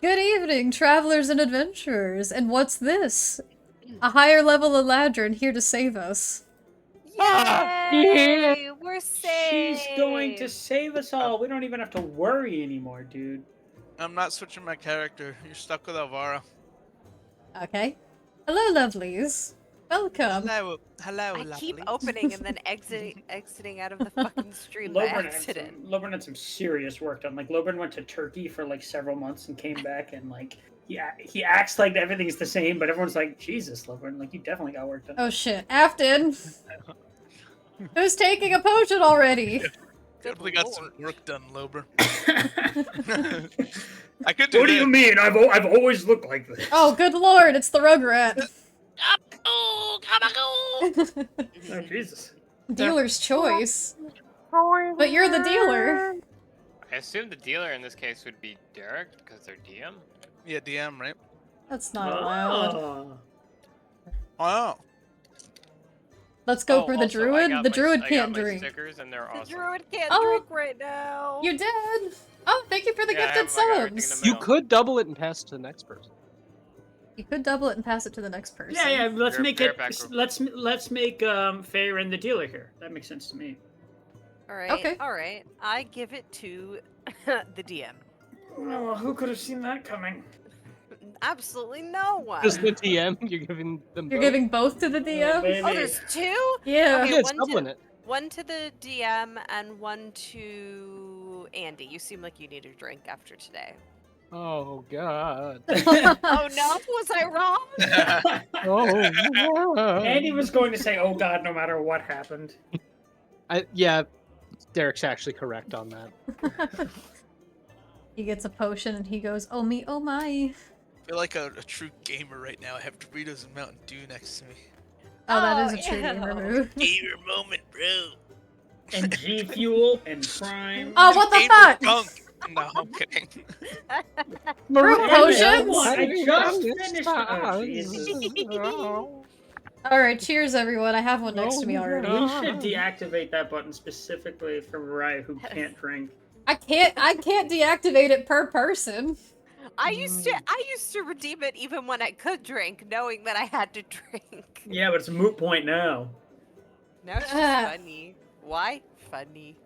Good evening, travelers and adventurers. And what's this? A higher level Eladrin here to save us. Yay! We're safe! She's going to save us all. We don't even have to worry anymore, dude. I'm not switching my character. You're stuck with Elvira. Okay. Hello, lovelies. Welcome. Hello, I keep opening and then exiting out of the fucking stream by accident. Lobern had some serious work done. Like, Lobern went to Turkey for like several months and came back, and like he acts like everything's the same, but everyone's like, Jesus, Lobern, like you definitely got work done. Oh shit, Afton! Who's taking a potion already? Definitely got some work done, Lober. I could do What do you mean? I've always looked like this. Oh, good lord, it's the Rugrat. Oh, gotta go! Oh, Jesus. Dealer's choice. But you're the dealer. I assume the dealer in this case would be Derek, because they're DM? Yeah, DM, right? That's not allowed. Oh. Oh. Let's go for the also, druid. The druid can't I got my drink. stickers and they're The awesome. druid can't Oh. drink right now. You did? Oh, thank you for the Yeah, I gifted have, like, everything in subs. the You could double it and pass it to the next person. You could double it and pass it to the next person. Yeah. Let's Bear- make bear it. back Let's make Faye the dealer here. That makes sense to me. All right. Okay. All right. I give it to the DM. Oh, well, who could have seen that coming? Absolutely no one. Just the TM, you're giving them You're both. giving both to the DM? baby. Oh, there's two? Yeah. Okay, Yeah, it's one doubling to, it. one to the DM and one to Andy. You seem like you need a drink after today. Oh god. Oh no, was I wrong? Oh god. Andy was going to say, "Oh God," no matter what happened. Yeah, Derek's actually correct on that. He gets a potion and he goes, oh me, oh my. I feel like a true gamer right now. I have Doritos and Mountain Dew next to me. Oh, that is a Oh, true ew. gamer move. Gamer moment, bro. And G Fuel and Prime. Oh, what the Gamer fuck? punk. No, I'm kidding. Fruit potions? I just finished. Oh, Jesus. Alright, cheers everyone. I have one next to me already. We should deactivate that button specifically for Mariah who can't drink. I can't deactivate it per person. I used to redeem it even when I could drink, knowing that I had to drink. Yeah, but it's a moot point now. Now it's just funny. Why? Funny.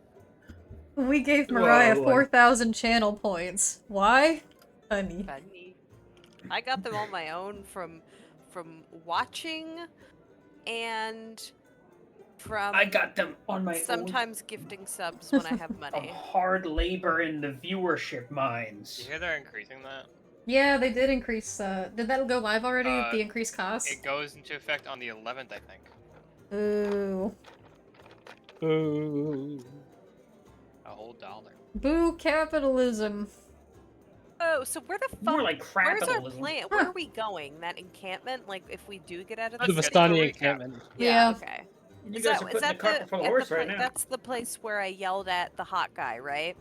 We gave Mariah Whoa. 4,000 channel points. Why? Funny. Funny. I got them on my own from watching and from I got them on my sometimes gifting subs when I have own money. hard labor in the viewership mines. You hear they're increasing that? Yeah, they did increase, did that go live already, the increased cost? It goes into effect on the 11th, I think. Ooh. Ooh. A whole $1. Boo capitalism. Oh, so where the fuck? More like Where's our capitalism. plan? Where are we going? That encampment? Like, if we do get out of The this? Vistani recap. encampment. Yeah. Okay. You Is guys that, are is putting the that cart the, before the at horse the right pla- now. That's the place where I yelled at the hot guy, right?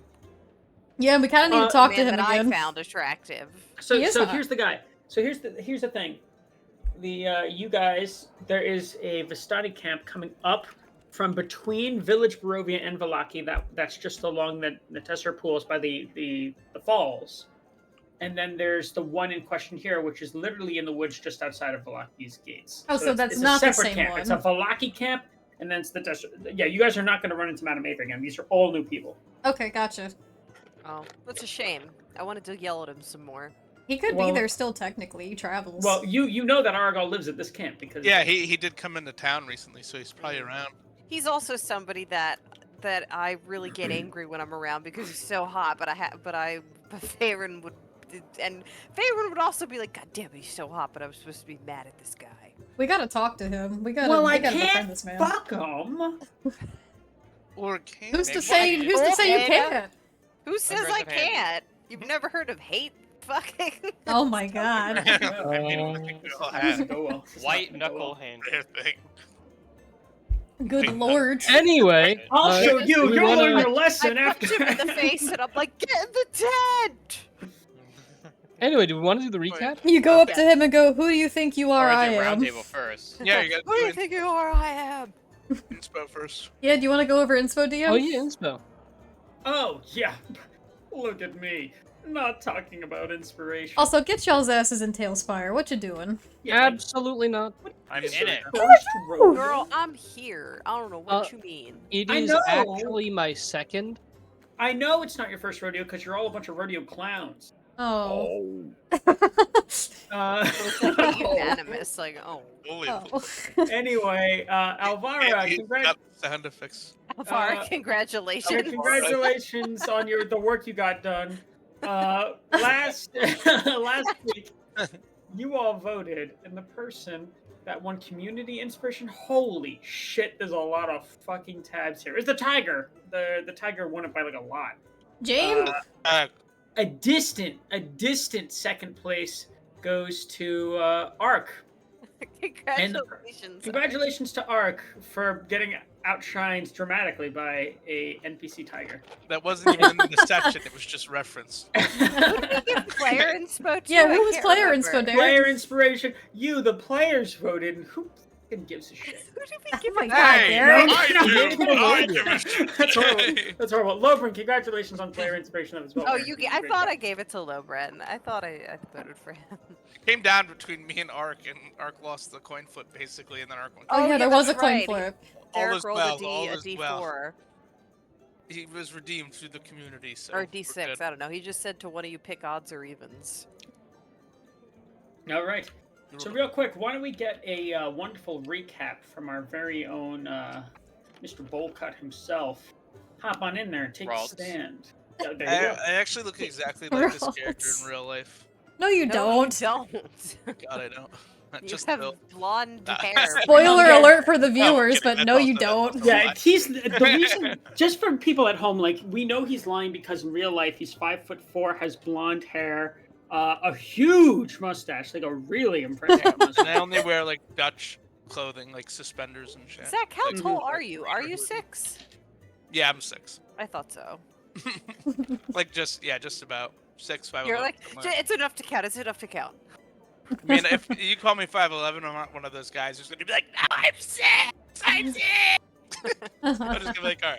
Yeah, we kinda need to talk The to man him that again. I found attractive. So He is hot. here's the guy. So here's the thing. You guys, there is a Vistani camp coming up from between Village Barovia and Vallaki. That's just along the Tessar pools by the falls. And then there's the one in question here, which is literally in the woods just outside of Valaki's gates. Oh, so it's- that's it's not a the separate same camp. one. It's a Vallaki camp, and then it's the Tessar. Yeah, you guys are not going to run into Madame Aether again. These are all new people. Okay, gotcha. Oh, that's a shame. I wanted to yell at him some more. He could Well- be there still technically, he travels. Well, you know that Argal lives at this camp because Yeah, he did come into town recently, so he's probably around. He's also somebody that I really get angry when I'm around because he's so hot. But Faerun would also be like, God damn, he's so hot. But I'm supposed to be mad at this guy. we gotta talk to him. We gotta, Well, I we gotta befriend can't this man. fuck him. Or can Who's to Maybe- say who's to say you Okay. can't? Who says raise I of hand. can't? You've never heard of hate fucking? Oh my god. I mean, I think we all have Go well. It's White not gonna go knuckle well. hand. their thing. Good lord. Anyway, I'll show you. we You'll wanna- learn your I lesson punched after. him in the face and I'm like, get in the tent! Anyway, do we want to do the recap? You go up to him and go, who do you think you are? Or I is it am. roundtable first? Yeah, you got Who do you to think you are? I am. inspo first. Yeah, do you want to go over inspo, DM? Oh yeah, inspo. Oh yeah, look at me. not talking about inspiration. Also, get y'all's asses in Tailspire. What you doing? Yeah, Absolutely not. I'm this in is it. the first rodeo. Girl, I'm here. I don't know what you mean. It I is know. actually my second. I know it's not your first rodeo because you're all a bunch of rodeo clowns. Oh. It's like unanimous. Like, oh, Holy Oh. Anyway, Alvara, Andy, congrats. got the sound effects. Alvara, Uh, congratulations. Congratulations on the work you got done. Last week, you all voted, and the person that won community inspiration. Holy shit! There's a lot of fucking tabs here. It's the tiger. The tiger won it by like a lot. James? A distant second place goes to Ark. Congratulations. Congratulations to Ark for getting outshined dramatically by a NPC tiger. That wasn't even in the section, it was just referenced. Player inspo too? Yeah, I who was can't player remember. inspo, Derek? Player inspiration. You, the players, voted, and who fucking gives a shit? Who did we Oh give my it god, Hey, Derek! I do. That's horrible. That's horrible. Lobrin, congratulations on player inspiration as well. Oh, man. I thought I gave it to Lobren. I thought I voted for him. It came down between me and Ark lost the coin flip basically, and then Ark won. Oh, yeah, there was a that's coin right. flip. All Derek is rolled well, a all is D4 well. He was redeemed through the community, so or we're D6. good. I don't know. He just said to one of you pick odds or evens. All right. So real quick, why don't we get a wonderful recap from our very own Mr. Bowlcut himself? Hop on in there and take Ralt. a stand. There you go. I actually look exactly like this character Gross. in real life. No, you No, don't. you don't. God, I don't. You Just have built. blonde Nah. hair. Spoiler Okay. alert for the No, I'm viewers, kidding. but That's no, you also- don't. that's also- Yeah, he's the reason. Just for people at home, like we know he's lying because in real life he's 5'4", has blonde hair, a huge mustache, like a really impressive And mustache. I only wear like Dutch clothing, like suspenders and shit. Zach, how Like, tall are you? Are you 6? Yeah, I'm 6. I thought so. Like just about 6, 5. You're like, it's enough to count. It's enough to count. I mean, if you call me 5'11", I'm not one of those guys who's gonna be like, no, I'm 6. I'm 6. I'm just gonna be like, all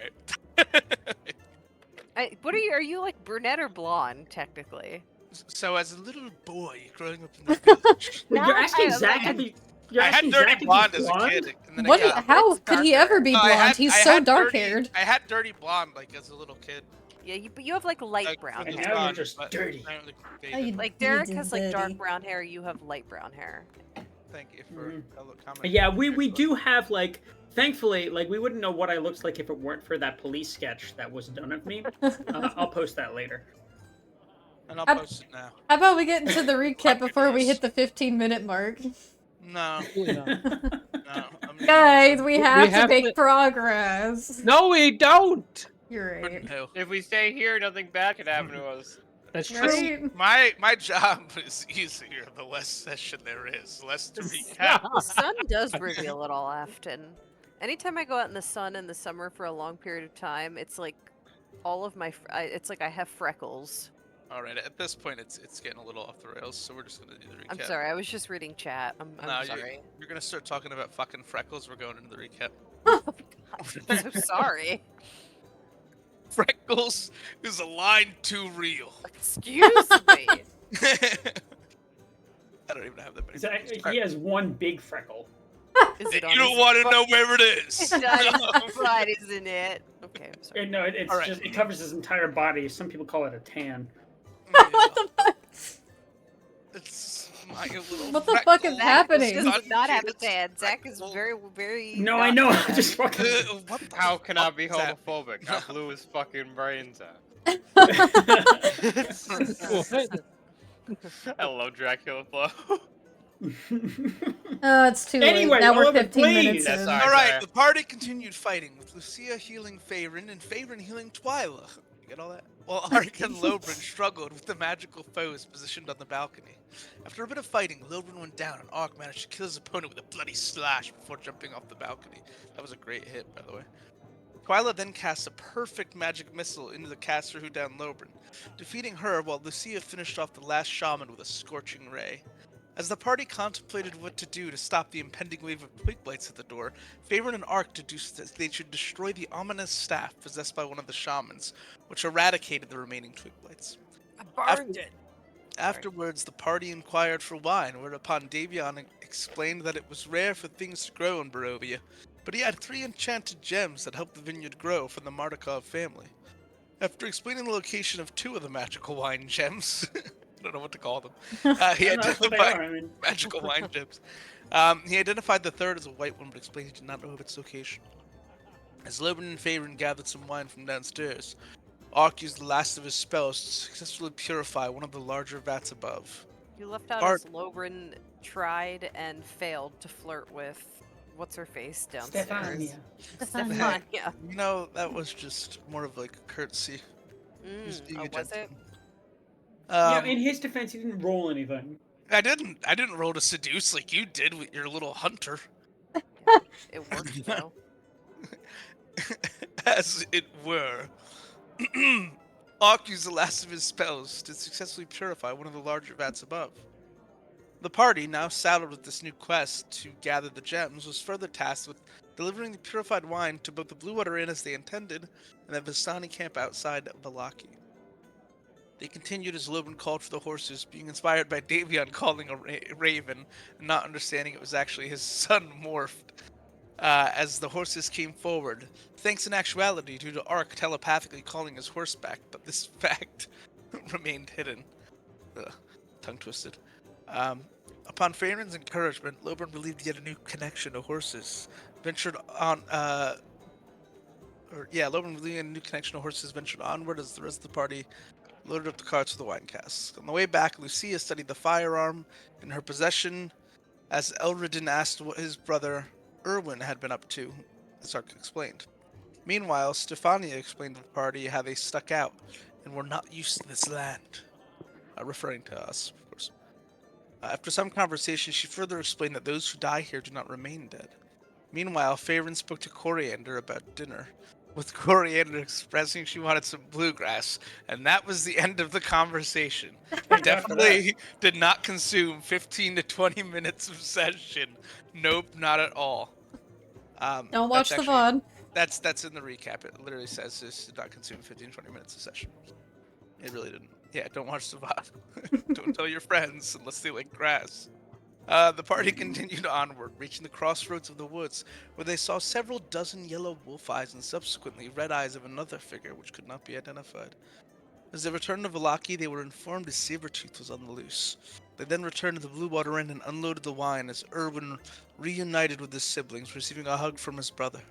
right. What are you? Are you like brunette or blonde, technically? So as a little boy growing up in the village, Well, you're Now asking I- Zach I- if he. You're I had asking dirty Zach if he's blonde as a blonde? kid, and then What? I got. How It's could he darker. ever be No, I blonde? had- He's I so had dirty- dark-haired. I had dirty blonde like as a little kid. Yeah, but you have like light Like, brown for the And hair. now you're blonde, just but dirty. I don't look Oh, faded. you- Like Derek You're has like dark dirty. brown hair. You have light brown hair. Thank you for Mhm. comment. Yeah, we do have like. Thankfully, like we wouldn't know what I looked like if it weren't for that police sketch that was done of me. I'll post that later. And I'll I'm- post it now. How about we get into the recap Fuck before we this. hit the 15-minute mark? No, Yeah. no. Guys, we have to have make to- progress. No, we don't. You're right. No. If we stay here, nothing bad could happen to us. That's true. Right. My job is easier the less session there is, less to recap. The sun does reveal it all often. Anytime I go out in the sun in the summer for a long period of time, it's like all of my. It's like I have freckles. All right, at this point, it's getting a little off the rails, so we're just gonna do the recap. I'm sorry. I was just reading chat. I'm No, sorry. you're gonna start talking about fucking freckles. We're going into the recap. I'm so sorry. Freckles is a line too real. Excuse me. I don't even have that many. Zach, freckles. he has one big freckle. Is it on You don't his want to butt? know where it is. It's on his butt, isn't it? Okay, I'm sorry. No, it's All right. just it covers his entire body. Some people call it a tan. What the fuck? It's my little What the fuck is freckle. happening? Zach does not have a It's tan. Zach is freckle. very. No, not I know. tan. I'm just fucking. What the How can I fuck be is that? homophobic? I blew his fucking brains out. What? I love Dracula Flow. Oh, it's too Anyway, late. Now we're Oliver, 15 please. minutes That's in. all right. All right, Sorry. the party continued fighting, with Lucia healing Faerun and Faerun healing Twyla. You get all that? While Ark and Lobrin struggled with the magical foes positioned on the balcony. After a bit of fighting, Lobrin went down and Ark managed to kill his opponent with a bloody slash before jumping off the balcony. That was a great hit, by the way. Twyla then cast a perfect magic missile into the caster who downed Lobrin, defeating her while Lucia finished off the last shaman with a scorching ray. As the party contemplated what to do to stop the impending wave of twig blights at the door, Faerun and Ark deduced that they should destroy the ominous staff possessed by one of the shamans, which eradicated the remaining twig blights. I burned it. Afterwards, the party inquired for wine, whereupon Davion explained that it was rare for things to grow in Barovia, but he had 3 enchanted gems that helped the vineyard grow from the Mardukov family. After explaining the location of 2 of the magical wine gems, I don't know what to call them, he And that's what they identified are. I mean, magical wine gems. He identified the third as a white one, but explained he did not know of its location. As Loban and Faerun gathered some wine from downstairs, Ark used the last of his spells to successfully purify one of the larger vats above. You left out Art- as Logren tried and failed to flirt with what's her face downstairs. Stefania. Stefania. You know, that was just more of like a courtesy. He was being a Was it? gentleman. In his defense, he didn't roll anything. I didn't roll to seduce like you did with your little hunter. It worked though. As it were. Ark used the last of his spells to successfully purify one of the larger vats above. The party, now saddled with this new quest to gather the gems, was further tasked with delivering the purified wine to both the Blue Water Inn as they intended, and the Vistani camp outside Valaki. They continued as Loban called for the horses, being inspired by Davion calling a raven, and not understanding it was actually his son morphed. As the horses came forward, thanks in actuality due to Ark telepathically calling his horse back, but this fact remained hidden. Tongue twisted. Upon Faerun's encouragement, Loban believed he had a new connection to horses. Loban believing a new connection to horses ventured onward as the rest of the party loaded up the carts with the wine casks. On the way back, Lucia studied the firearm in her possession as Elredin asked what his brother Erwin had been up to, as Ark explained. Meanwhile, Stefania explained to the party how they stuck out and were not used to this land. Referring to us, of course. After some conversation, she further explained that those who die here do not remain dead. Meanwhile, Faerun spoke to Coriander about dinner, with Coriander expressing she wanted some bluegrass, and that was the end of the conversation. Definitely did not consume 15 to 20 minutes of session. Nope, not at all. Don't watch the VOD. That's in the recap. It literally says this did not consume 15 to 20 minutes of session. It really didn't. Yeah, don't watch the VOD. Don't tell your friends unless they like grass. The party continued onward, reaching the crossroads of the woods, where they saw several dozen yellow wolf eyes and subsequently red eyes of another figure which could not be identified. As they returned to Valaki, they were informed a Sabertooth was on the loose. They then returned to the Blue Water Inn and unloaded the wine as Erwin reunited with his siblings, receiving a hug from his brother.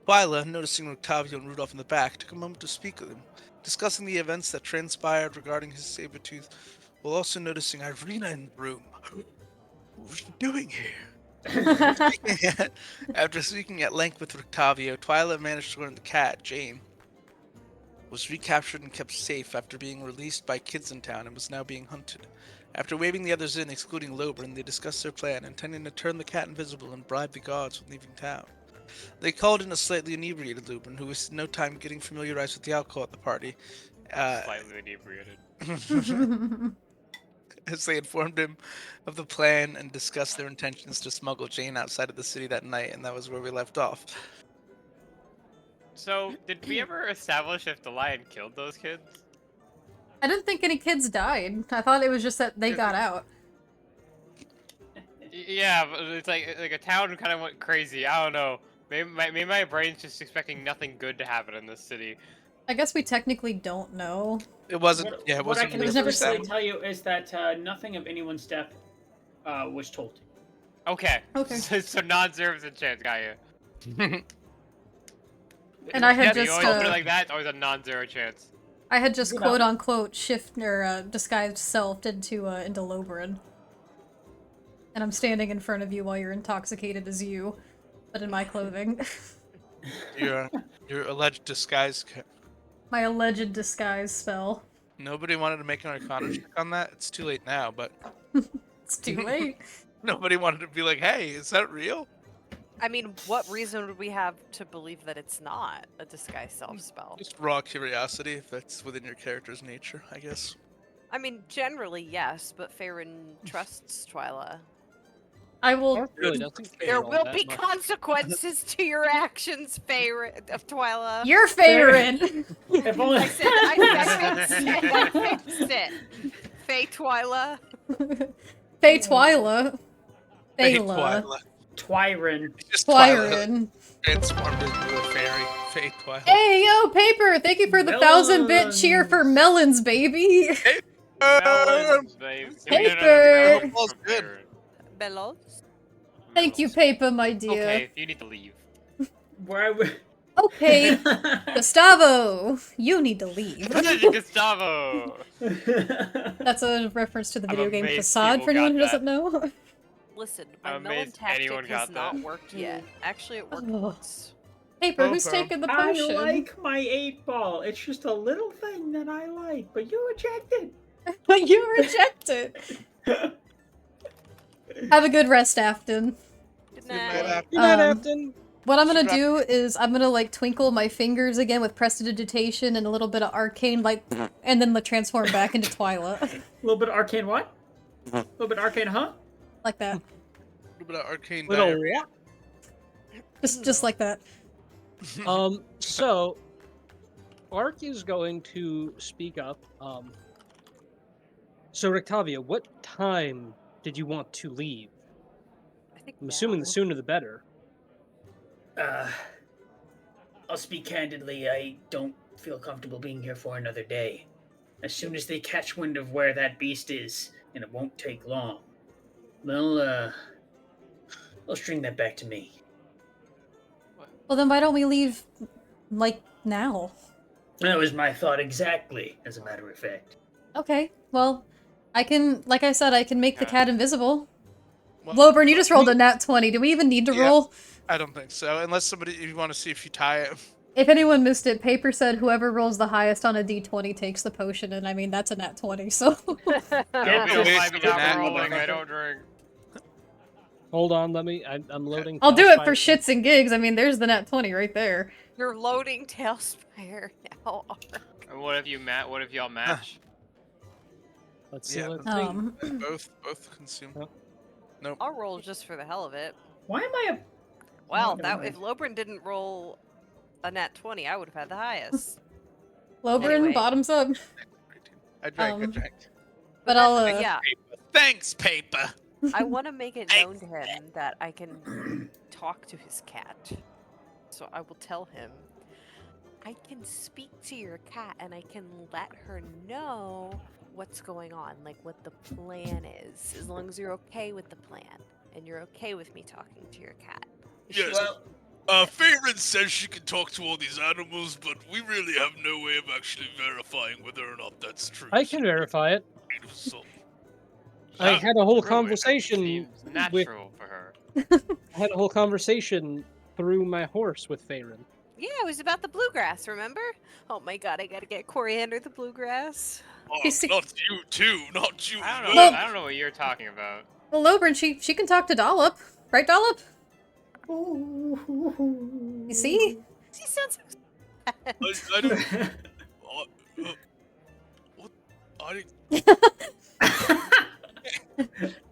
Twyla, noticing Octavio and Rudolph in the back, took a moment to speak with him, discussing the events that transpired regarding his Sabertooth, while also noticing Irina in the room. What are you doing here? After speaking at length with Octavio, Twyla managed to learn the cat, Jane, was recaptured and kept safe after being released by kids in town and was now being hunted. After waving the others in, excluding Lobrin, they discussed their plan, intending to turn the cat invisible and bribe the gods when leaving town. They called in a slightly inebriated Lubin, who wasted no time getting familiarized with the alcohol at the party. Slightly inebriated. As they informed him of the plan and discussed their intentions to smuggle Jane outside of the city that night, and that was where we left off. So, did we ever establish if the lion killed those kids? I didn't think any kids died. I thought it was just that they got out. Yeah, but it's like a town kind of went crazy. I don't know. Maybe my brain's just expecting nothing good to happen in this city. I guess we technically don't know. It wasn't. What, Yeah, it what I wasn't. can It was really never officially said. tell you is that nothing of anyone's death was told to you. Okay. Okay. So non-service and chance got you. And I had You just, always put it like that. It's always a non-zero chance. I had just You know. quote unquote shift or disguised self into Lobrin. And I'm standing in front of you while you're intoxicated as you, but in my clothing. Your alleged disguise. My alleged disguise spell. Nobody wanted to make an Arcana check on that. It's too late now, but It's too late. nobody wanted to be like, "Hey, is that real?" I mean, what reason would we have to believe that it's not a disguise self spell? Just raw curiosity, if that's within your character's nature, I guess. I mean, generally, yes, but Faerun trusts Twyla. I will. Ark really doesn't care There all will that be much. consequences to your actions, Twyla. You're Faerun! If only I said I fixed it. I fixed it. Faye Twyla. Faye Twyla. Hey, Thyla. Twyla. Twyron. It's just Twyla Twyron. transformed into a fairy. Fate Twyla. Hey, yo, Paper! Thank you for the 1,000-bit cheer for melons, baby! Melons, babe. Give me another Paper! melon Ball's from good. Baron. Bellows. Thank you, Melons. Paper, my dear. Okay, you need to leave. Where I would. Okay, Gustavo, you need to leave. Gustavo! That's a reference to the I'm video game amazed Facade, people for anyone got who doesn't that. know. Listen, my I'm melon amazed tactic anyone has got not that. worked yet. Actually, it worked Oh. once. Paper, who's Okay. taking the I potion? like my 8-ball. It's just a little thing that I like, but you reject it. You reject it. Have a good rest, Afton. Good Good night, night. Afton. Good night, Um, Afton. What I'm gonna Strahd. do is I'm gonna like twinkle my fingers again with prestidigitation and a little bit of arcane like, and then transform back into Twyla. A little bit of arcane what? A little bit of arcane, huh? Like that. A little bit of arcane Little diarrhea. what? Just like that. So Ark is going to speak up. So Rictavia, what time did you want to leave? I think I'm assuming now. the sooner the better. I'll speak candidly. I don't feel comfortable being here for another day. As soon as they catch wind of where that beast is, and it won't take long, they'll string that back to me. Well, then why don't we leave, like, now? That was my thought exactly, as a matter of fact. Okay, well, I can, like I said, I can make the Yeah. cat invisible. Well, Lobern, you just rolled a nat 20. Do we even need to Yeah. roll? I don't think so. Unless somebody, you want to see if you tie it. If anyone missed it, Paper said whoever rolls the highest on a d20 takes the potion, and I mean, that's a nat 20, so... Yeah, Don't just- mind me not Nat rolling, 20. I don't drink. Hold on, I'm loading. I'll do it for Tailspire. shits and gigs. I mean, there's the nat 20 right there. You're loading Tailspire now. And what if y'all match? Let's see. Yeah. Let's see. Both consume. Yep. Nope. I'll roll just for the hell of it. Why am I a... Well, never that mind. if Lobrin didn't roll a nat 20, I would have had the highest. Lobern, Anyway. bottoms up. I drank. I Um, drank. But I'll, But yeah, Thanks, paper. I want to make it known to him that I can talk to his cat. So I will tell him, I can speak to your cat and I can let her know what's going on, like what the plan is, as long as you're okay with the plan and you're okay with me talking to your cat. Yes. Favorite says she can talk to all these animals, but we really have no way of actually verifying whether or not that's true. I can verify it. So, I Yeah, had a whole Ruin, conversation. Seems natural for her. I had a whole conversation through my horse with Faerun. Yeah, it was about the bluegrass, remember? Oh my god, I gotta get Coriander the bluegrass. You see- not you too, not you. I don't know. Well- I don't know what you're talking about. Well, Lobern, she can talk to Dollop. Right, Dollop? You see? He sounds so sad. I don't. What?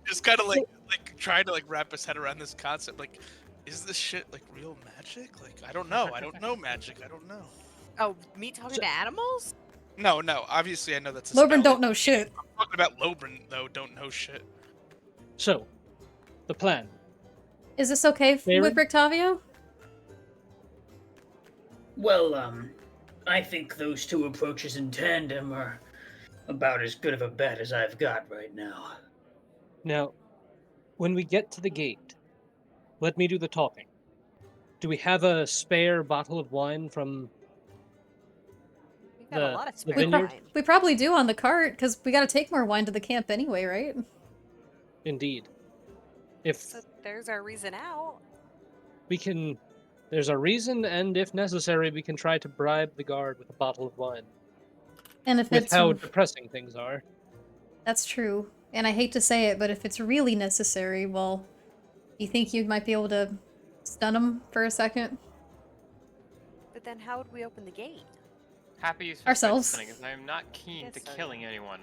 Just kind of like trying to like wrap his head around this concept. Like, is this shit like real magic? Like, I don't know. I don't know magic. I don't know. Oh, me talking to animals? No. Obviously, I know that's a Lobern spell. don't know shit. I'm talking about Lobern though. Don't know shit. So, the plan. Is this okay with Faerun? Rictavio? Well, I think those two approaches in tandem are about as good of a bet as I've got right now. Now, when we get to the gate, let me do the talking. Do we have a spare bottle of wine from... We got a lot of the spare vineyard? wine. We probably do on the cart, because we gotta take more wine to the camp anyway, right? Indeed. If So there's our reason out. we can... There's a reason, and if necessary, we can try to bribe the guard with a bottle of wine. And if With it's... how depressing things are. That's true. And I hate to say it, but if it's really necessary, well, you think you might be able to stun him for a second? But then how would we open the gate? Happy use Ourselves. because I am not keen to Yes, killing anyone.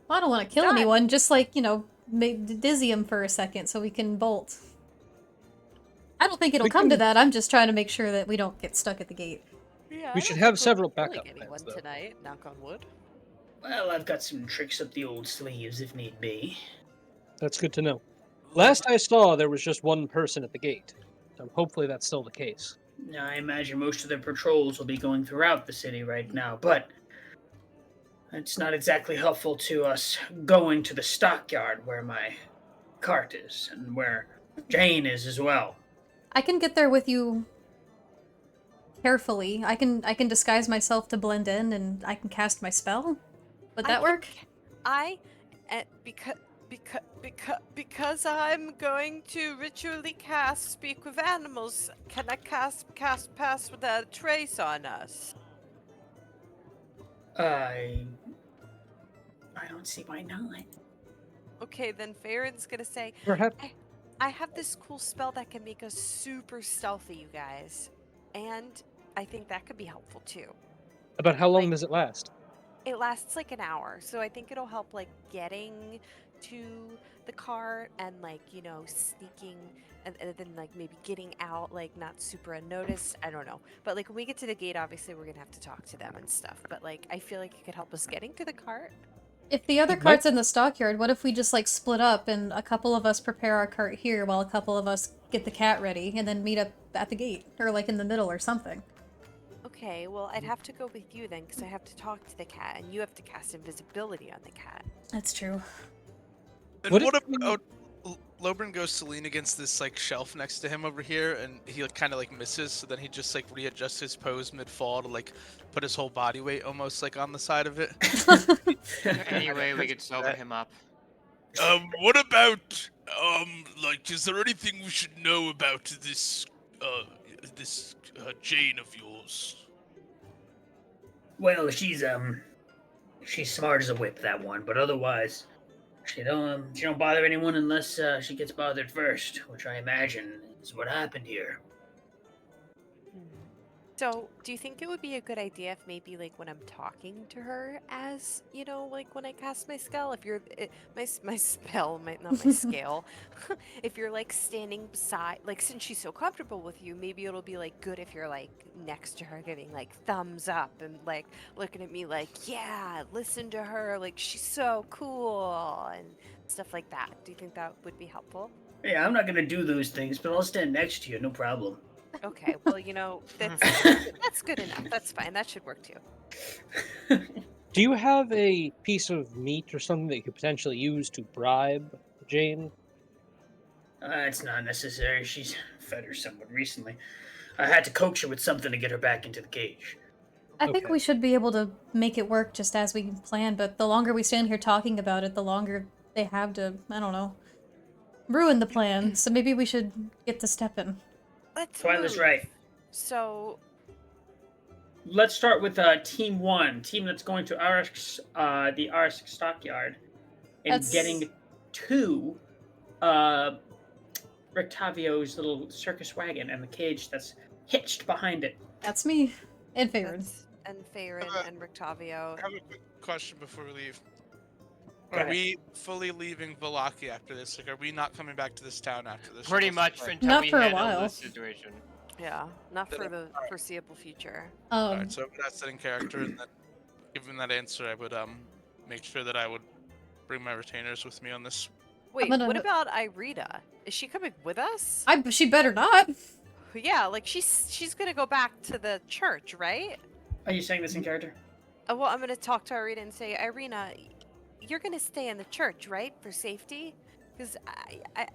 Well, I don't want to kill Done. anyone, just like, you know, dizzy him for a second so we can bolt. I don't think it'll We come to can- that. I'm just trying to make sure that we don't get stuck at the gate. Yeah, We I should don't have think we'll several be killing backup plans, anyone though. tonight. Knock on wood. Well, I've got some tricks up the old sleeves if need be. That's good to know. Last I saw, there was just one person at the gate. So hopefully that's still the case. I imagine most of their patrols will be going throughout the city right now, but it's not exactly helpful to us going to the stockyard where my cart is and where Jane is as well. I can get there with you carefully. I can disguise myself to blend in, and I can cast my spell. Would that work? Because I'm going to ritually cast Speak with Animals. Can I cast Pass Without a Trace on us? I don't see why not. Okay, then Farron's gonna say, Perhaps. I have this cool spell that can make us super stealthy, you guys. And I think that could be helpful too. About how long Like- does it last? It lasts like an hour, so I think it'll help like getting to the cart and like, you know, sneaking and then like maybe getting out like not super unnoticed. I don't know. But like when we get to the gate, obviously we're gonna have to talk to them and stuff. But like I feel like it could help us getting to the cart. If the other It cart's in the stockyard, what if we just like split up and a couple of us prepare our cart here while a couple of us get the cat ready and then meet up at the gate or like in the middle or something? Okay, well I'd have to go with you then because I have to talk to the cat and you have to cast invisibility on the cat. That's true. And What what, if about Lobrin goes to lean against this like shelf next to him over here, and he like, kind of like misses. So then he just like readjusts his pose mid fall to like put his whole body weight almost like on the side of it. Anyway, we could sober him up. What about like, is there anything we should know about this Jane of yours? Well, she's smart as a whip, that one, but otherwise she don't bother anyone unless she gets bothered first, which I imagine is what happened here. So, do you think it would be a good idea if maybe like when I'm talking to her, as you know, like when I cast my spell, if you're my spell, not my scale, if you're like standing beside, like since she's so comfortable with you, maybe it'll be like good if you're like next to her, giving like thumbs up and like looking at me like, yeah, listen to her, like she's so cool and stuff like that. Do you think that would be helpful? Yeah, I'm not gonna do those things, but I'll stand next to you, no problem. Okay, well, you know, that's good enough. That's fine. That should work too. Do you have a piece of meat or something that you could potentially use to bribe Jane? It's not necessary. She's fed her somewhat recently. I had to coax her with something to get her back into the cage. I think Okay. we should be able to make it work just as we plan, but the longer we stand here talking about it, the longer they have to, I don't know, ruin the plan. So maybe we should get to stepping. Let's Twyla's move. right. So, Let's start with Team 1, team that's going to the RX stockyard and That's- getting to Rictavio's little circus wagon and the cage that's hitched behind it. That's me. And Farron. and Farron and Rictavio. I have a quick question before we leave. Go Are ahead. we fully leaving Valaki after this? Like, are we not coming back to this town after this? Pretty Unless- much Right. until Not we for a handle while. this situation. Yeah, not Then for I'm- the alright. foreseeable future. Alright, so that's that in character, and then given that answer, I would make sure that I would bring my retainers with me on this. Wait, gonna- what about Irita? Is she coming with us? She better not. Yeah, like she's gonna go back to the church, right? Are you saying this in character? Well, I'm gonna talk to Irina and say, Irina, you're gonna stay in the church, right, for safety? Because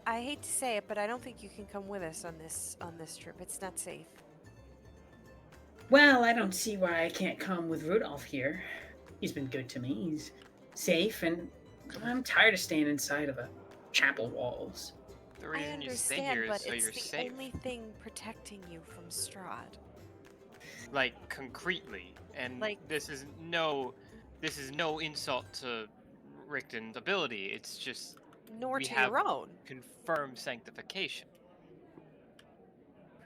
I hate to say it, but I don't think you can come with us on this trip. It's not safe. Well, I don't see why I can't come with Rudolph here. He's been good to me. He's safe, and I'm tired of staying inside of a chapel walls. The I reason you stay understand, here is but so it's you're the safe. only thing protecting you from Strahd. Like concretely, and Like- this is no insult to Richton's ability. It's just Nor We to have- your own. confirmed sanctification.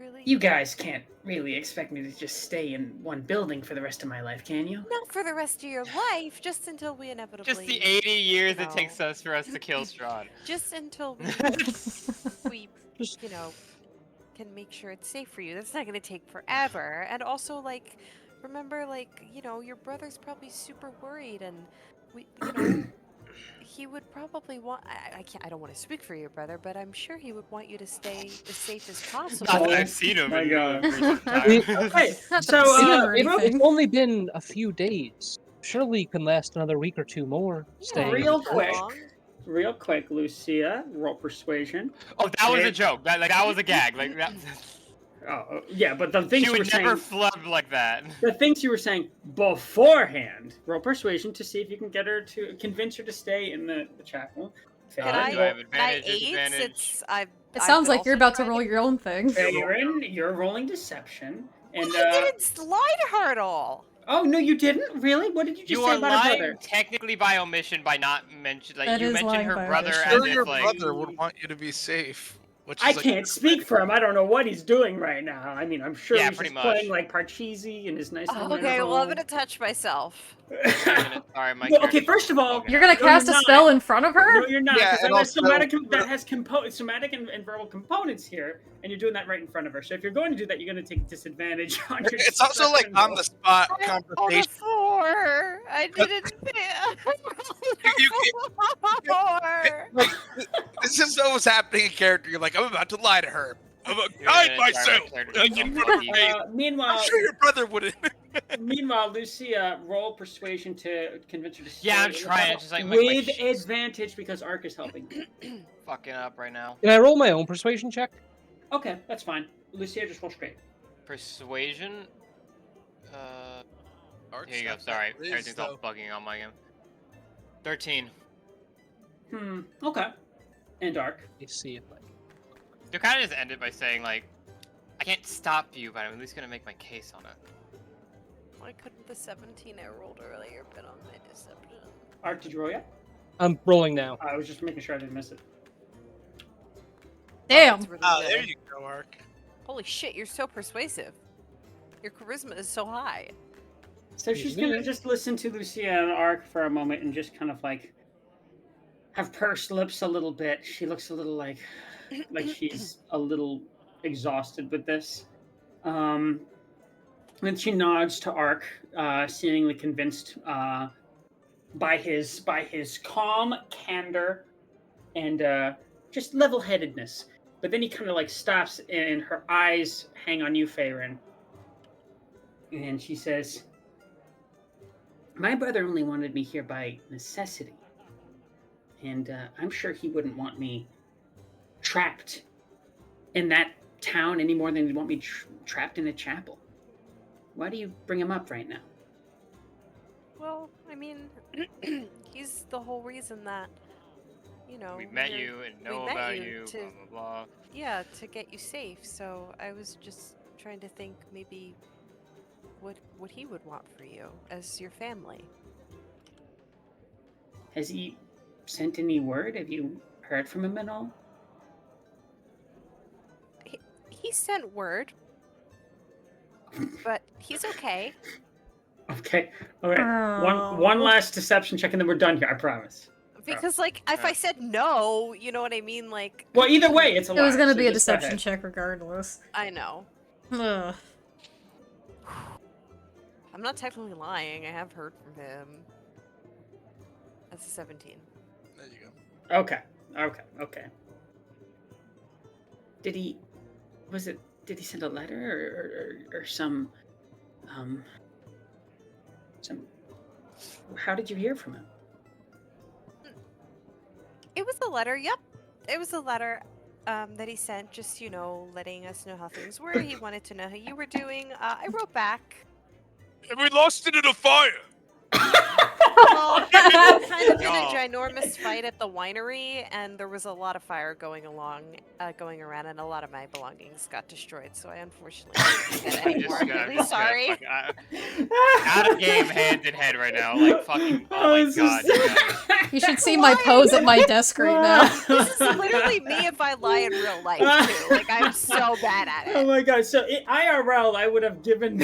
really? You guys can't really expect me to just stay in one building for the rest of my life, can you? Not for the rest of your life, just until we inevitably. Just the 80 years you it takes know. us for us to kill Strahd. Just until we you know, can make sure it's safe for you. That's not going to take forever. And also, like, remember, like, you know, your brother's probably super worried, and he would probably want. I can't. I don't want to speak for your brother, but I'm sure he would want you to stay as safe as possible. Not that I've seen him My in God. recent We- times. Okay, Not so that I've seen him or It's anything. only been a few days. Surely you can last another week or two more. Staying real in the quick. church. real quick, Lucia, roll persuasion. Oh, that was a Dave? joke. That was a gag. Like that. Oh, yeah, but the things She you were would never saying, flub like that. the things you were saying beforehand. Roll persuasion to see if you can get her to convince her to stay in the chapel. Can Do I have advantage, aids? disadvantage? It sounds like you're about to roll your own thing. Farron, you're rolling deception, and I didn't lie to her at all. oh no, you didn't really. What did you just You say are about her lying brother? technically by omission by not mentioning. Like That you is mentioned lying her by brother omission. as Sure, if your like. brother would want you to be safe. Which is I like can't speak for him. I don't know what he's doing right now. I mean, I'm sure Yeah, he's pretty just much. playing like Parcheesi in his nice little Okay, well, I'm manner gonna touch myself. Wait a minute, sorry, my Well, okay, character's first of all, broken You're out. gonna No, cast you're a not. spell in front of her? No, you're not. Yeah, Because and that has also- somatic and verbal components here, and you're doing that right in front of her. So if you're going to do that, you're going to take disadvantage on your. It's also like on the spot On the conversation. floor. I didn't. Four. Like, this is what was happening in character. You're like, I'm about to lie to her. I'm about to You're hide gonna try myself. my character Like, to in go front of deep. me. Meanwhile, I'm sure your brother wouldn't. meanwhile, Lucia, roll persuasion to convince her to stay. Yeah, I'm in the trying, battle it's just like, with my advantage because Ark is helping. Fucking up right now. Can I roll my own persuasion check? Okay, that's fine. Lucia, just roll straight. Persuasion. Ark's Here you go. not that Sorry, Liz, everything's all though. bugging on my game. 13. Okay. And Ark. Let's see if I. You kind of just end it by saying like, I can't stop you, but I'm at least gonna make my case on it. Why couldn't the 17 I rolled earlier been on my deception? Ark, did you roll yet? I'm rolling now. I was just making sure I didn't miss it. Damn. That's really Oh, good. there you go, Ark. Holy shit, you're so persuasive. Your charisma is so high. So she's gonna just listen to Lucia and Ark for a moment and just kind of like have pursed lips a little bit. She looks a little like she's a little exhausted with this. And she nods to Ark, seemingly convinced by his calm candor and just level-headedness. But then he kind of like stops, and her eyes hang on you, Farron. And she says, "My brother only wanted me here by necessity. And I'm sure he wouldn't want me trapped in that town any more than he'd want me trapped in a chapel. Why do you bring him up right now?" Well, I mean, he's the whole reason that, you know, We met we're- you and we know met about you you, to- blah blah blah. Yeah, to get you safe. So I was just trying to think maybe what he would want for you as your family. Has he sent any word? Have you heard from him at all? He sent word, but he's okay. Okay. All right. One last deception check, and then we're done here. I promise. Because, like, if I said no, you know what I mean? Like, Well, either way, it's a lie. It was gonna so be a just go deception ahead. check regardless. I know. Ugh. I'm not technically lying. I have heard from him. That's a 17. There you go. Okay. Did he? Did he send a letter or some? How did you hear from him? It was a letter, yep. It was a letter that he sent, just, you know, letting us know how things were. He wanted to know how you were doing. I wrote back. And we lost it in a fire. Well, we were kind of in a Oh. ginormous fight at the winery, and there was a lot of fire going around, and a lot of my belongings got destroyed, so I unfortunately didn't get I any just more. I'm got- really just got sorry. fucking- out of game, hand in head right now. Like fucking. Oh my this god. is- you guys. You should see my pose at my desk right now. This is literally me if I lie in real life too. Like I'm so bad at Oh it. my god! So IRL, I would have given,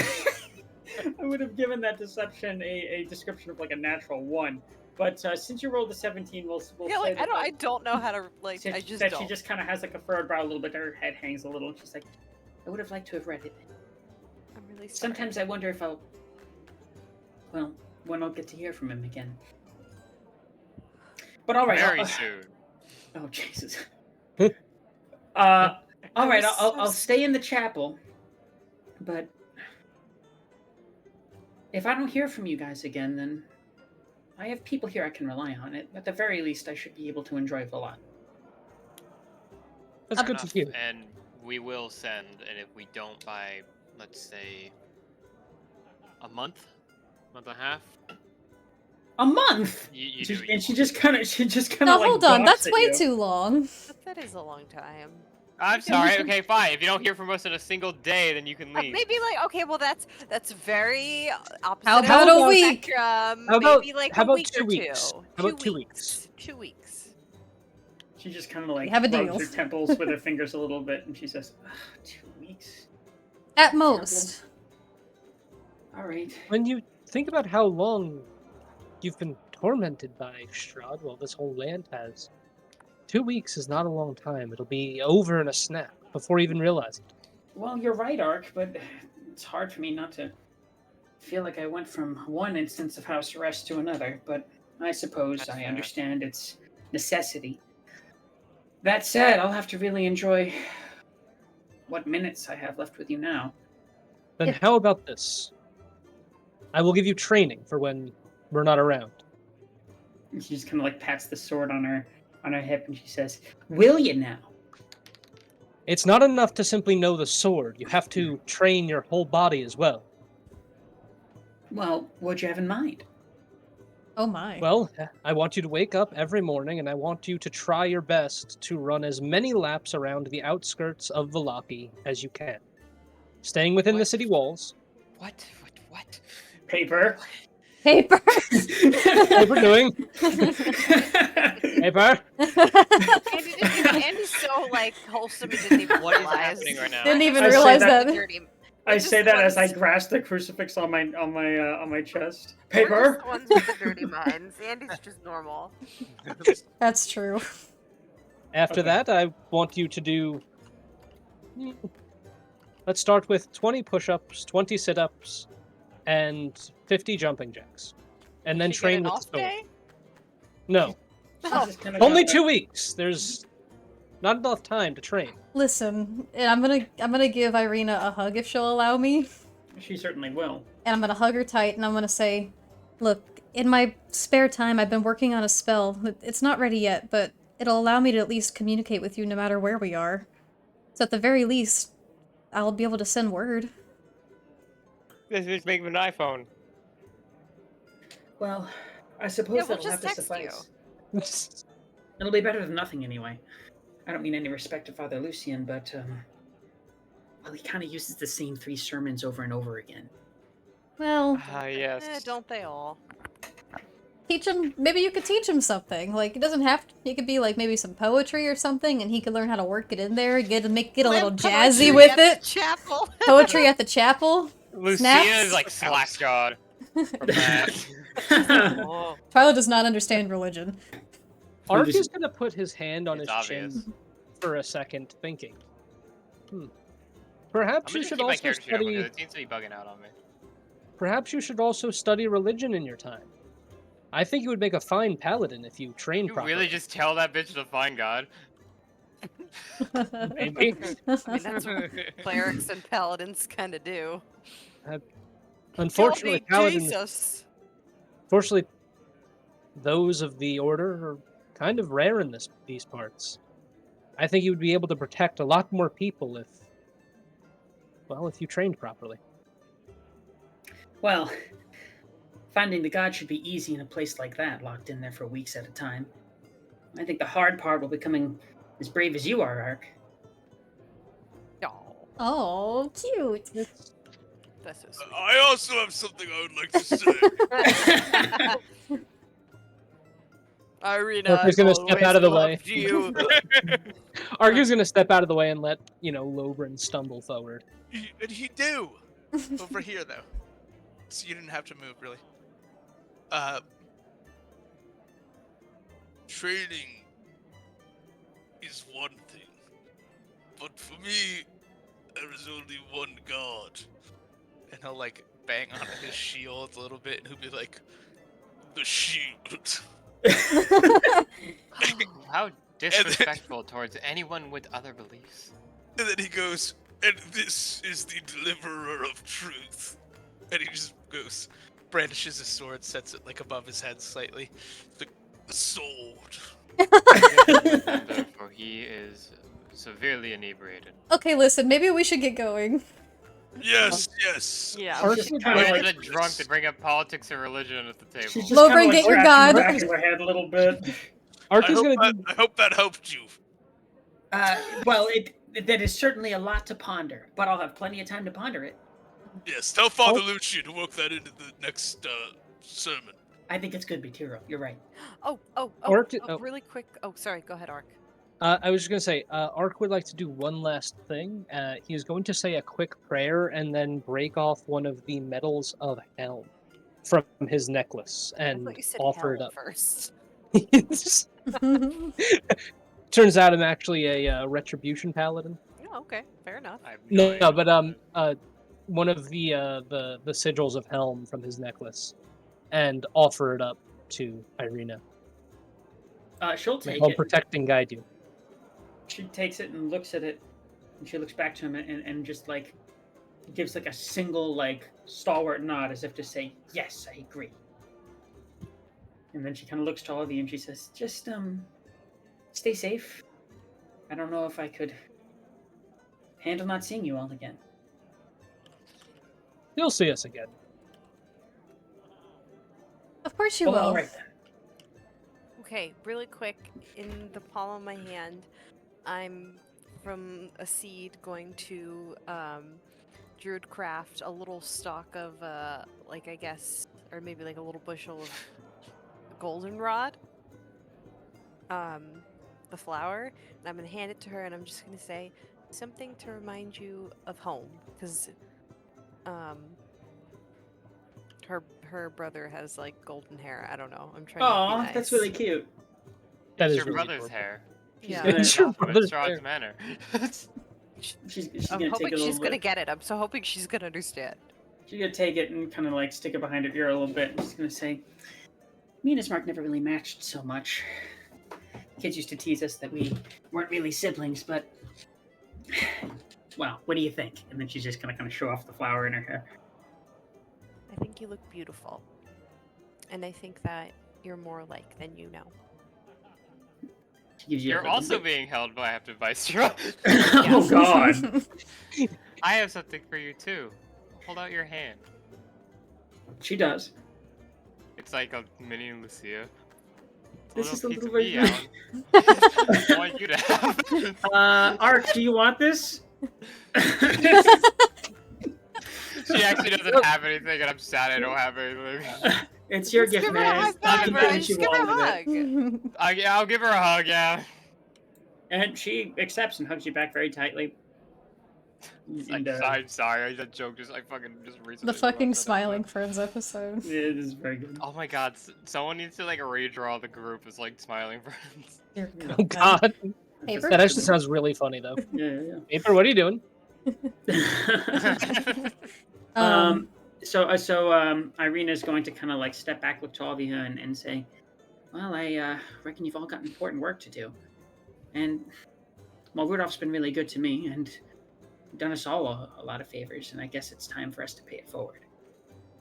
I would have given that deception a description of like a natural 1. But since you rolled a 17, we'll Yeah, say like that, I don't know how to like. she, I just that don't. she just kind of has like a furrowed brow a little bit. Her head hangs a little. And she's like, I would have liked to have read it. I'm really sorry. Sometimes I wonder if I'll, well, when I'll get to hear from him again. But all right. Very soon. Oh Jesus. All right. was so I'll stay in the chapel. But if I don't hear from you guys again, then I have people here I can rely on. At the very least, I should be able to enjoy Valak. That's good to Enough, hear. and we will send, and if we don't by, let's say, a month and a half. A month. You do what you And she want. just kind of Now like hold on, gawks that's at way you. too long. That is a long time. I'm sorry. Okay, fine. If you don't hear from us in a single day, then you can leave. Maybe like okay, well that's very opposite. How of about the a week? spectrum. How about- Maybe like how a about week 2 or weeks? two. How about 2 weeks? 2 weeks. She just kind of like have a rubs deal. her temples with her fingers a little bit, and she says, 2 weeks. At most. All right. When you think about how long you've been tormented by Strahd, well, this whole land has, 2 weeks is not a long time. It'll be over in a snap before you even realize it. Well, you're right, Ark, but it's hard for me not to feel like I went from one instance of house arrest to another, but I suppose That's I fair. understand its necessity. That said, I'll have to really enjoy what minutes I have left with you now. Then If- how about this? I will give you training for when we're not around. And she just kind of like pats the sword on her hip, and she says, "Will you now?" It's not enough to simply know the sword. You have to train your whole body as well. Well, what'd you have in mind? Oh my. Well, I want you to wake up every morning and I want you to try your best to run as many laps around the outskirts of Vallaki as you can. Staying within the What? city walls. What? Paper. Paper. What we're doing? Paper? Andy's so like wholesome he didn't even What is realize. happening right now? Didn't even I say realize that- that. Dirty. I just say that as I ones- grasp the crucifix on my chest. We're just Paper. the ones with the dirty minds. Andy's just normal. That's true. After Okay. that, I want you to do. Let's start with 20 push ups, 20 sit ups, and 50 jumping jacks. And then Should train get an with the off sword. day? No, She Oh, just kinda only goes, 2 weeks. There's not enough time to train. Listen, and I'm gonna give Irina a hug if she'll allow me. She certainly will. And I'm gonna hug her tight and I'm gonna say, look, in my spare time I've been working on a spell. It's not ready yet, but it'll allow me to at least communicate with you no matter where we are. So at the very least, I'll be able to send word. This is make an iPhone. Well, I suppose Yeah, we'll that'll have just to text suffice. It'll be better than nothing anyway. I don't mean any respect to Father Lucian, but well, he kind of uses the same 3 sermons over and over again. Well, Ah, yes. Don't they all? teach him, maybe you could teach him something. Like, it doesn't have to, it could be like maybe some poetry or something, and he could learn how to work it in there, get a little jazzy Poetry with at the it. Chapel. Poetry at the chapel. Lucia Snaps? is like slack-jawed from that. Oh. Twilight does not understand religion. Ark is going to put his hand on It's his obvious. chin for a second, thinking. I'm Perhaps gonna you just should keep my also character sheet up because study. it seems to be bugging out on me. Perhaps you should also study religion in your time. I think you would make a fine paladin if you trained You properly. really just tell that bitch to find God? Maybe. I mean, that's what clerics and paladins kind of do. Unfortunately, Kill me, paladins. Jesus. Fortunately, those of the order are kind of rare in these parts. I think you would be able to protect a lot more people if you trained properly. Well, finding the god should be easy in a place like that, locked in there for weeks at a time. I think the hard part will be becoming as brave as you are, Ark. No, Oh, cute. that's so sweet. I also have something I would like to say. Irina, Arthur's gonna step out of the way. You. Argus gonna step out of the way and let Lobrin stumble forward. And he do over here though, so you didn't have to move really. Training is one thing, but for me, there is only one god. And he'll like bang on his shield a little bit, and he'll be like, the shield. How disrespectful towards anyone with other beliefs. And then he goes, and this is the deliverer of truth. And he just goes, brandishes his sword, sets it like above his head slightly. The sword. For he is severely inebriated. Okay, listen, maybe we should get going. Yes, yes. Yeah. She's I kinda was like- a drunk to bring up politics and religion at the table. She's just Lobrin, kinda, like, get your scratching god. the back of her head a little bit. Arthur's gonna do. I hope that helped you. Well, that is certainly a lot to ponder, but I'll have plenty of time to ponder it. Yes, tell Father Lucian to work that into the next sermon. I think it's good, Tiro. You're right. Really quick. Oh, sorry. Go ahead, Ark. I was just gonna say, Ark would like to do one last thing. He is going to say a quick prayer and then break off one of the medals of Helm from his necklace I and thought you said offer it hell up. first. Turns out I'm actually a retribution paladin. Yeah, okay. Fair enough. I have No, idea. but one of the sigils of Helm from his necklace, and offer it up to Irina. She'll May take Helm it. protect and guide you. She takes it and looks at it, and she looks back to him and just like gives like a single like stalwart nod as if to say, "Yes, I agree." And then she kind of looks to all of you and she says, "Just stay safe. I don't know if I could handle not seeing you all again." You'll see us again. Of course you Well, will. all right then. Okay, really quick. In the palm of my hand, I'm from a seed going to druid craft a little stalk of like I guess, or maybe like a little bushel of goldenrod. The flower, and I'm gonna hand it to her, and I'm just gonna say something to remind you of home, because her brother has like golden hair. I don't know. I'm trying to Aw, be nice. that's really cute. That It's is your really brother's adorable. hair. Yeah. gonna- It's your Off of brother's Strahd's hair. manor. She's I'm gonna hoping take it a she's little gonna bit. get it. I'm so hoping she's gonna understand. She's gonna take it and kind of like stick it behind her ear a little bit. And she's gonna say, "Me and Ismark never really matched so much. Kids used to tease us that we weren't really siblings, but well, what do you think?" And then she's just gonna kind of show off the flower in her hair. I think you look beautiful, and I think that you're more alike than you know. She gives you. You're like, a also bit- being held by Active Viceroy. Oh God! I have something for you too. Hold out your hand. She does. It's like a mini Lucia. This is the piece little of me, version. Alan. I want you to have. Ark, do you want this? She actually doesn't have anything, and I'm sad I don't have anything. It's your gift, Give her a high man. You five, can do right? what you Just give her a want with it. hug. I'll give her a hug, yeah. And she accepts and hugs you back very tightly. And, I'm sorry, that joke I fucking just recently. The fucking left that out. Smiling Friends episode. it is very good. Oh my god, someone needs to like redraw the group as like Smiling Friends. Dear Oh God, Paper? that actually sounds really funny though. Yeah, Paper, what are you doing? yeah. So Irina's going to kind of like step back, look to all of you, and say, "Well, I reckon you've all got important work to do, and well, Rudolph's been really good to me and done us all a lot of favors, and I guess it's time for us to pay it forward."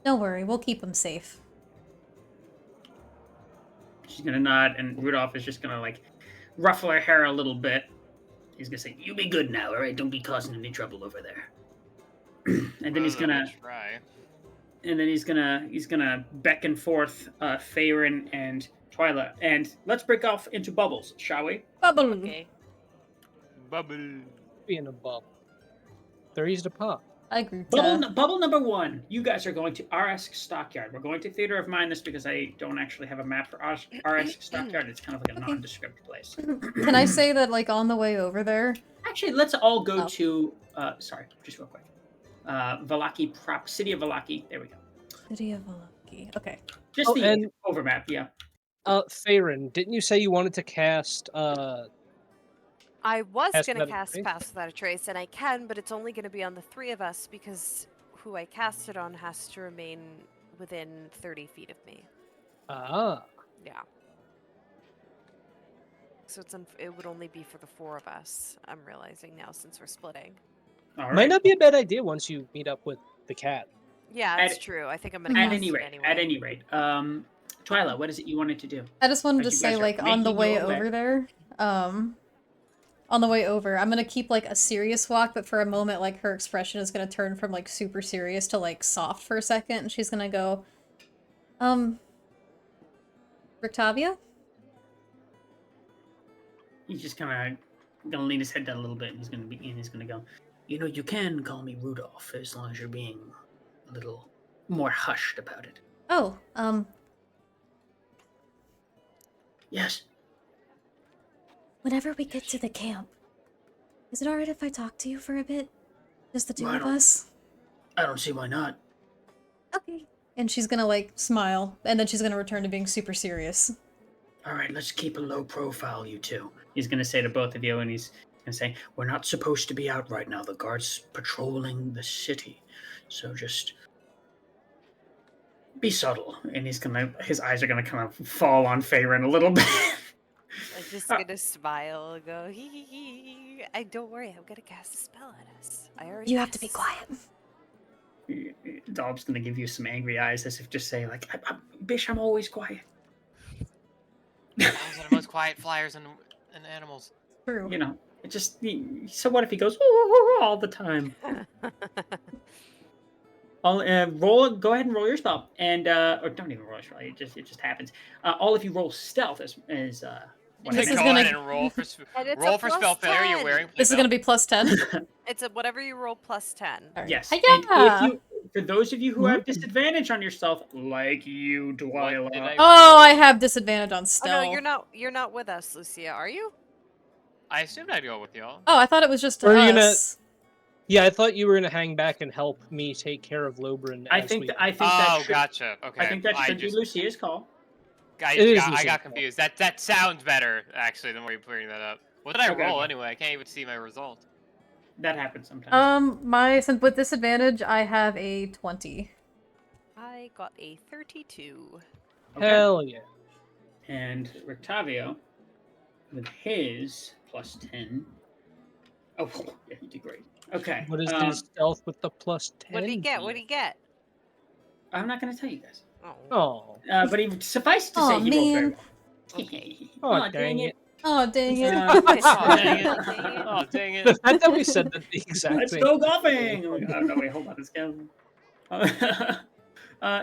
Don't worry, we'll keep him safe. She's gonna nod, and Rudolph is just gonna like ruffle her hair a little bit. He's gonna say, "You be good now, all right? Don't be causing any trouble over there." And then he's gonna. try. And then he's gonna beckon forth Faerun and Twyla, and let's break off into bubbles, shall we? Bubble! Okay. Bubble. Be in a bubble. They're easy to pop. I agree Bubble number 1. You guys are going to RS Stockyard. We're going to Theater of Mind this because I don't actually have a map for RS Stockyard. It's kind of like a Okay. nondescript place. Can I say that, like, on the way over there? Actually, let's all go Oh. to. Sorry, just real quick. Valaki City of Valaki. There we go. City of Valaki. Okay. Just Oh, the and overmap. Yeah. Farron, didn't you say you wanted to cast I was Pass gonna Without a cast Trace? Pass Without a Trace, and I can, but it's only gonna be on the 3 of us because who I cast it on has to remain within 30 feet of me. Ah. Yeah. So it would only be for the 4 of us. I'm realizing now since we're splitting. All Might right. not be a bad idea once you meet up with the cat. Yeah, that's true. I think I'm gonna At cast any it rate, anyway. at any rate, Twyla, what is it you wanted to do? I just wanted to As you say, guys are like, on the making way your way. over there, on the way over, I'm gonna keep, like, a serious walk, but for a moment, like, her expression is gonna turn from, like, super serious to, like, soft for a second, and she's gonna go, Rictavia? He's just kind of gonna lean his head down a little bit, and he's gonna go. You know, you can call me Rudolph as long as you're being a little more hushed about it. Oh, Yes. whenever we get to the camp, is it alright if I talk to you for a bit? Just the two Why of don't- us? I don't see why not. Okay. And she's gonna, like, smile, and then she's gonna return to being super serious. All right, let's keep a low profile, you two. He's gonna say to both of you, and he's gonna say, "We're not supposed to be out right now. The guards patrolling the city, so just be subtle." And his eyes are gonna kind of fall on Faerun a little bit. I'm just gonna smile and go, hee hee hee. I don't worry, I'm gonna cast a spell at us. I already. You have to be cast- quiet. Dobbs gonna give you some angry eyes, as if to say, like, "Bish, I'm always quiet." Owls are the most quiet flyers and animals. True. You know, it just. So what if he goes all the time? Roll. Go ahead and roll your spell, and or don't even roll your spell. It just happens. All of you roll stealth as what This I is Go meant. gonna- ahead and roll for And it's roll a for plus spell failure. 10. You're wearing. This is gonna be plus 10. It's a whatever you roll plus 10. Alright. Yes. Yeah. And if you, for those of you who have disadvantage on your stealth, like you, What did Dwyla. I Oh, I have disadvantage on Oh stealth. no, you're not with us, Lucia, are you? I assumed I'd go with y'all. Oh, I thought it was just Or are you gonna- us. Yeah, I thought you were gonna hang back and help me take care of Lobrin. I as think we- that Oh, should, gotcha. Okay. I think that should be just, Lucia's call. I It is got Lucia's confused. That sounds better actually. The more you bring that up. What did I Okay, roll okay. anyway? I can't even see my result. That happens sometimes. Since with disadvantage, I have a 20. I got a 32. Okay. Hell yeah. And Rictavio, with his plus 10. Oh, yeah, he did great. Okay. What is his stealth with the plus 10? What did he get? What did he get? I'm not going to tell you guys. Oh. Oh. But he suffice to Aw, say he rolled very man. well. Okay. Oh, dang it. Oh, dang it. Uh, Oh dang it! Oh dang The it! fact that we said that the exact Let's same. go golfing! Oh, no, wait, hold on. It's going.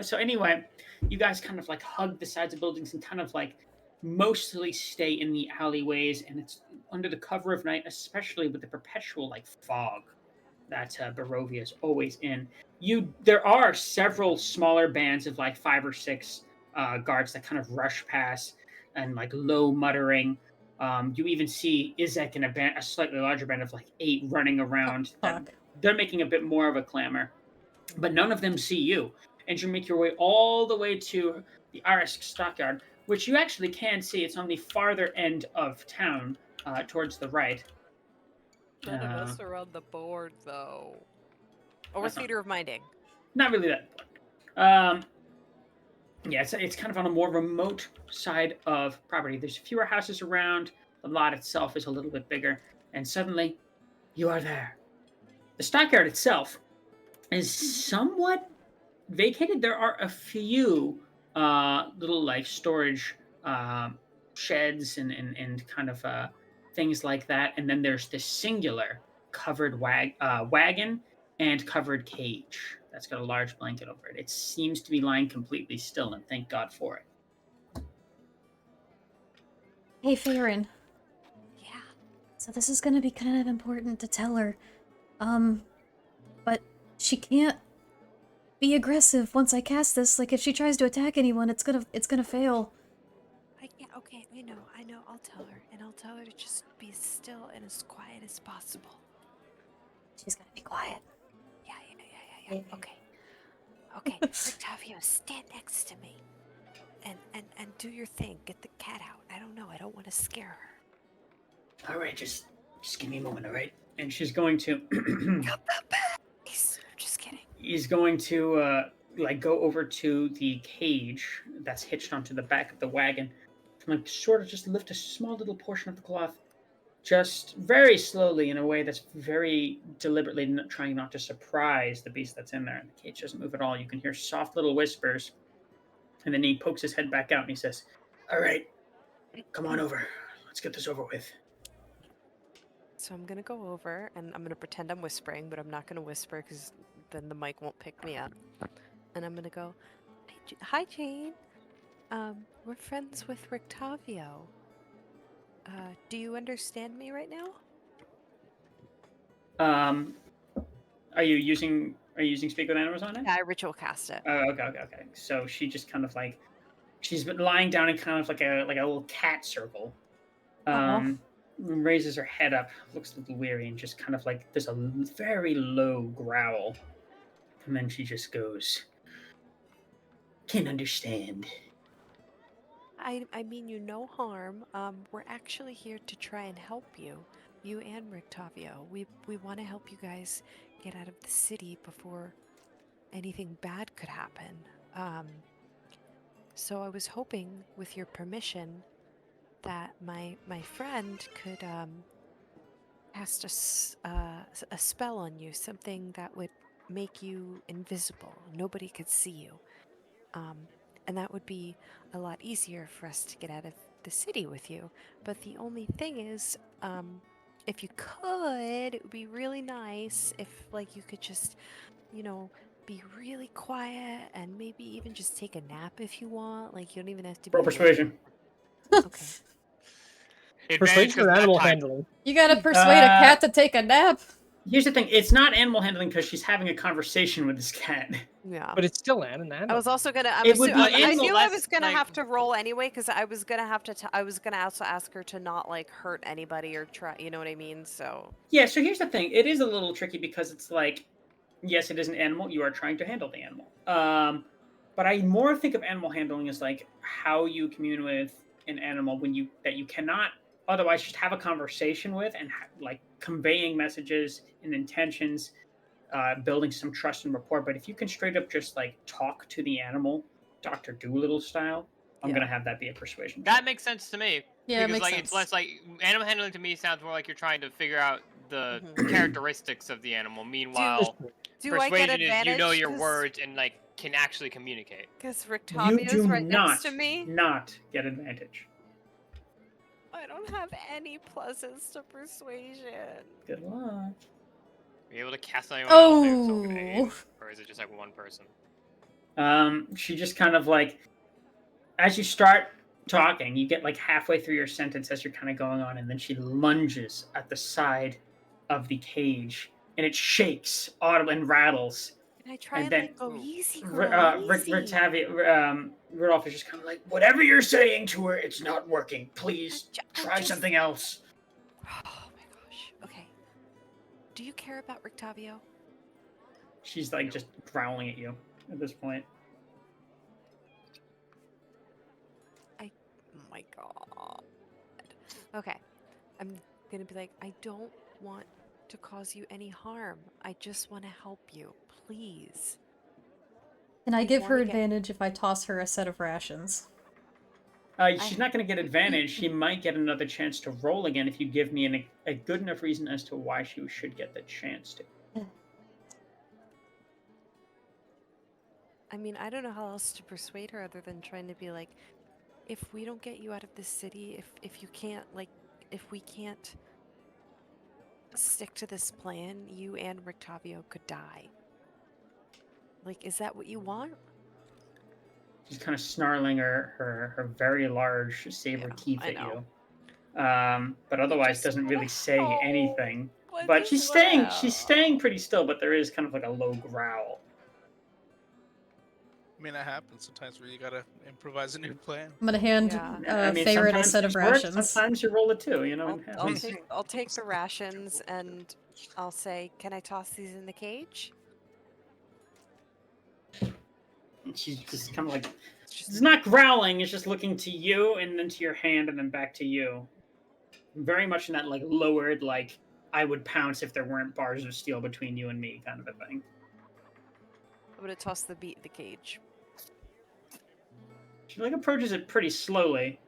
So anyway, you guys kind of like hug the sides of buildings and kind of like mostly stay in the alleyways, and it's under the cover of night, especially with the perpetual like fog that Barovia is always in. There are several smaller bands of like 5 or 6 guards that kind of rush past and like low muttering. You even see Izek and a slightly larger band of like 8 running around. Fuck. They're making a bit more of a clamor, but none of them see you. And you make your way all the way to the Arisk Stockyard, which you actually can see. It's on the farther end of town, towards the right. None of us are on the board, though. Or That's not- theater of minding. Not really that important. Yeah, it's kind of on a more remote side of property. There's fewer houses around. The lot itself is a little bit bigger. And suddenly, you are there. The stockyard itself is somewhat vacated. There are a few little like storage sheds and kind of things like that. And then there's this singular covered wagon and covered cage that's got a large blanket over it. It seems to be lying completely still, and thank God for it. Hey, Farron. Yeah. So this is gonna be kind of important to tell her. But She can't be aggressive once I cast this. Like, if she tries to attack anyone, it's gonna fail. Okay, I know. I'll tell her, and I'll tell her to just be still and as quiet as possible. She's gonna be quiet. Yeah. Okay. Octavio, stand next to me, and do your thing. Get the cat out. I don't know. I don't want to scare her. All right, just give me a moment, all right? And she's going to. I'm just kidding. He's going to like go over to the cage that's hitched onto the back of the wagon, and like sort of just lift a small little portion of the cloth, just very slowly in a way that's very deliberately trying not to surprise the beast that's in there. And the cage doesn't move at all. You can hear soft little whispers, and then he pokes his head back out and he says, "All right, come on over. Let's get this over with." So I'm gonna go over and I'm gonna pretend I'm whispering, but I'm not gonna whisper because then the mic won't pick me up. And I'm gonna go, "Hi, Jane. We're friends with Rictavio. Do you understand me right now?" Are you using Speak with Animals on it? Yeah, I ritual cast it. Oh, okay. So she just kind of like she's been lying down in kind of like a little cat circle. Raises her head up, looks a little weary, and just kind of like there's a very low growl, and then she just goes, "Can't understand." I mean you no harm. We're actually here to try and help you and Rictavio. We want to help you guys get out of the city before anything bad could happen. So I was hoping, with your permission, that my friend could cast a spell on you, something that would make you invisible. Nobody could see you. And that would be a lot easier for us to get out of the city with you. But the only thing is, if you could, it would be really nice if, like, you could just, be really quiet and maybe even just take a nap if you want. Like, you don't even have to be Roll awake. persuasion. Okay. Advantage Persuasion 'cause or animal nap time. handling? You gotta persuade a cat to take a nap. Here's the thing: it's not animal handling because she's having a conversation with this cat. Yeah. But it's still an animal. I was also gonna. It would be I animal knew I less, was gonna like- have to roll anyway because I was gonna have to. I was gonna also ask her to not like hurt anybody or try. You know what I mean? So Yeah. So here's the thing: it is a little tricky because it's like, yes, it is an animal. You are trying to handle the animal. But I more think of animal handling as like how you commune with an animal when you cannot otherwise just have a conversation with and like conveying messages and intentions, building some trust and rapport. But if you can straight up just like talk to the animal, Doctor Doolittle style, I'm gonna have that be a persuasion. That makes sense to me. Yeah, it because makes like sense. it's less like animal handling to me sounds more like you're trying to figure out the characteristics of the animal. Meanwhile, do I get persuasion is advantage? you know your words and like can actually communicate. Because You Rictavio's do right next to me. not get advantage. I don't have any pluses to persuasion. Good luck. Are you able to cast on anyone else? Maybe someone can aid? Oh. Or is it just like one person? She just kind of like, as you start talking, you get like halfway through your sentence as you're kind of going on, and then she lunges at the side of the cage, and it shakes audibly and rattles. And I try And and then- like go easy, girl, easy. Rudolph is just kind of like, whatever you're saying to her, it's not working. Please try something else. Oh my gosh. Okay. Do you care about Rictavio? She's like just growling at you at this point. Oh my god. Okay. I'm gonna be like, I don't want to cause you any harm. I just want to help you. Please. Can I We give her wanna get- advantage if I toss her a set of rations? She's not going to get advantage. She might get another chance to roll again if you give me a good enough reason as to why she should get the chance to. I mean, I don't know how else to persuade her other than trying to be like, if we don't get you out of this city, if you can't, like, if we can't stick to this plan, you and Rictavio could die. Like, is that what you want? She's kind of snarling her very large saber Yeah, teeth I at know. you. But otherwise just doesn't wanna really say help. anything. But she's staying pretty still, but there is kind of like a low growl. I mean, that happens sometimes where you gotta improvise a new plan. I'm gonna hand Yeah. Favorite a sometimes set of things work, rations. sometimes you roll it too, you know. I'll, it I'll happens. take the rations and I'll say, "Can I toss these in the cage?" And she's just kind of like, It's just it's not growling, it's just looking to you and then to your hand and then back to you. Very much in that like lowered, like I would pounce if there weren't bars of steel between you and me kind of a thing. I'm gonna toss the meat in the cage. She like approaches it pretty slowly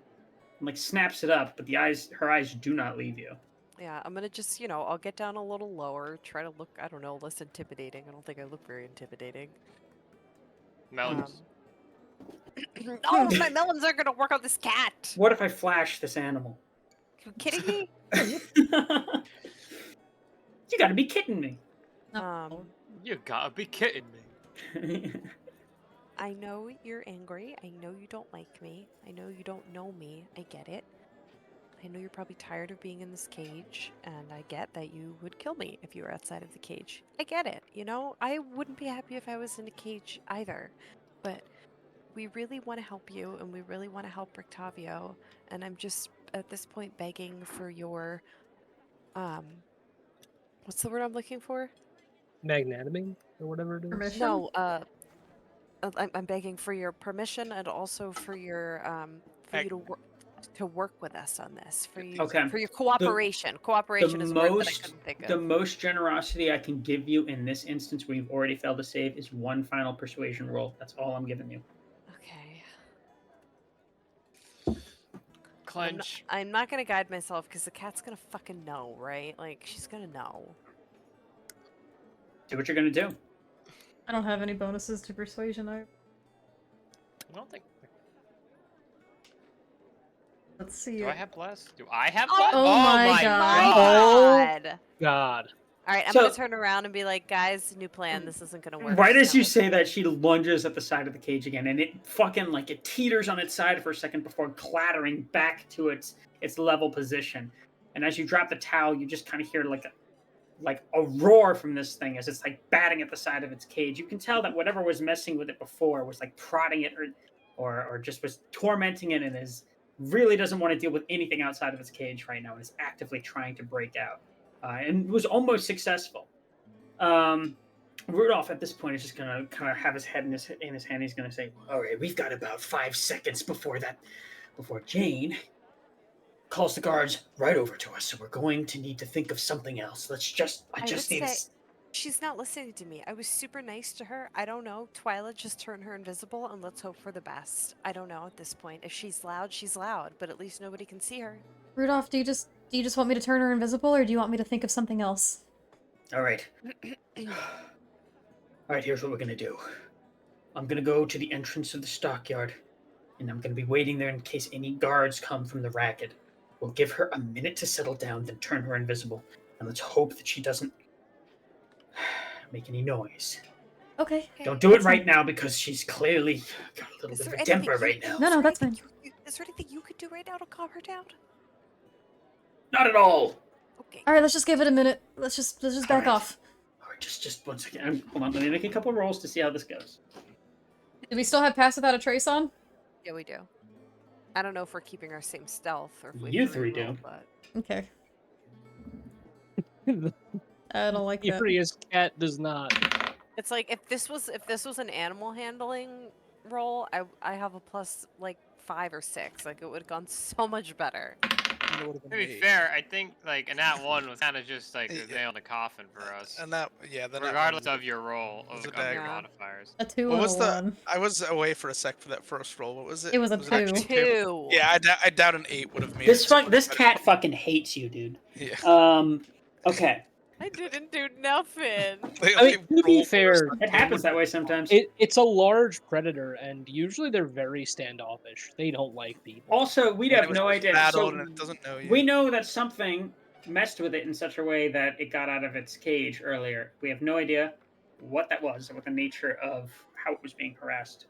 and like snaps it up, but her eyes do not leave you. Yeah, I'm gonna just, I'll get down a little lower, try to look, I don't know, less intimidating. I don't think I look very intimidating. Melons. No, my melons aren't gonna work on this cat. What if I flash this animal? You kidding me? You gotta be kidding me. You gotta be kidding me. I know you're angry. I know you don't like me. I know you don't know me. I get it. I know you're probably tired of being in this cage, and I get that you would kill me if you were outside of the cage. I get it, I wouldn't be happy if I was in a cage either. But we really want to help you, and we really want to help Rictavio, and I'm just, at this point, begging for your, what's the word I'm looking for? Magnanimity or whatever it is. Permission? No, I'm begging for your permission and also for your for you to work with us on this. For you Okay. for your cooperation. Cooperation is a word that I couldn't think The of. most generosity I can give you in this instance where you've already failed to save is one final persuasion roll. That's all I'm giving you. Okay. Clench. I'm not gonna guide myself because the cat's gonna fucking know, right? Like she's gonna know. Do what you're gonna do. I don't have any bonuses to persuasion. I don't think. Let's see. Do I have bless? Do I have Oh, bless? oh my My God. God. God. All right, I'm So- gonna turn around and be like, guys, new plan. This isn't gonna work. Right Just as you don't say that, she lunges at the side of the cage again, and it fucking like it teeters on its side for a second before clattering back to its level position. And as you drop the towel, you just kind of hear like a roar from this thing as it's like batting at the side of its cage. You can tell that whatever was messing with it before was like prodding it or just was tormenting it and really doesn't want to deal with anything outside of its cage right now and is actively trying to break out. And was almost successful. Rudolph at this point is just gonna kind of have his head in his hand. He's gonna say, "All right, we've got about 5 seconds before Jane calls the guards right over to us. So we're going to need to think of something else. I just need to." She's not listening to me. I was super nice to her. I don't know. Twyla just turned her invisible, and let's hope for the best. I don't know at this point. If she's loud, she's loud, but at least nobody can see her. Rudolph, do you just want me to turn her invisible, or do you want me to think of something else? All right. All right, here's what we're going to do. I'm going to go to the entrance of the stockyard, and I'm going to be waiting there in case any guards come from the racket. We'll give her a minute to settle down, then turn her invisible. And let's hope that she doesn't make any noise. Okay. Don't do it right now because she's clearly got a little bit of a temper right now. No, that's fine. Is there anything you could do right now to calm her down? Not at all. Okay. All right, let's just give it a minute. Let's just back right. off. All right, just 1 second. Hold on, let me make a couple rolls to see how this goes. Do we still have Pass Without a Trace on? Yeah, we do. I don't know if we're keeping our same stealth or if we You three do. but Okay. I don't like that. Furious cat does not. it's like if this was an animal handling roll, I have a plus like 5 or 6. Like it would have gone so much better. To be fair, I think like an at one was kind of just like the nail in the coffin for us. And that, regardless of your roll of was a your dagger. modifiers. A 2 What and was a the? 1. I was away for a sec for that first roll. What was it? It was a it 2. actually 2. Yeah, I doubt an 8 would have made This it. this cat fucking hates you, dude. Yeah. Okay. I didn't do nothing. I mean, to be fair, It happens that way sometimes. it's a large predator, and usually they're very standoffish. They don't like people. Also, we'd And have it was no idea. battled So and it doesn't know you. we know that something messed with it in such a way that it got out of its cage earlier. We have no idea what that was or what the nature of how it was being harassed.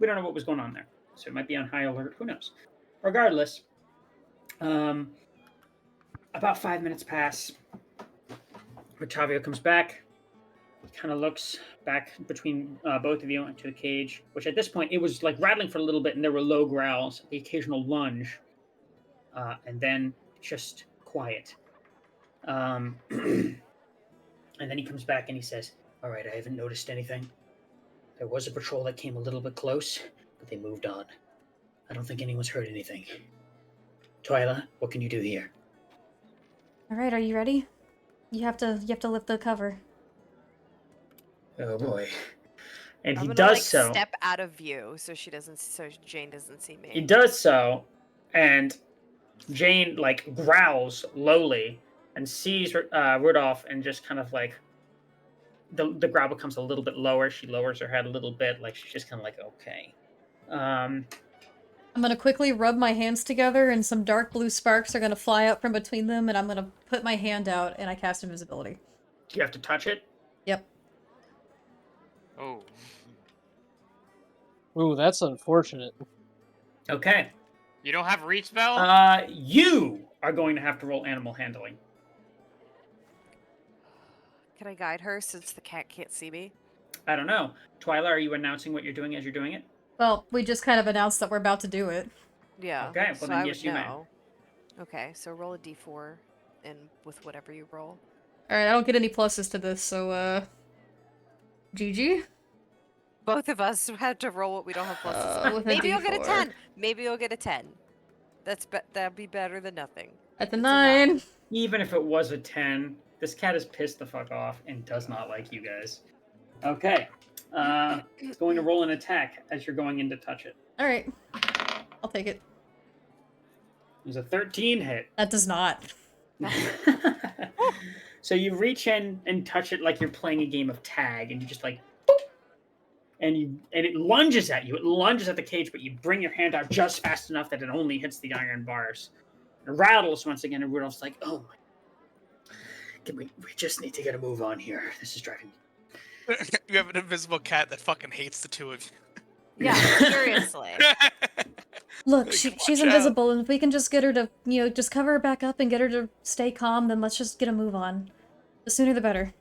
We don't know what was going on there. So it might be on high alert. Who knows? Regardless, about 5 minutes pass. Octavio comes back. He kind of looks back between both of you into the cage, which at this point it was like rattling for a little bit, and there were low growls, the occasional lunge, and then just quiet. And then he comes back and he says, "All right, I haven't noticed anything. There was a patrol that came a little bit close, but they moved on. I don't think anyone's heard anything. Twyla, what can you do here?" All right, are you ready? You have to lift the cover. Oh boy. And I'm he gonna does like so. step out of view so Jane doesn't see He me. does so, and Jane like growls lowly and sees Rudolph, and just kind of like the growl becomes a little bit lower. She lowers her head a little bit, like she's just kind of like, okay. I'm gonna quickly rub my hands together, and some dark blue sparks are gonna fly up from between them, and I'm gonna put my hand out, and I cast invisibility. Do you have to touch it? Yep. Oh. Ooh, that's unfortunate. Okay. You don't have reach spell? You are going to have to roll animal handling. Can I guide her since the cat can't see me? I don't know. Twyla, are you announcing what you're doing as you're doing it? Well, we just kind of announced that we're about to do it. Yeah. Okay, well so then I yes, would you may. know. Okay, so roll a d4 and with whatever you roll. Alright, I don't get any pluses to this, so, GG? Both of us had to roll what we don't have pluses on. With a Maybe you'll get a D4. 10. Maybe you'll get a 10. That'd be better than nothing. At the It's a 9. Even if it was a 10, this cat is pissed the fuck off and does not like you guys. Okay. It's going to roll an attack as you're going in to touch it. Alright. I'll take it. There's a 13 hit. That does not. So you reach in and touch it like you're playing a game of tag, and you just like, boop, and it lunges at you. It lunges at the cage, but you bring your hand out just fast enough that it only hits the iron bars. It rattles once again, and Rudolph's like, "Oh my, we just need to get a move on here. This is driving me." You have an invisible cat that fucking hates the two of you. Yeah, seriously. Look, Like, she's watch out. invisible, and if we can just get her to, just cover her back up and get her to stay calm, then let's just get a move on. The sooner the better.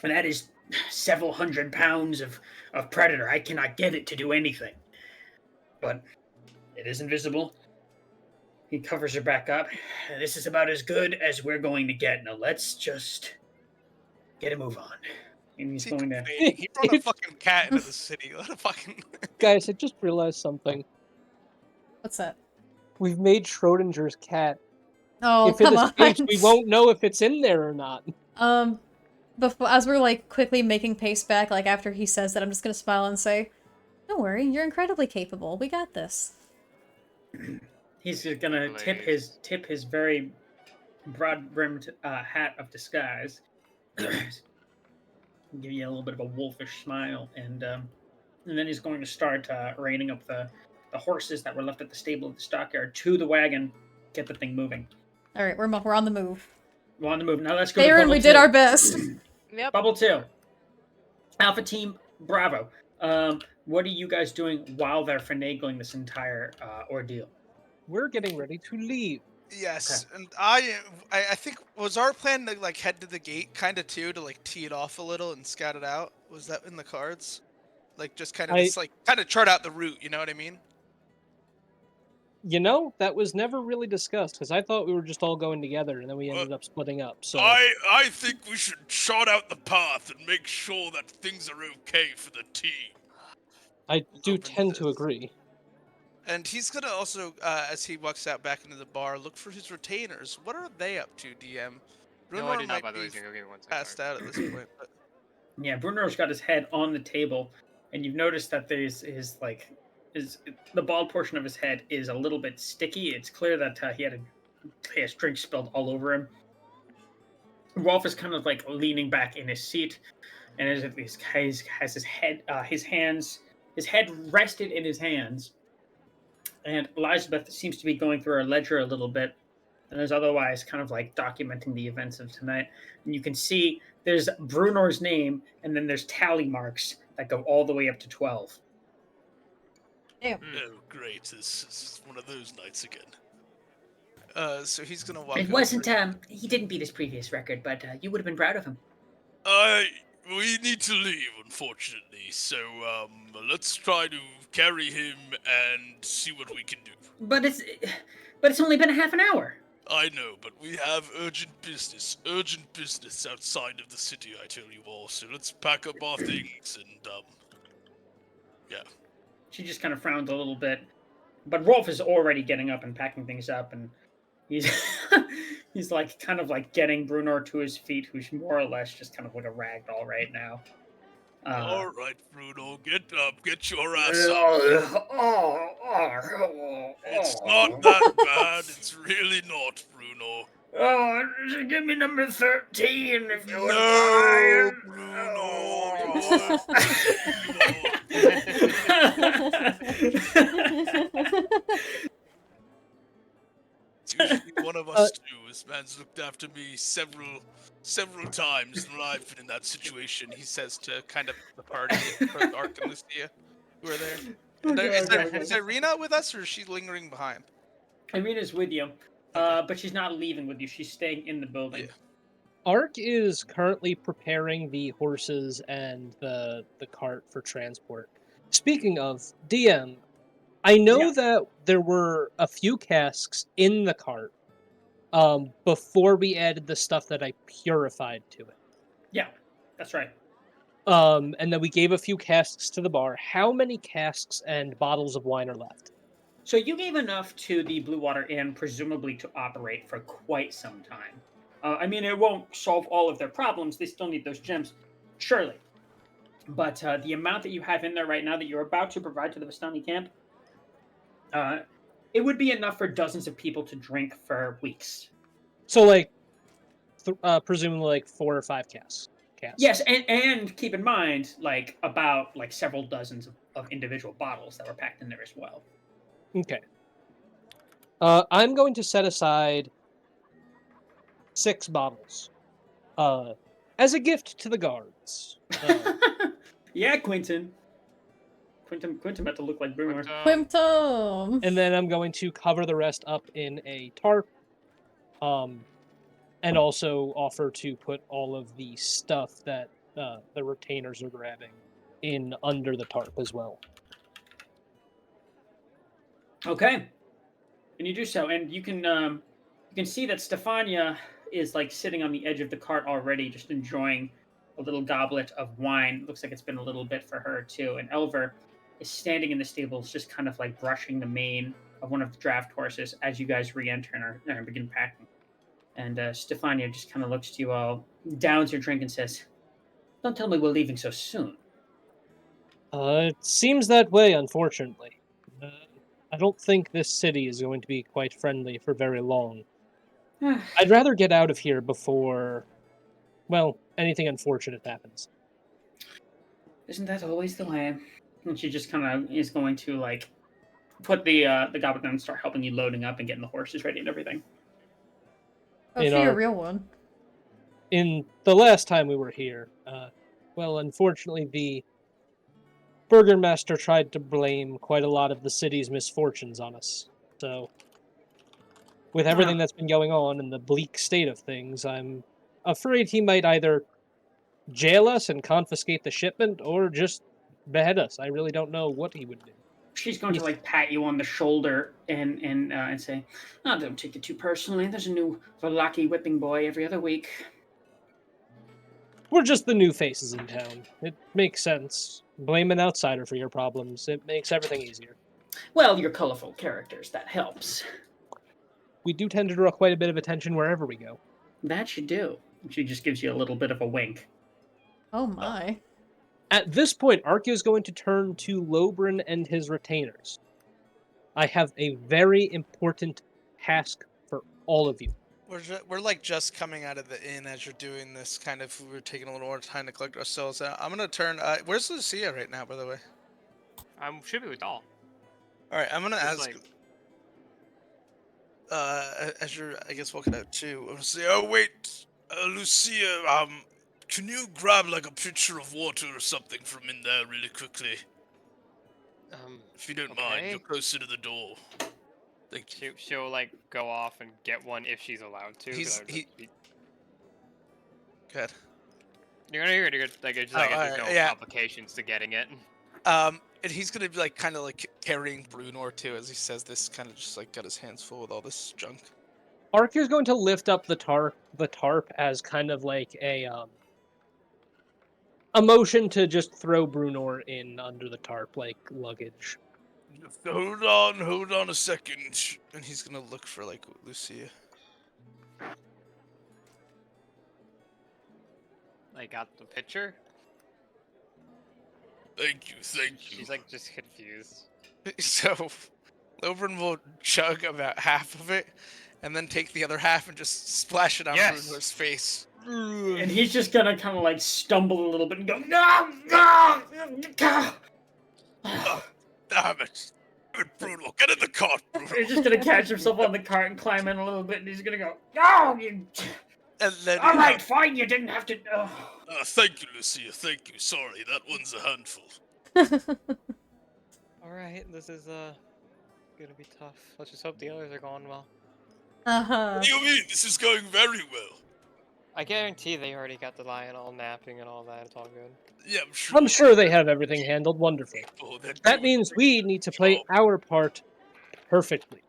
And that is several hundred pounds of predator. I cannot get it to do anything. But it is invisible. He covers her back up. This is about as good as we're going to get. Now let's just get a move on. And he's going to... He brought a fucking cat into the city. Let a fucking... Guys, I just realized something. What's that? We've made Schrodinger's cat. Oh, If it come on! escapes, we won't know if it's in there or not. Before, as we're, like, quickly making pace back, like, after he says that, I'm just gonna smile and say, "Don't worry, you're incredibly capable. We got this." He's just going to tip his very broad-brimmed hat of disguise. Give you a little bit of a wolfish smile, and then he's going to start reining up the horses that were left at the stable of the stockyard to the wagon, get the thing moving. Alright, we're on the move. We're on the move. Now let's go to Baron, Bubble we did 2. our best! Yep. Bubble 2. Alpha Team, bravo. What are you guys doing while they're finagling this entire ordeal? We're getting ready to leave. Yes, and I think, was our plan to like head to the gate kind of too, to like tee it off a little and scout it out? Was that in the cards? Like just kind of kind of chart out the route, you know what I mean? You know, that was never really discussed, because I thought we were just all going together, and then we ended up splitting up, so... I think we should chart out the path and make sure that things are okay for the team. I do Open tend this. to agree. And he's gonna also, as he walks out back into the bar, look for his retainers. What are they up to, DM? No, Bruno I did not, might by the way. be So give me one second. passed out at this point. But... Yeah, Bruno's got his head on the table, and you've noticed that there's the bald portion of his head is a little bit sticky. It's clear that he has drink spilled all over him. Rolf is kind of like leaning back in his seat, and as if he has his head rested in his hands. And Elizabeth seems to be going through her ledger a little bit, and is otherwise kind of like documenting the events of tonight. And you can see there's Brunor's name, and then there's tally marks that go all the way up to 12. Damn. Oh, great. This is one of those nights again. So he's gonna walk It over. wasn't. He didn't beat his previous record, but you would have been proud of him. We need to leave, unfortunately. So, let's try to carry him and see what we can do. But it's only been a half an hour. I know, but we have urgent business outside of the city, I tell you all. So let's pack up our things and, yeah. She just kind of frowns a little bit. But Rolf is already getting up and packing things up, and he's he's like kind of like getting Brunor to his feet, who's more or less just kind of like a ragdoll right now. All right, Bruno, get up, get your ass up. It's not that bad. It's really not, Bruno. Oh, give me number 13 if you wouldn't No, mind. Bruno, It's usually one of us two. This man's looked after me several times when I've been in that situation. He says to kind of the party, Ark and Lucia, who are there. Is Irina with us, or is she lingering behind? Irina's with you, but she's not leaving with you. She's staying in the building. Yeah. Ark is currently preparing the horses and the cart for transport. Speaking of, DM, I know that there were a few casks in the cart before we added the stuff that I purified to it. Yeah, that's right. And then we gave a few casks to the bar. How many casks and bottles of wine are left? So you gave enough to the Blue Water Inn, presumably to operate for quite some time. I mean, it won't solve all of their problems. They still need those gems, surely. But the amount that you have in there right now that you're about to provide to the Vistani camp, it would be enough for dozens of people to drink for weeks. So, like, presumably, like 4 or 5 casks. Yes, and keep in mind, like, about like several dozens of individual bottles that were packed in there as well. Okay. I'm going to set aside 6 bottles as a gift to the guards. Yeah, Quentin meant to look like Boomer. Quimtom! And then I'm going to cover the rest up in a tarp. And also offer to put all of the stuff that the retainers are grabbing in under the tarp as well. Okay, and you do so, and you can see that Stefania is like sitting on the edge of the cart already, just enjoying a little goblet of wine. Looks like it's been a little bit for her too. And Elver is standing in the stables, just kind of like brushing the mane of one of the draft horses as you guys re-enter and begin packing. And Stefania just kind of looks to you all, downs your drink, and says, "Don't tell me we're leaving so soon." It seems that way, unfortunately. I don't think this city is going to be quite friendly for very long. I'd rather get out of here before, well, anything unfortunate happens. Isn't that always the way? And she just kind of is going to like put the goblet down and start helping you loading up and getting the horses ready and everything. Oh, for your real one. In the last time we were here, well, unfortunately, the Burgermaster tried to blame quite a lot of the city's misfortunes on us. So, with everything that's been going on and the bleak state of things, I'm afraid he might either jail us and confiscate the shipment or just behead us. I really don't know what he would do. She's going to like pat you on the shoulder and say, "Oh, don't take it too personally. There's a new Valaki whipping boy every other week." We're just the new faces in town. It makes sense. Blame an outsider for your problems. It makes everything easier. Well, you're colorful characters. That helps. We do tend to draw quite a bit of attention wherever we go. That you do. She just gives you a little bit of a wink. Oh my. At this point, Ark is going to turn to Lobrin and his retainers. I have a very important task for all of you. We're like just coming out of the inn as you're doing this. Kind of, we're taking a little more time to collect ourselves out. I'm gonna turn. Where's Lucia right now, by the way? Should be with all. All right, I'm gonna ask. Like... as you're, I guess, walking out too. I'm gonna say, oh wait, Lucia, can you grab like a pitcher of water or something from in there really quickly? If you don't mind, you're closer to the door. Thank you. She'll like go off and get one if she's allowed to. 'Cause He's- I would he- just be- Good. You're gonna hear it. Like, it's Oh, like there's alright, no yeah. complications to getting it. And he's gonna be like kind of like carrying Brunor too as he says this, kind of just like got his hands full with all this junk. Ark is going to lift up the tarp as kind of like a motion to just throw Brunor in under the tarp like luggage. Just hold on a second. And he's gonna look for like Lucia. I got the picture. Thank you. She's like just confused. So Lobrin will chug about half of it, and then take the other half and just splash it on Yes! Brunor's face. And he's just gonna kind of like stumble a little bit and go, no, no, no. Damn it, Bruno, get in the cart, Bruno. He's just gonna catch himself on the cart and climb in a little bit, and he's gonna go, no, you. And then All right, fine, you didn't have to. Thank you, Lucia. Thank you. Sorry, that one's a handful. All right, this is gonna be tough. Let's just hope the others are going well. What do you mean? This is going very well. I guarantee they already got the lion all napping and all that. It's all good. Yeah, I'm sure. I'm sure they have everything handled wonderfully. Oh, they're That doing means a we good need to play job. our part perfectly.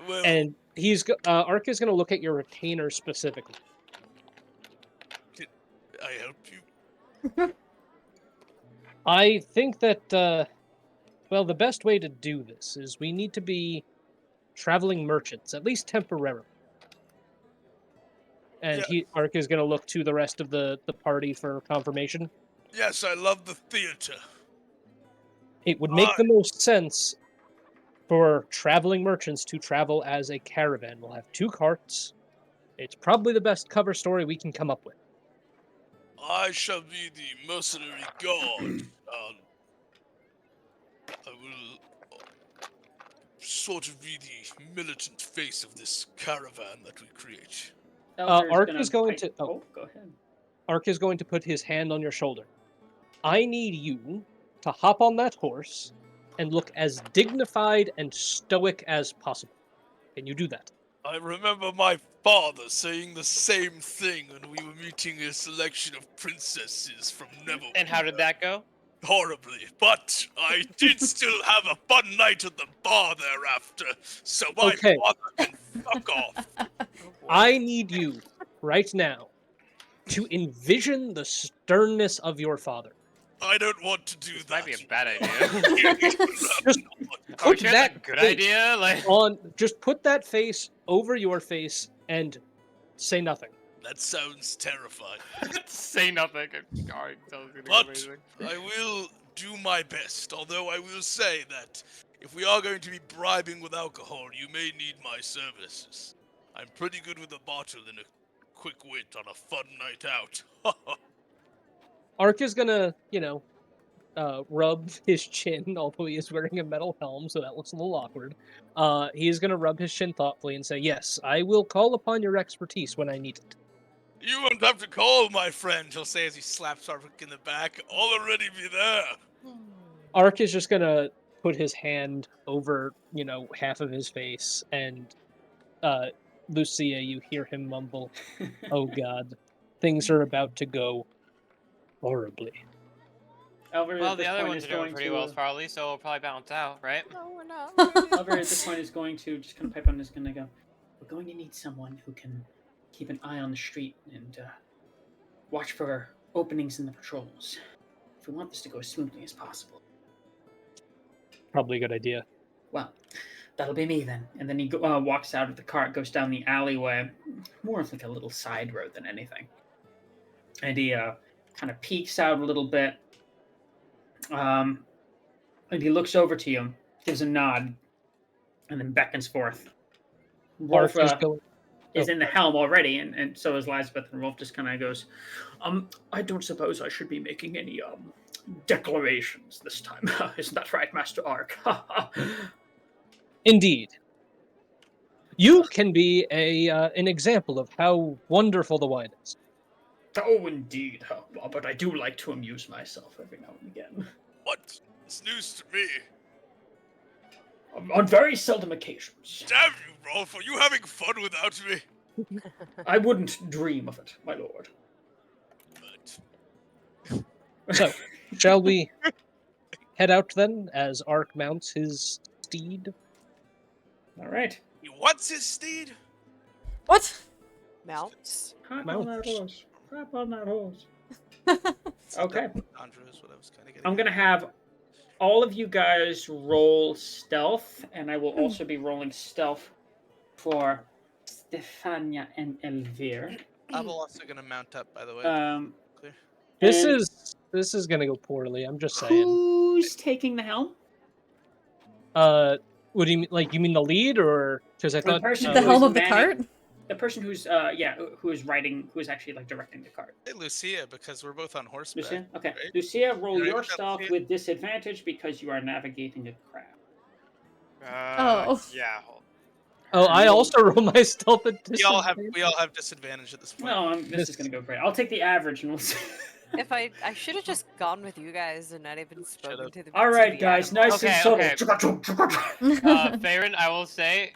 Well, And Ark is going to look at your retainer specifically. I help you. I think that, well, the best way to do this is we need to be traveling merchants, at least temporarily. And Yeah. Ark is going to look to the rest of the party for confirmation. Yes, I love the theater. It would make the most sense for traveling merchants to travel as a caravan. We'll have 2 carts. It's probably the best cover story we can come up with. I shall be the mercenary god. I will sort of be the militant face of this caravan that we create. Ark is going to. Oh, go ahead. Ark is going to put his hand on your shoulder. I need you to hop on that horse and look as dignified and stoic as possible. Can you do that? I remember my father saying the same thing when we were meeting a selection of princesses from Neville. And how did that go? Horribly, but I did still have a fun night at the bar thereafter, so my Okay. father can fuck off. I need you, right now, to envision the sternness of your father. I don't want to do This that. might be a bad idea. Just Are we put sure that that's a good face idea? Like, just put that face over your face and say nothing. That sounds terrifying. say nothing. God, that was gonna be But amazing. I will do my best, although I will say that if we are going to be bribing with alcohol, you may need my services. I'm pretty good with a bottle and a quick wit on a fun night out. Ark is gonna, rub his chin, although he is wearing a metal helm, so that looks a little awkward. He is gonna rub his chin thoughtfully and say, "Yes, I will call upon your expertise when I need it." You won't have to call, my friend, he'll say as he slaps Arvik in the back. I'll already be there. Ark is just gonna put his hand over, half of his face, and Lucia, you hear him mumble, "Oh God, things are about to go horribly." Elver Well, at the this other point ones is are doing going pretty to, well, probably, so it'll probably balance out, right? No, we're not. Elver at this point is going to just kind of pipe on. Is going to go. We're going to need someone who can keep an eye on the street and watch for openings in the patrols. If we want this to go as smoothly as possible. Probably a good idea. Well, that'll be me then. And then he walks out of the cart, goes down the alleyway, more of like a little side road than anything. And he kind of peeks out a little bit. And he looks over to you, gives a nod, and then beckons forth. Ark Rolf is going. is in the helm already, and so is Lisbeth, and Rolf just kind of goes, I don't suppose I should be making any declarations this time. Isn't that right, Master Ark? Indeed. You can be an example of how wonderful the wine is. Oh, indeed. But I do like to amuse myself every now and again. What? It's news to me. On very seldom occasions. Damn you, Rolf! Are you having fun without me? I wouldn't dream of it, my lord. But So, shall we head out then, as Ark mounts his steed? All right. what's his steed? What? Mounts. Hop on that horse. Hop on that horse. It's Okay. Andra is what I was kind of getting. I'm gonna have all of you guys roll stealth, and I will also be rolling stealth for Stefania and Elvire. I'm also gonna mount up, by the way. Clear. This And is gonna go poorly. I'm just saying. who's taking the helm? What do you mean? Like, you mean the lead, or because I The thought person The who helm is of the manning- cart? The person who's who is riding, who is actually like directing the cart. Hey, Lucia, because we're both on horseback. Lucia? Okay. right? Lucia, roll Right, your that's stealth it. with disadvantage because you are navigating a craft. Oh. Yeah. Oh, I also roll my stealth at We all have disadvantage. disadvantage at this point. No, this is gonna go great. I'll take the average and we'll see. If I should have just gone with you guys and not even spoken Should've. to the. All to right, the guys, animal. nice Okay, and subtle. Farron, I will say,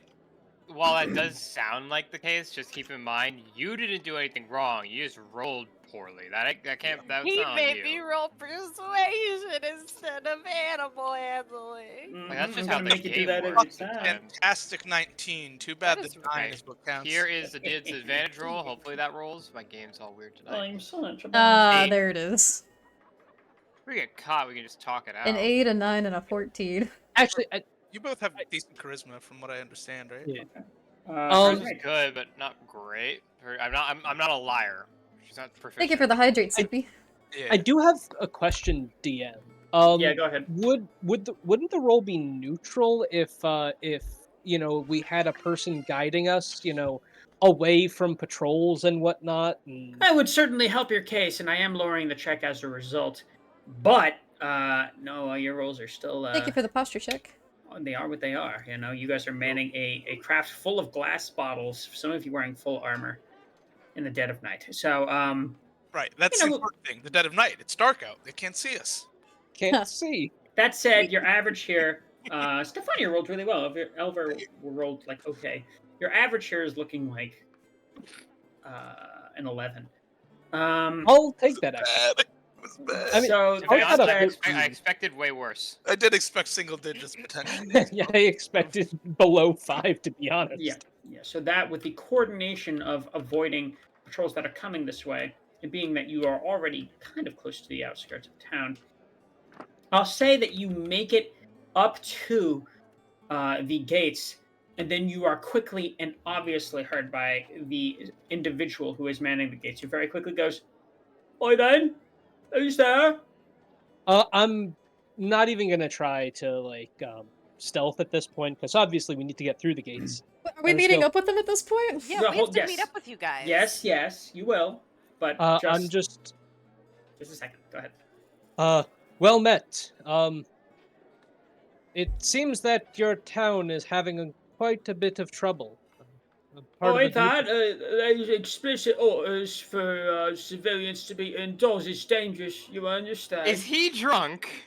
while that does sound like the case, just keep in mind you didn't do anything wrong. You just rolled poorly. That can't. That's He not made you. me roll persuasion instead of animal handling. Like, that's Mhm, just I'm how gonna the make you do game that every works. time. Fantastic 19. Too bad That the is 9 okay. is what counts. Here is the disadvantage roll. Hopefully that rolls. My game's all weird Oh, tonight. you're so much Ah, Eight. there it is. If we get caught, we can just talk it out. An 8, a 9, and a 14. Actually, You both have decent charisma, from what I understand, right? yeah. All Hers is right. good, but not great. I'm not a liar. She's not proficient. Thank you for the hydrate, Soupy. Yeah. I do have a question, DM. Yeah, go ahead. Wouldn't the roll be neutral if we had a person guiding us, away from patrols and whatnot? And... That would certainly help your case, and I am lowering the check as a result. But no, your rolls are still. Thank you for the posture check. They are what they are. You guys are manning a craft full of glass bottles. Some of you wearing full armor in the dead of night. So Right. That's You the know- important thing. The dead of night. It's dark out. They can't see us. Can't see. that said, your average here, Stefania rolled really well. Elver rolled like okay. Your average here is looking like an 11. I'll take that. Actually. Bad. It was bad. I mean, so To be that honest, said, I expected way worse. I did expect single digits potentially. Yeah, I expected below 5, to be honest. yeah. So that with the coordination of avoiding patrols that are coming this way, and being that you are already kind of close to the outskirts of town, I'll say that you make it up to the gates, and then you are quickly and obviously heard by the individual who is manning the gates, who very quickly goes, "Oi then, who's there?" I'm not even gonna try to stealth at this point, because obviously we need to get through the gates. Are we Let's meeting go. up with them at this point? Yeah, Well, we have to yes. meet up with you guys. Yes, you will. But I'm just a second. Go ahead. well met. It seems that your town is having quite a bit of trouble. Part of I a group- there's explicit orders for civilians to be indoors. It's dangerous, you understand? Is he drunk?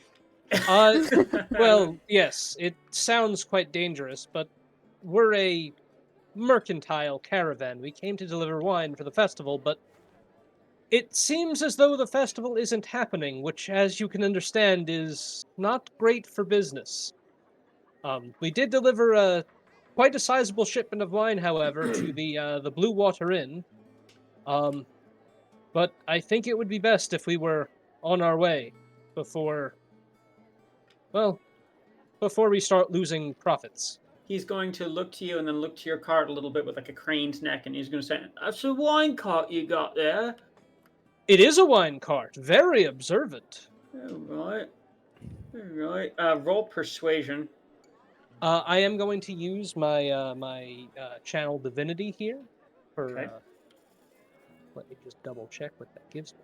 Well, yes, it sounds quite dangerous, but we're a mercantile caravan. We came to deliver wine for the festival, but it seems as though the festival isn't happening, which, as you can understand, is not great for business. We did deliver quite a sizable shipment of wine, however, to the Blue Water Inn. But I think it would be best if we were on our way before we start losing profits. He's going to look to you and then look to your cart a little bit with like a crane's neck, and he's going to say, "That's a wine cart you got there." It is a wine cart. Very observant. All right. Roll persuasion. I am going to use my channel divinity here. Okay. Let me just double check what that gives me.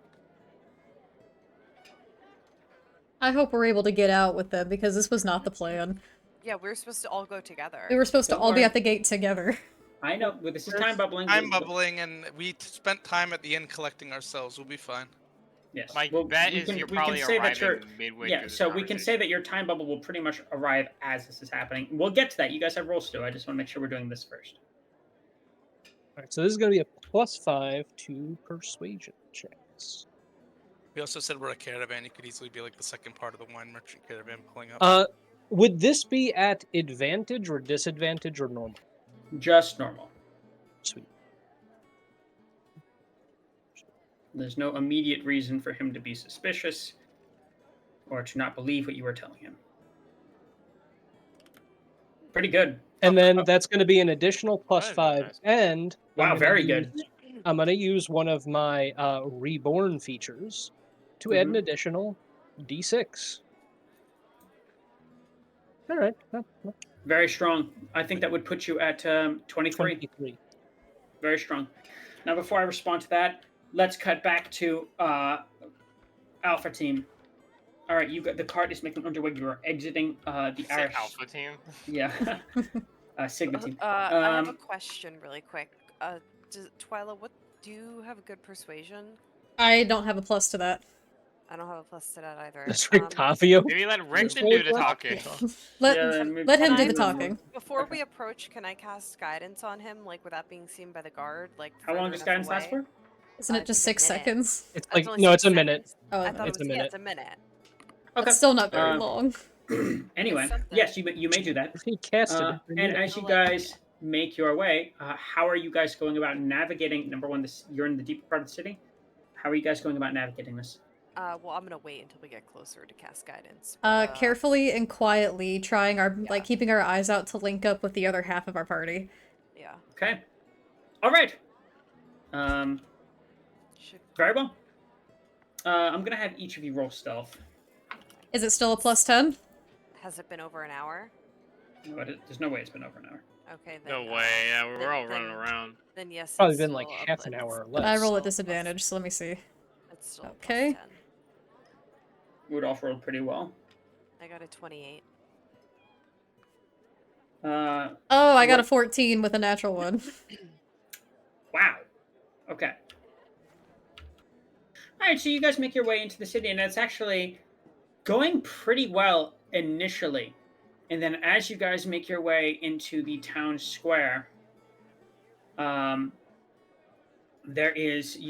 I hope we're able to get out with them, because this was not the plan. Yeah, we were supposed to all go together. We were supposed to Don't all be worry. at the gate together. I know. This is time bubbling. I'm bubbling, and we spent time at the inn collecting ourselves. We'll be fine. Yes. My Well, bet we is can- you're we can probably say that you're- arriving midway Yeah, through this so we can say conversation. that your time bubble will pretty much arrive as this is happening. We'll get to that. You guys have rolls too. I just want to make sure we're doing this first. All right, so this is going to be a +5 to persuasion checks. We also said we're a caravan. You could easily be like the second part of the wine merchant caravan pulling up. Would this be at advantage or disadvantage or normal? Just normal. Sweet. There's no immediate reason for him to be suspicious or to not believe what you were telling him. Pretty good. And then that's going to be an additional +5, nice. and Wow, very good. I'm going to use one of my reborn features to add an Mhm. additional d6. All right, Very strong. I think that would put you at 23. 23. Very strong. Now, before I respond to that, let's cut back to Alpha Team. All right, you got the cart is making underway. You are exiting the Say Irish. Alpha team. Yeah, Sigma Team. I have a question really quick. Twyla, what do you have a good persuasion? I don't have a plus to that. I don't have a plus to that either. That's Rictavio. Maybe let Rickton really do the good. talking. Let maybe- let him Can do I- the talking. Before Okay. we approach, can I cast guidance on him, like without being seen by the guard? Like How long further does enough guidance last away? for? Isn't it just It's a 6 minute. seconds? It's It's like only no, 6 it's a minute. seconds. Oh, I thought it's it a was yeah, minute. it's a minute. Okay. that's still not very Um, long. Anyway, something. yes, you may do that. He casted it. And as you guys make your way, how are you guys going about navigating? Number one, you're in the deeper part of the city. How are you guys going about navigating this? Well, I'm gonna wait until we get closer to cast guidance. but, Carefully and quietly, trying our Yeah. like keeping our eyes out to link up with the other half of our party. Yeah. Okay. All right. Should Very well. I'm gonna have each of you roll stealth. Is it still a +10? has it been over an hour? No, there's no way it's been over an hour. Okay. Then, No way. Yeah, we're all running then- around. Then yes. Probably it's been like still half an it's- hour or it's less. I roll still at plus- disadvantage, so let me see. It's still Okay. +10. Rudolph rolled pretty well. I got a 28. Uh, Oh, I got a What- 14 with a natural one. wow. Okay. All right, so you guys make your way into the city, and it's actually going pretty well initially. And then as you guys make your way into the town square, you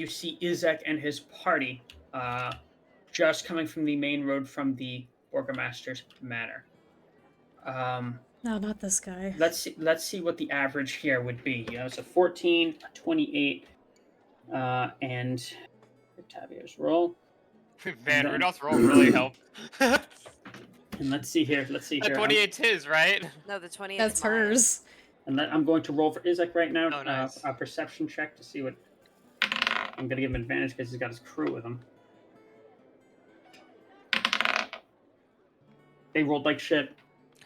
see Izek and his party just coming from the main road from the Burgomaster's manor. No, not this guy. Let's see what the average here would be. It's a 14, a 28, and Octavio's roll. Man, then- Rudolph's roll really helped. And let's see here. The I'm- 28's his, right? No, the 28. That's hers. And I'm going to roll for Izek right now. Oh, nice. A perception check to see what. I'm going to give him advantage because he's got his crew with him. They rolled like shit.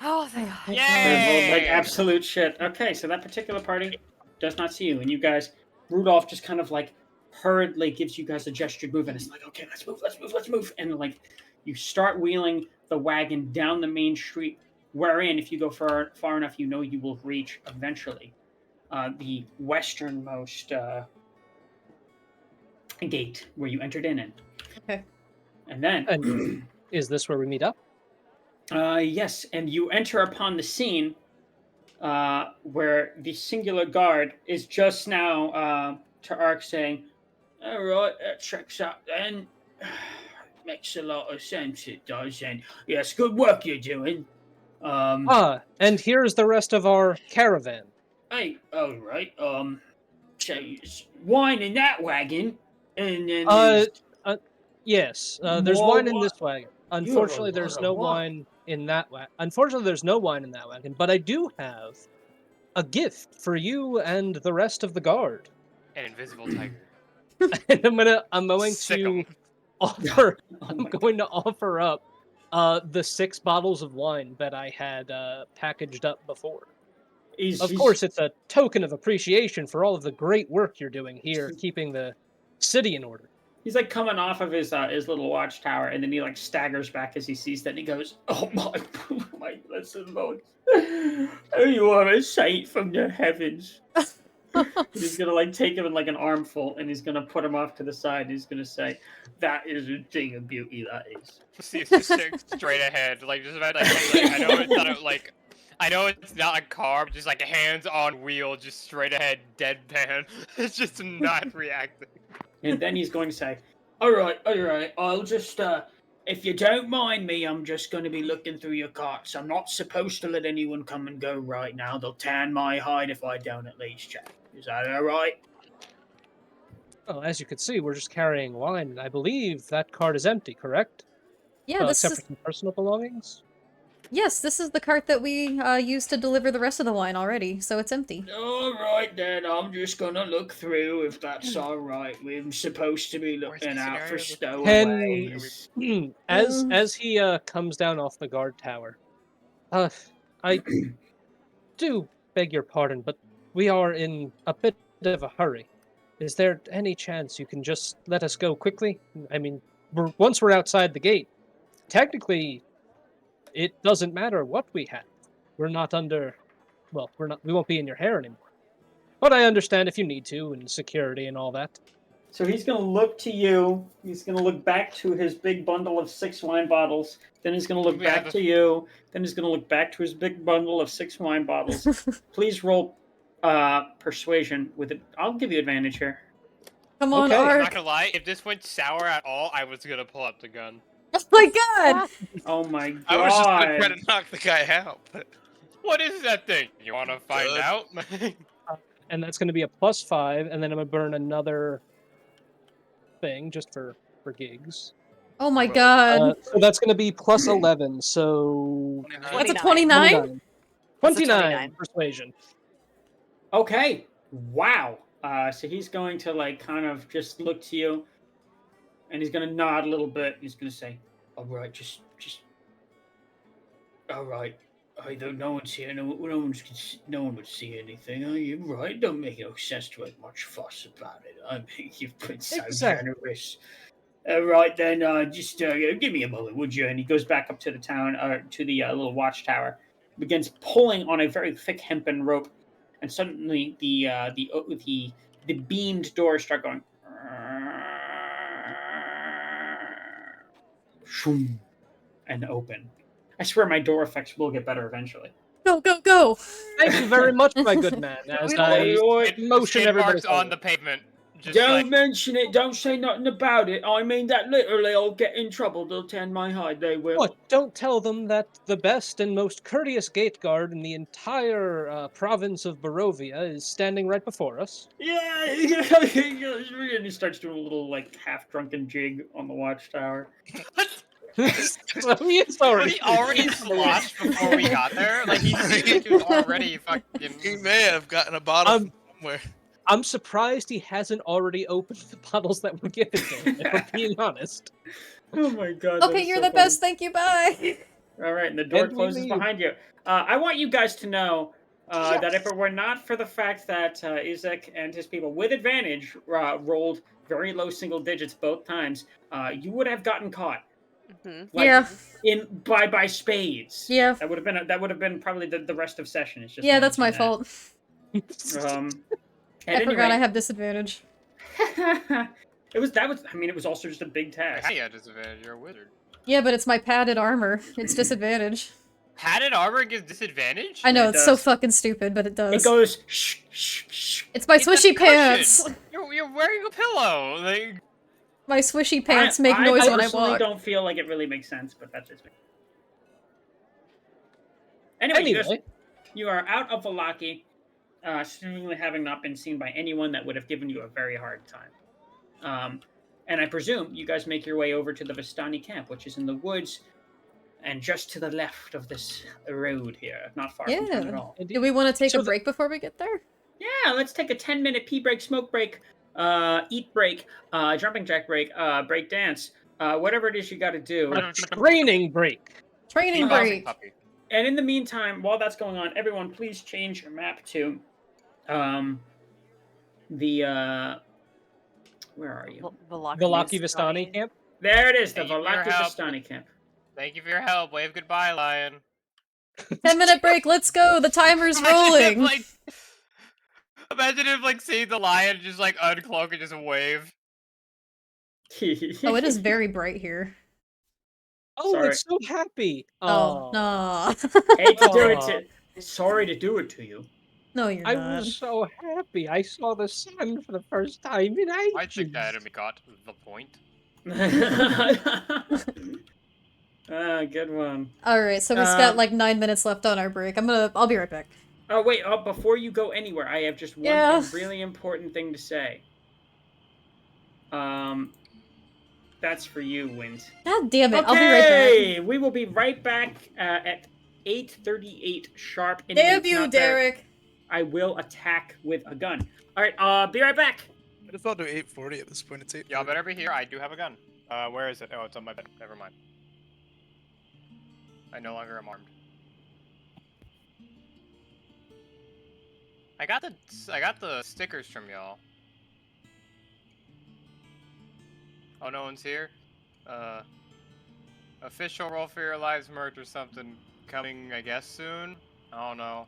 Oh, thank God. They Yay! rolled like absolute shit. Okay, so that particular party does not see you. And you guys, Rudolph just kind of like hurriedly gives you guys a gestured move. And it's like, okay, let's move. And like you start wheeling the wagon down the main street, wherein if you go far enough, you know you will reach eventually the westernmost gate where you entered in. Okay. And then, And is this where we meet up? yes, and you enter upon the scene where the singular guard is just now to Ark saying, "All right, that checks out then. Makes a lot of sense, it does, and yes, good work you're doing. And here's the rest of our caravan. Hey, all right, so it's wine in that wagon, and then Yes, there's More wine in wi- this wagon. Unfortunately, there's lot no of wine. wine in that wagon. Unfortunately, there's no wine in that wagon. But I do have a gift for you and the rest of the guard. An invisible tiger. And I'm going Sick to 'em. offer. Oh I'm my God. going to offer up the 6 bottles of wine that I had packaged up before. Of course, it's a token of appreciation for all of the great work you're doing here, keeping the city in order. He's like coming off of his little watchtower, and then he like staggers back as he sees that, and he goes, "Oh my blessed Lord, oh, you are a saint from the heavens." He's gonna like take him in like an armful, and he's gonna put him off to the side. And he's gonna say, "That is a thing of beauty. That is." See, it's just straight ahead, like just about like I know it's not like. I know it's not a car, but just like hands on wheel, just straight ahead, deadpan. It's just not reacting. And then he's going to say, all right, I'll just, if you don't mind me, I'm just going to be looking through your carts. I'm not supposed to let anyone come and go right now. They'll tan my hide if I don't at least check. Is that all right? Well, as you can see, we're just carrying wine, and I believe that cart is empty, correct? Yeah, Well, this except is... for some personal belongings? Yes, this is the cart that we used to deliver the rest of the wine already, so it's empty. All right, then. I'm just going to look through if that's all right. We're supposed to be looking Worst-case out for scenario, stowaways. As he comes down off the guard tower, I do beg your pardon, but we are in a bit of a hurry. Is there any chance you can just let us go quickly? I mean, once we're outside the gate, technically, it doesn't matter what we have. We're not under. Well, we won't be in your hair anymore. But I understand if you need to, and security and all that. So he's going to look to you. He's going to look back to his big bundle of 6 wine bottles. Then he's going to look back to you. Then he's going to look back to his big bundle of 6 wine bottles. Please roll persuasion with it. I'll give you advantage here. Come on, Okay. I'm Ark! not gonna lie, if this went sour at all, I was gonna pull up the gun. Oh my god! Oh my god. I was just gonna try to knock the guy out, but What is that thing? You wanna find Good. out? And that's going to be a +5, and then I'm going to burn another thing just for gigs. Oh my god. So that's going to be +11, so... That's a 29. 29? 29 persuasion. Okay. Wow. So he's going to like kind of just look to you, and he's going to nod a little bit. He's going to say, "All right, just, all right. No one's here. No one would see anything. You're right. Don't make no sense to make much fuss about it. I mean, you've been so Exactly. generous. All right, then. Just give me a moment, would you?" And he goes back up to the town, to the little watchtower, begins pulling on a very thick hempen rope, and suddenly the beamed doors start going, shoom, and open. I swear my door effects will get better eventually. Go, go, go! Thank you very much, my good man. As I motion Skid everybody marks on forward. the pavement. Just Don't like, mention it. Don't say nothing about it. I mean that literally I'll get in trouble. They'll tan my hide. They will. What? Don't tell them that the best and most courteous gate guard in the entire province of Barovia is standing right before us. Yeah. And he starts doing a little like half-drunken jig on the watchtower. So he is was already. he already sloshed before we got there? Like he seemed like he was already fucking. he may have gotten a bottle from somewhere. I'm surprised he hasn't already opened the bottles that were given to him, if we're being honest. Oh my god. that Okay, is you're so the funny. best, thank you, bye! All right, and the door And we closes leave. behind you. I want you guys to know that if it were not for the fact that Izek and his people, with advantage, rolled very low single digits both times, you would have gotten caught. Mhm. Like, Yeah. by spades. Yeah. That would have been probably the rest of session. It's just Yeah, that's my managing fault. that. I At any forgot I rate, have disadvantage. it was also just a big task. Hey, yeah, disadvantage. You're a wizard. Yeah, but it's my padded armor. It's disadvantage. Padded armor gives disadvantage? I know, It it's so does. fucking stupid, but it does. It goes shh shh shh. It's my It's a swishy cushion. pants! You're wearing a pillow. Like, My swishy pants make noise when I personally walk. don't feel like it really makes sense, but that's just me. Anyway, you are out of Valaki, seemingly having not been seen by anyone that would have given you a very hard time. And I presume you guys make your way over to the Vistani camp, which is in the woods and just to the left of this road here, not far from town at all. Do we want to take So a break before we get there? Yeah, let's take a 10-minute pee break, smoke break, eat break, jumping jack break, break dance, whatever it is you got to do. A training break. Training break! puppy. And in the meantime, while that's going on, everyone please change your map to the where are you? Valaki Vistani camp. There it is, the Thank you for your Valaki help. Vistani camp. Thank you for your help. Wave goodbye, Lion. 10-minute break, let's go! The timer's rolling! Like, Imagine if, like, seeing the lion just, like, uncloak and just wave. Oh, it is very bright here. Oh, Sorry. it's so happy. Oh, Oh, no. Hate to do it Oh. to. Sorry to do it to you. No, you're I not. was so happy. I saw the sun for the first time in ages. I think the enemy got the point. Good one. Alright, so we've got like 9 minutes left on our break. I'll be right back. Oh wait! Before you go anywhere, I have just one Yeah. really important thing to say. That's for you, Wind. God damn it, Okay, I'll be right back. we will be right back at 8:38 sharp. Damn Anyone's you, not there, Derek! I will attack with a gun. All right, be right back. I just thought do 840 at this point. It's 8. Y'all better be here. I do have a gun. Where is it? Oh, it's on my bed. Never mind. I no longer am armed. I got the stickers from y'all. Oh, no one's here? Official Roll for Your Lives merch or something coming, I guess, soon? I don't know.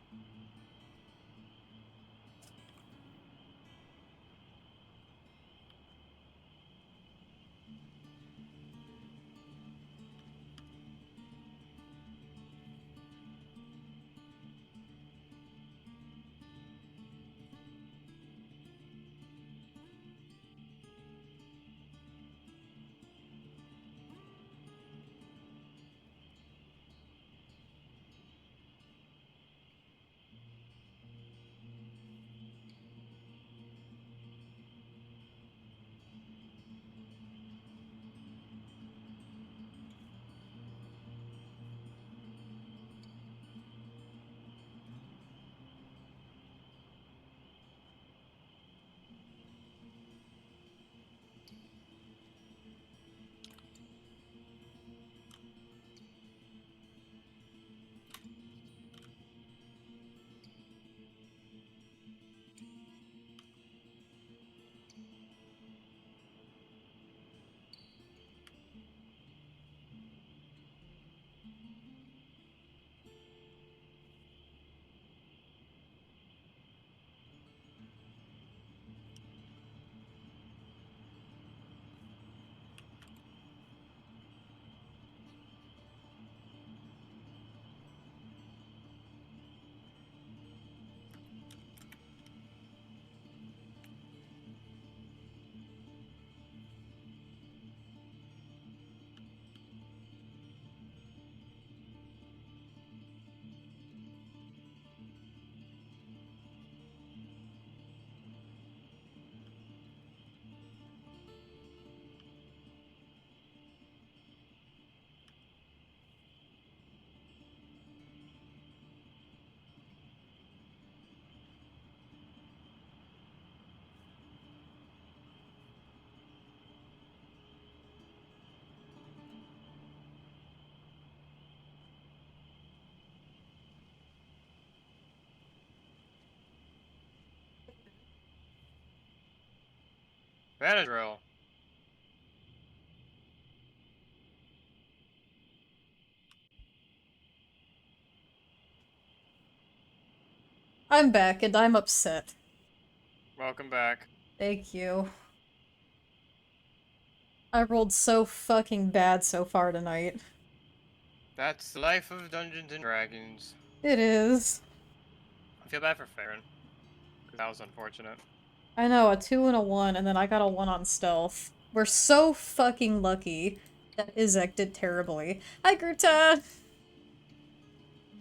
Benadryl. I'm back, and I'm upset. Welcome back. Thank you. I rolled so fucking bad so far tonight. That's the life of Dungeons and Dragons. It is. I feel bad for Farron. Because that was unfortunate. I know, a 2 and a 1, and then I got a 1 on stealth. We're so fucking lucky that Izek did terribly. Hi, Gruta!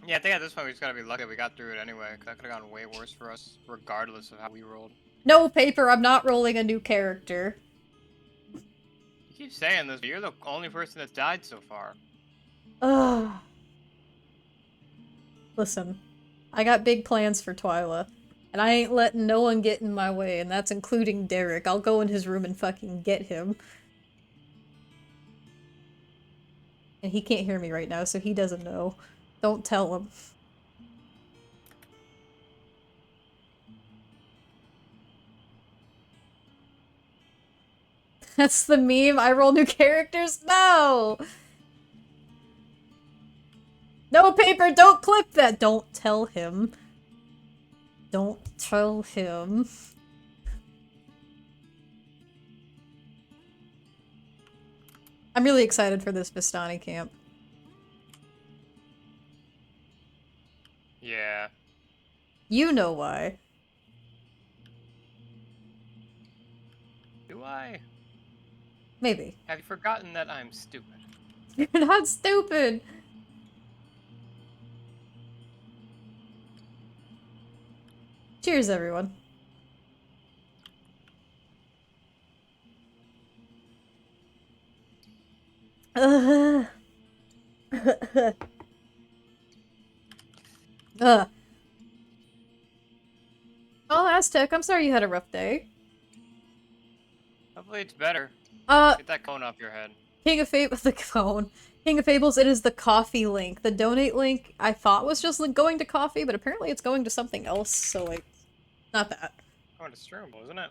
Yeah, I think at this point we just gotta be lucky we got through it anyway. Cause that could've gone way worse for us, regardless of how we rolled. No, Paper, I'm not rolling a new character. You keep saying this, but you're the only person that's died so far. Ugh. Listen, I got big plans for Twyla, and I ain't letting no one get in my way, and that's including Derek. I'll go in his room and fucking get him. And he can't hear me right now, so he doesn't know. Don't tell him. That's the meme? I roll new characters? No! No, Paper, don't clip that! Don't tell him. Don't tell him. I'm really excited for this Vistani camp. Yeah. You know why. Do I? Maybe. Have you forgotten that I'm stupid? You're not stupid! Cheers, everyone. Ugh. Ugh. Oh, Aztec, I'm sorry you had a rough day. Hopefully it's better. Uh, Get that cone off your head. King of Fables, the phone. King of Fables, it is the coffee link. The donate link I thought was just going to coffee, but apparently it's going to something else, so like, not that. Going to streamable, isn't it?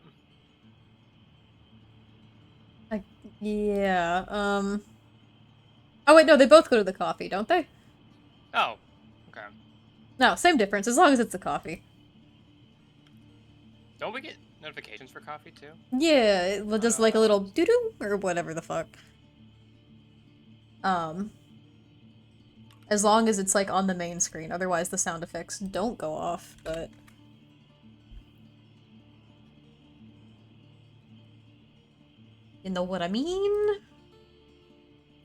Yeah, Oh wait, no, they both go to the coffee, don't they? Oh. Okay. No, same difference, as long as it's the coffee. Don't we get notifications for coffee too? Yeah, it does like a little nice. doo-doo, or whatever the fuck. As long as it's like on the main screen, otherwise the sound effects don't go off, but... You know what I mean?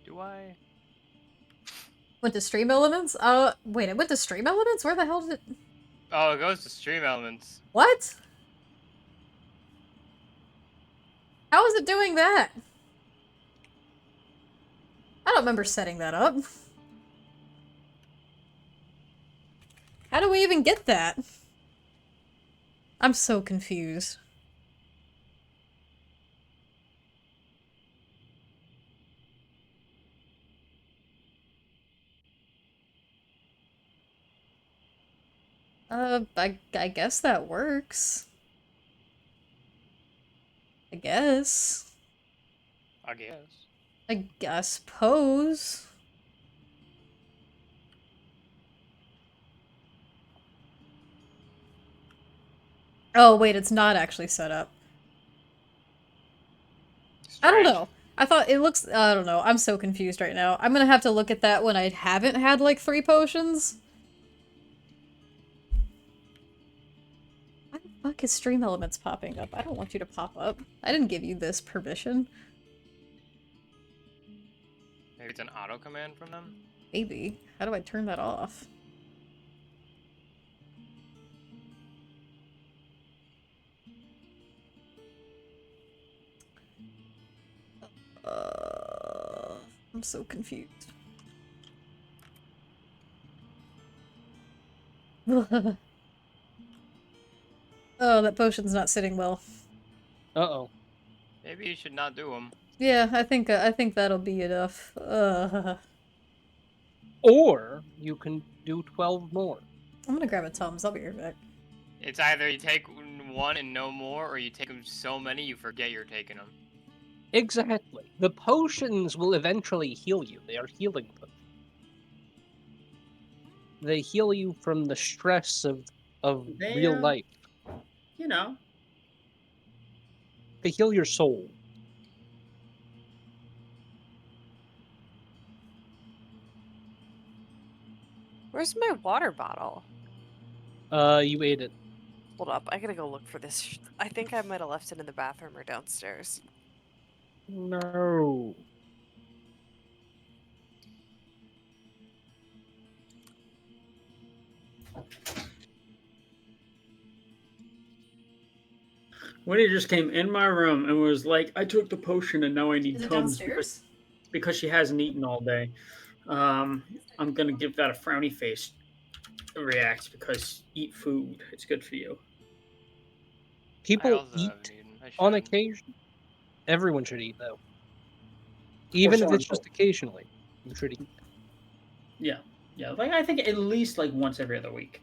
Do I? Went to Stream Elements? Wait, it went to Stream Elements? Where the hell did it... Oh, it goes to stream elements. What? How is it doing that? I don't remember setting that up. How do we even get that? I'm so confused. I guess that works. I guess. I guess. I suppose. Oh, wait, it's not actually set up. I don't Strange. know. I thought it looks... I don't know. I'm so confused right now. I'm gonna have to look at that when I haven't had, like, 3 potions. Why the fuck is Stream Elements popping up? I don't want you to pop up. I didn't give you this permission. Maybe it's an auto command from them? Maybe. How do I turn that off? I'm so confused. Oh, that potion's not sitting well. Uh-oh. Maybe you should not do them. Yeah, I think that'll be enough. Or you can do 12 more. I'm gonna grab a Tums. I'll be right back. It's either you take one and no more, or you take them so many you forget you're taking them. Exactly. The potions will eventually heal you. They are healing potions. They heal you from the stress of real life. You know. They heal your soul. Where's my water bottle? You ate it. Hold up, I gotta go look for this. I think I might have left it in the bathroom or downstairs. No. Winnie just came in my room and was like, "I took the potion and now I need Is it Tums downstairs? because she hasn't eaten all day." I'm gonna give that a frowny face react because eat food. It's good for you. I People also eat haven't eaten. I on should. occasion. Everyone should eat, though. Even if so it's on just occasionally. You should eat. Yeah, like I think at least like once every other week.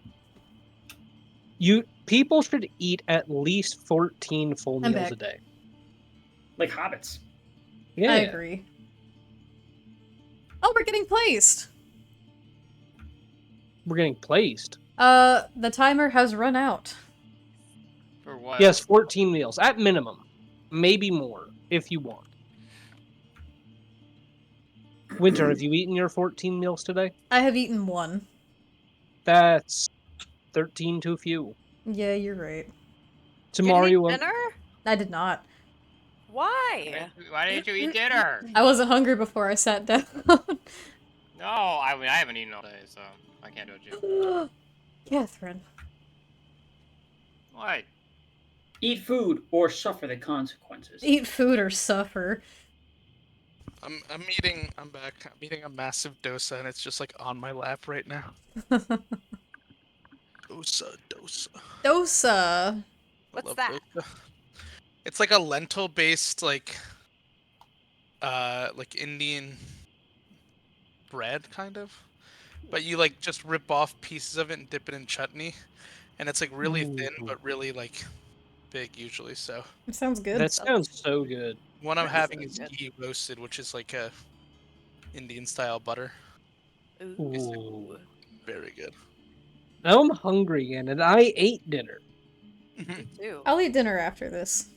People should eat at least 14 full I'm meals back. a day. Like hobbits. Yeah. I agree. Oh, we're getting placed! We're getting placed. The timer has run out. For what? Yes, 14 meals at minimum, maybe more if you want. Winter, have you eaten your 14 meals today? I have eaten one. That's 13 too few. Yeah, you're right. Tomorrow you you didn't will. eat dinner? I did not. Why? Why didn't you eat dinner? I wasn't hungry before I sat down. No, I mean I haven't eaten all day, so I can't judge you. Catherine. What? Eat food or suffer the consequences. Eat food or suffer. I'm eating. I'm back. I'm eating a massive dosa, and it's just like on my lap right now. Dosa. Dosa. I What's love that? dosa. It's like a lentil-based like Indian bread kind of, but you like just rip off pieces of it and dip it in chutney, and it's like really thin Ooh. but really like big usually. So It sounds good. That sounds so good. one I'm That having sounds is good. ghee roasted, which is like a Indian style butter. Ooh. Very good. Now I'm hungry again, and I ate dinner. Me too. I'll eat dinner after this.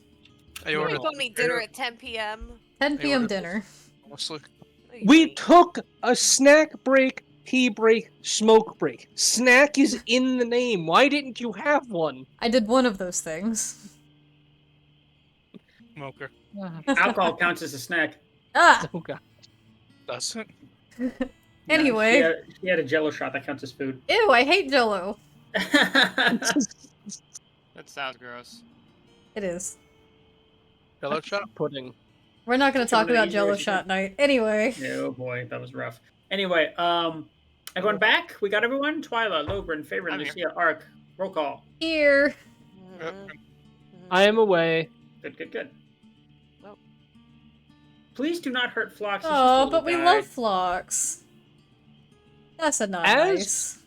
I You ordered. don't eat dinner at 10 p.m. 10 I p.m. ordered- dinner. Honestly, We took a snack break, tea break, smoke break. Snack is in the name. Why didn't you have one? I did one of those things. smoker Alcohol counts as a snack. Ah! Oh god. doesn't. No, Anyway. she had a Jello shot that counts as food. Ew, I hate Jello. That sounds gross. It is. Jello shot. Pudding. We're not going to Which one talk of about these Jello yours you shot night. Anyway. Oh boy, that was rough. Anyway, everyone back? We got everyone? Twyla, Lobrin, Favorite, I'm here. Lucia, Ark. Roll call. Here. I am away. Good. Nope. Please do not hurt Phlox. He's just a Oh, little but we guy. love Phlox. That's a not nice.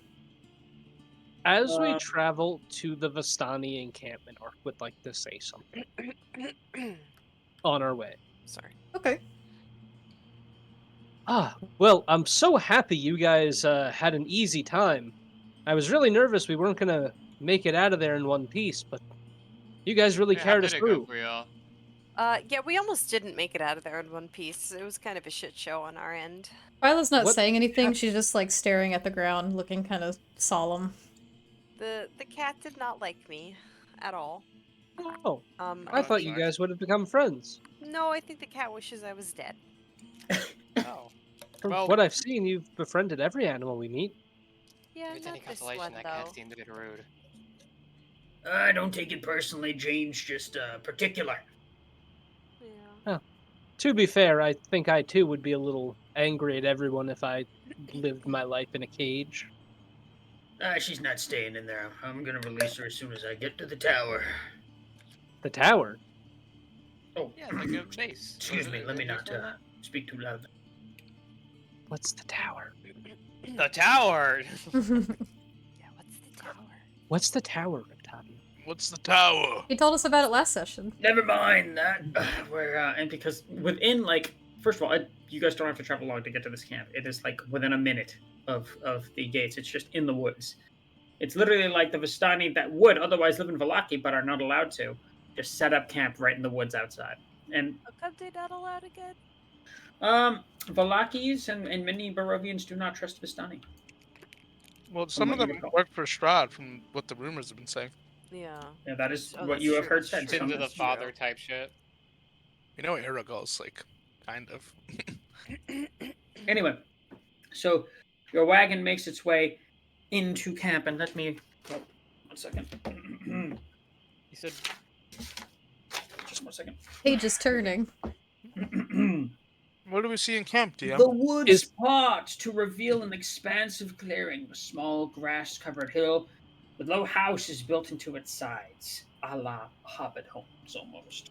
As we Uh, travel to the Vistani encampment, Ark would like to say something on our way. Sorry. Okay. Well, I'm so happy you guys had an easy time. I was really nervous we weren't gonna make it out of there in one piece, but you guys really Yeah, how carried did us it go through. for y'all? Yeah, we almost didn't make it out of there in one piece. It was kind of a shit show on our end. Twyla's not What saying anything. hap- She's just like staring at the ground, looking kind of solemn. The cat did not like me at all. Oh, I Oh, thought you sucks. guys would have become friends. No, I think the cat wishes I was dead. Oh. From Well- what I've seen, you've befriended every animal we meet. Yeah, If it's any not this consolation, one that though. cat seemed a bit rude. don't take it personally. Jane's just particular. Yeah. To be fair, I think I too would be a little angry at everyone if I lived my life in a cage. She's not staying in there. I'm gonna release her as soon as I get to the tower. The tower. Oh, Yeah, like a base. excuse me. Let me not speak too loud. What's the tower? The tower! Yeah, what's the tower? What's the tower, Octavio? What's the tower? He told us about it last session. Never mind that. And because within first of all, you guys don't have to travel long to get to this camp. It is like within a minute of the gates. It's just in the woods. It's literally like the Vistani that would otherwise live in Vallaki but are not allowed to. Just set up camp right in the woods outside. And How come they not allowed again? Vallakis and many Barovians do not trust Vistani. Well, some of what you them recall. work for Strahd, from what the rumors have been saying. Yeah. Yeah, that is Oh, what that's you have true, heard that's said. true. Into the That's true. father type shit. You know, Aragol's like, kind of. Anyway, so your wagon makes its way into camp, and let me. Oh, 1 second. He said, Just 1 second. Page is turning. What do we see in camp, DM? The woods part to reveal an expansive clearing, a small grass-covered hill with low houses built into its sides, a la hobbit homes almost.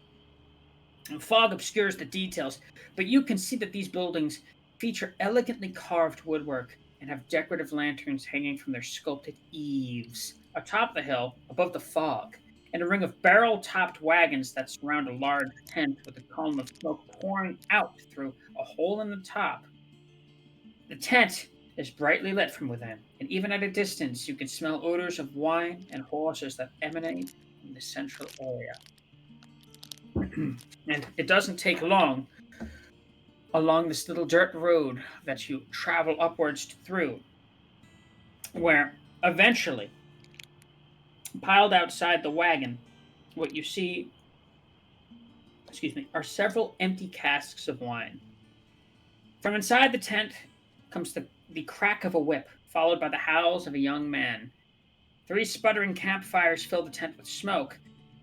And fog obscures the details, but you can see that these buildings feature elegantly carved woodwork and have decorative lanterns hanging from their sculpted eaves. Atop the hill, above the fog, and a ring of barrel-topped wagons that surround a large tent with a column of smoke pouring out through a hole in the top. The tent is brightly lit from within, and even at a distance you can smell odors of wine and horses that emanate from the central area. And it doesn't take long along this little dirt road that you travel upwards through, where eventually, piled outside the wagon, what you see, are several empty casks of wine. From inside the tent comes the crack of a whip, followed by the howls of a young man. Three sputtering campfires fill the tent with smoke,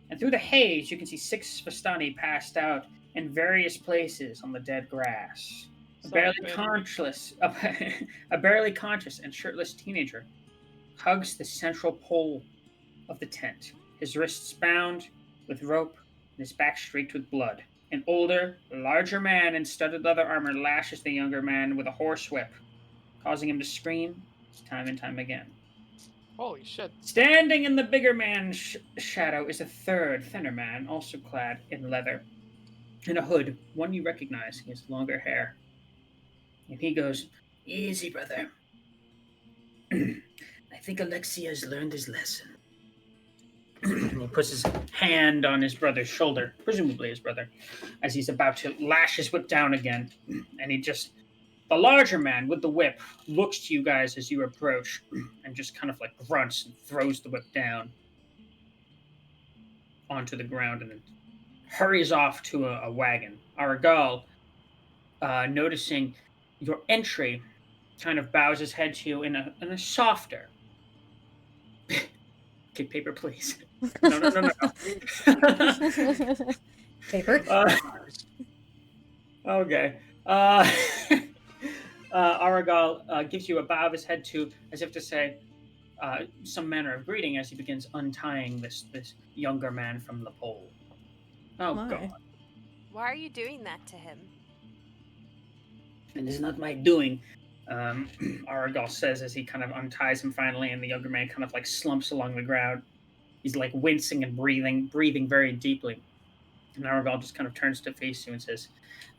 and through the haze you can see six Vistani passed out in various places on the dead grass. A barely conscious, a barely conscious and shirtless teenager hugs the central pole of the tent, his wrists bound with rope and his back streaked with blood. An older, larger man in studded leather armor lashes the younger man with a horsewhip, causing him to scream time and time again. Holy shit. Standing in the bigger man's shadow is a third, thinner man, also clad in leather and a hood, one you recognize. He has longer hair. And he goes, "Easy, brother. I think Alexia has learned his lesson." He puts his hand on his brother's shoulder, presumably his brother, as he's about to lash his whip down again. And the larger man with the whip looks to you guys as you approach and just kind of like grunts and throws the whip down onto the ground and then hurries off to a wagon. Aragal, noticing your entry, kind of bows his head to you in a softer. Okay, paper, please. No. Paper. Okay. Aragal gives you a bow of his head to, as if to say some manner of greeting as he begins untying this younger man from the pole. Oh, My. God. Why are you doing that to him? It is not my doing, Aragal says as he kind of unties him finally, and the younger man kind of like slumps along the ground. He's like wincing and breathing very deeply. And Aragal just kind of turns to face you and says,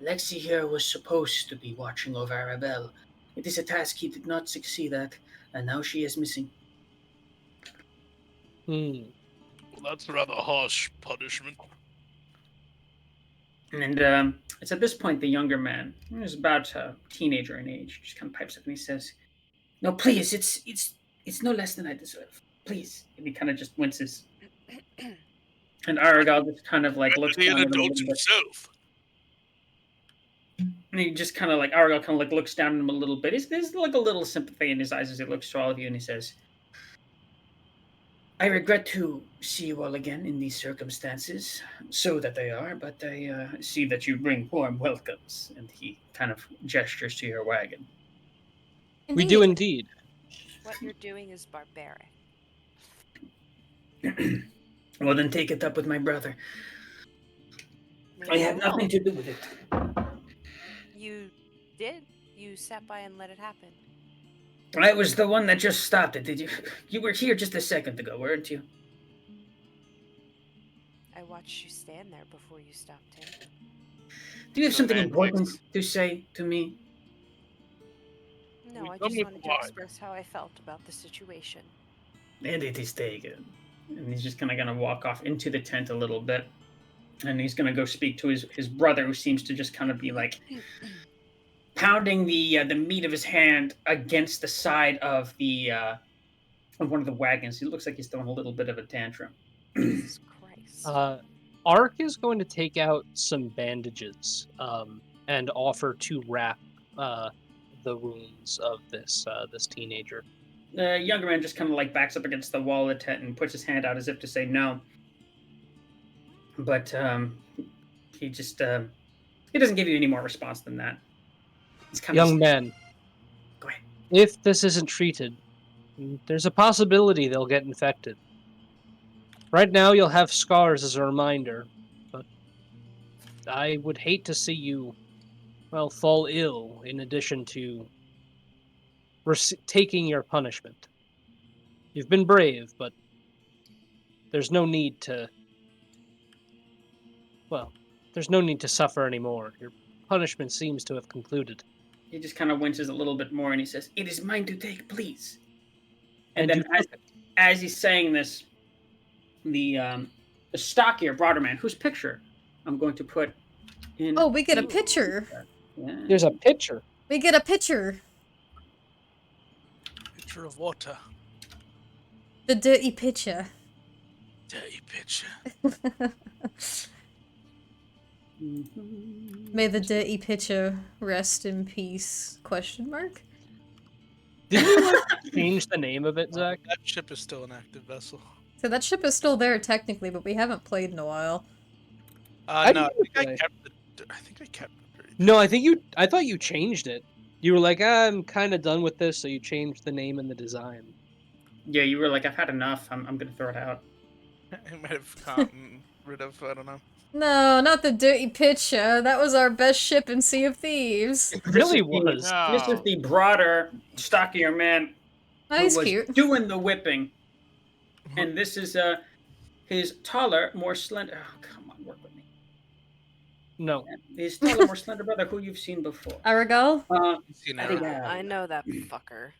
"Lexi here was supposed to be watching over Arabelle. It is a task he did not succeed at, and now she is missing." Hmm. Well, that's a rather harsh punishment. And it's at this point the younger man, who's about a teenager in age, just kind of pipes up and he says, "No, please, it's no less than I deserve. Please." And he kind of just winces. And Aragal just kind of like looks He an down at him a adult little bit. himself. And he just kind of like, Aragal kind of like looks down at him a little bit. There's like a little sympathy in his eyes as he looks to all of you and he says, "I regret to see you all again in these circumstances, so that they are, but I see that you bring warm welcomes." And he kind of gestures to your wagon. We do indeed. What you're doing is barbaric. Well, then take it up with my brother. I had nothing to do with it. You did. You sat by and let it happen. I was the one that just stopped it. Did you? You were here just a second ago, weren't you? I watched you stand there before you stopped him. Do you have something Semantics. important to say to me? No, We I come just with wanted to wine. express how I felt about the situation. And it is taken. And he's just kind of going to walk off into the tent a little bit. And he's going to go speak to his brother, who seems to just kind of be like pounding the meat of his hand against the side of of one of the wagons. He looks like he's throwing a little bit of a tantrum. Jesus Christ. Ark is going to take out some bandages and offer to wrap the wounds of this teenager. The younger man just kind of like backs up against the wall of the tent and puts his hand out as if to say no. But he just he doesn't give you any more response than that. He's kind Young of man, Go ahead. if this isn't treated, there's a possibility they'll get infected. Right now, you'll have scars as a reminder, but I would hate to see you, well, fall ill in addition to taking your punishment. You've been brave, but there's no need to, well, there's no need to suffer anymore. Your punishment seems to have concluded. he just kind of winces a little bit more, and he says, "It is mine to take, please." And And then as he's saying this, the stockier, broader man, whose picture I'm going to put in. Oh, we get a the- picture. Yeah. there's a picture. We get a picture. Picture of water. The dirty picture. Dirty picture. May the dirty picture rest in peace? Question mark. Did you like change the name of it, Zach? That ship is still an active vessel. So that ship is still there technically, but we haven't played in a while. No, did I think I kept the dirty No, I thought you changed it. You were like, I'm kind of done with this, so you changed the name and the design. Yeah, you were like, I've had enough. I'm going to throw it out. I might have gotten rid of, I don't know. No, not the dirty picture. That was our best ship in Sea of Thieves. It really This is the- was. This is the broader, stockier man Oh, who he's was cute. doing the whipping. And this is his taller, more slender. Oh, come on, work with me. No. His taller, more slender brother, who you've seen before. Aragal? You I think know. I know that fucker.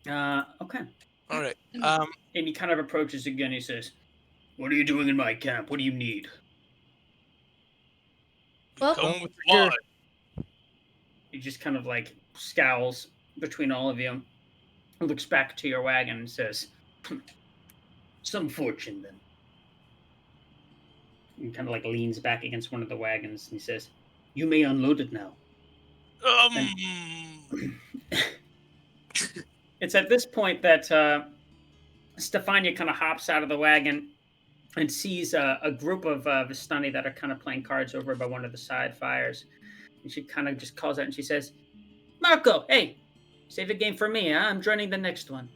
Okay. All right. And he kind of approaches again. He says, "What are you doing in my camp? What do you need?" Well, Come with Sure. wine. He just kind of like scowls between all of you, looks back to your wagon and says, "Some fortune then." And kind of like leans back against one of the wagons and he says, "You may unload it now." It's at this point that Stefania kind of hops out of the wagon and sees a group of Vistani that are kind of playing cards over by one of the side fires. And she kind of just calls out and she says, "Marco, hey, save a game for me, huh? I'm joining the next one."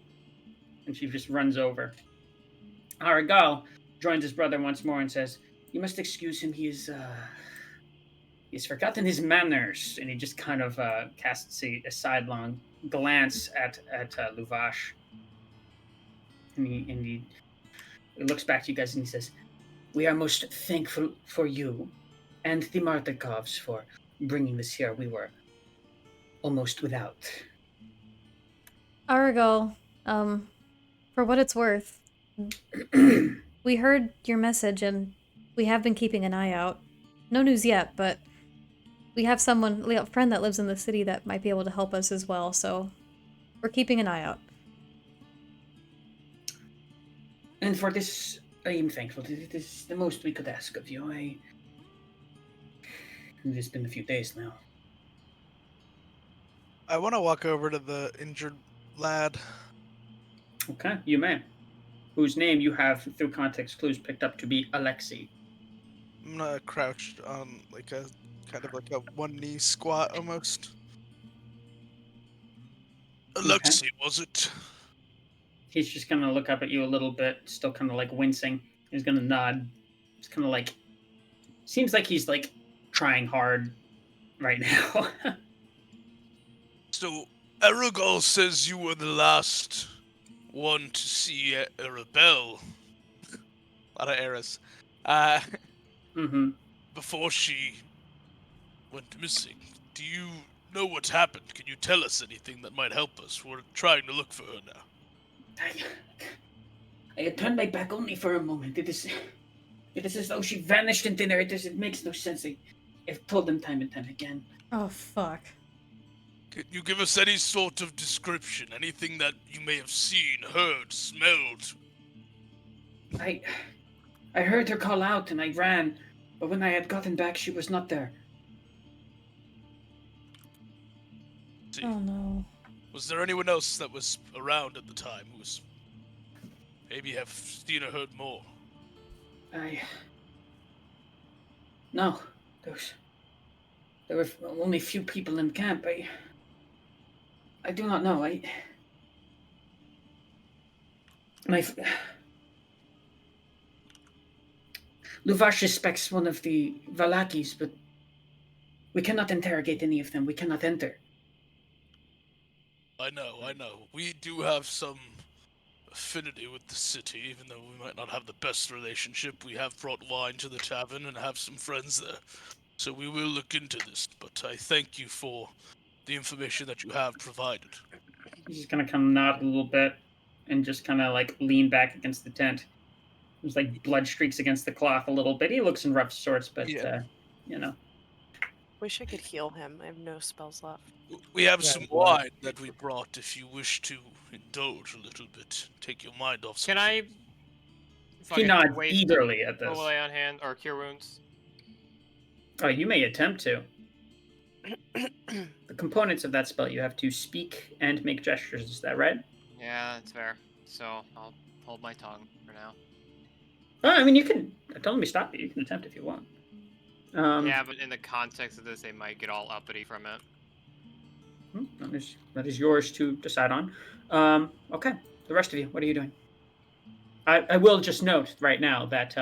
And she just runs over. Aragal joins his brother once more and says, "You must excuse him. He's forgotten his manners." And he just kind of casts a sidelong glance at Luvash. And he looks back to you guys and he says, "We are most thankful for you and the Martikovs for bringing this here. We were almost without." Aragal, for what it's worth, we heard your message and we have been keeping an eye out. No news yet, but we have a friend that lives in the city that might be able to help us as well, so we're keeping an eye out. And for this, I am thankful. It is the most we could ask of you. It has been a few days now. I want to walk over to the injured lad. Okay, you may. Whose name you have, through context clues, picked up to be Alexei. I'm gonna crouch on like a kind of like a one knee squat almost. Alexei, was it? He's just gonna look up at you a little bit, still kind of like wincing. He's gonna nod. It's kind of like, seems like he's like trying hard right now. So, Aragal says you were the last one to see a rebel. A lot of errors. Mm-hmm. Before she went missing. Do you know what's happened? Can you tell us anything that might help us? We're trying to look for her now. I had turned my back only for a moment. It is as though she vanished in thin air. It makes no sense. I've told them time and time again. Oh, fuck. Can you give us any sort of description? Anything that you may have seen, heard, smelled? I heard her call out and I ran, but when I had gotten back, she was not there. See. Oh no. Was there anyone else that was around at the time who was maybe have seen or heard more? No, there were only a few people in camp. I do not know. Luvash suspects one of the Valakis, but we cannot interrogate any of them. We cannot enter. I know. We do have some affinity with the city, even though we might not have the best relationship. We have brought wine to the tavern and have some friends there. So we will look into this, but I thank you for the information that you have provided. He's just gonna kind of nod a little bit and just kind of like lean back against the tent. There's like blood streaks against the cloth a little bit. He looks in rough sorts, but Yeah. you know. Wish I could heal him. I have no spells left. We have Yeah, some blood. wine that we brought if you wish to indulge a little bit. Take your mind off some Can I things. He fucking nods waste eagerly at a this. lay on hand or cure wounds? Oh, you may attempt to. The components of that spell, you have to speak and make gestures. Is that right? Yeah, that's fair. So I'll hold my tongue for now. I mean, you can. Don't let me stop you. You can attempt if you want. Yeah, but in the context of this, they might get all uppity from it. That is yours to decide on. Okay, the rest of you, what are you doing? I will just note right now that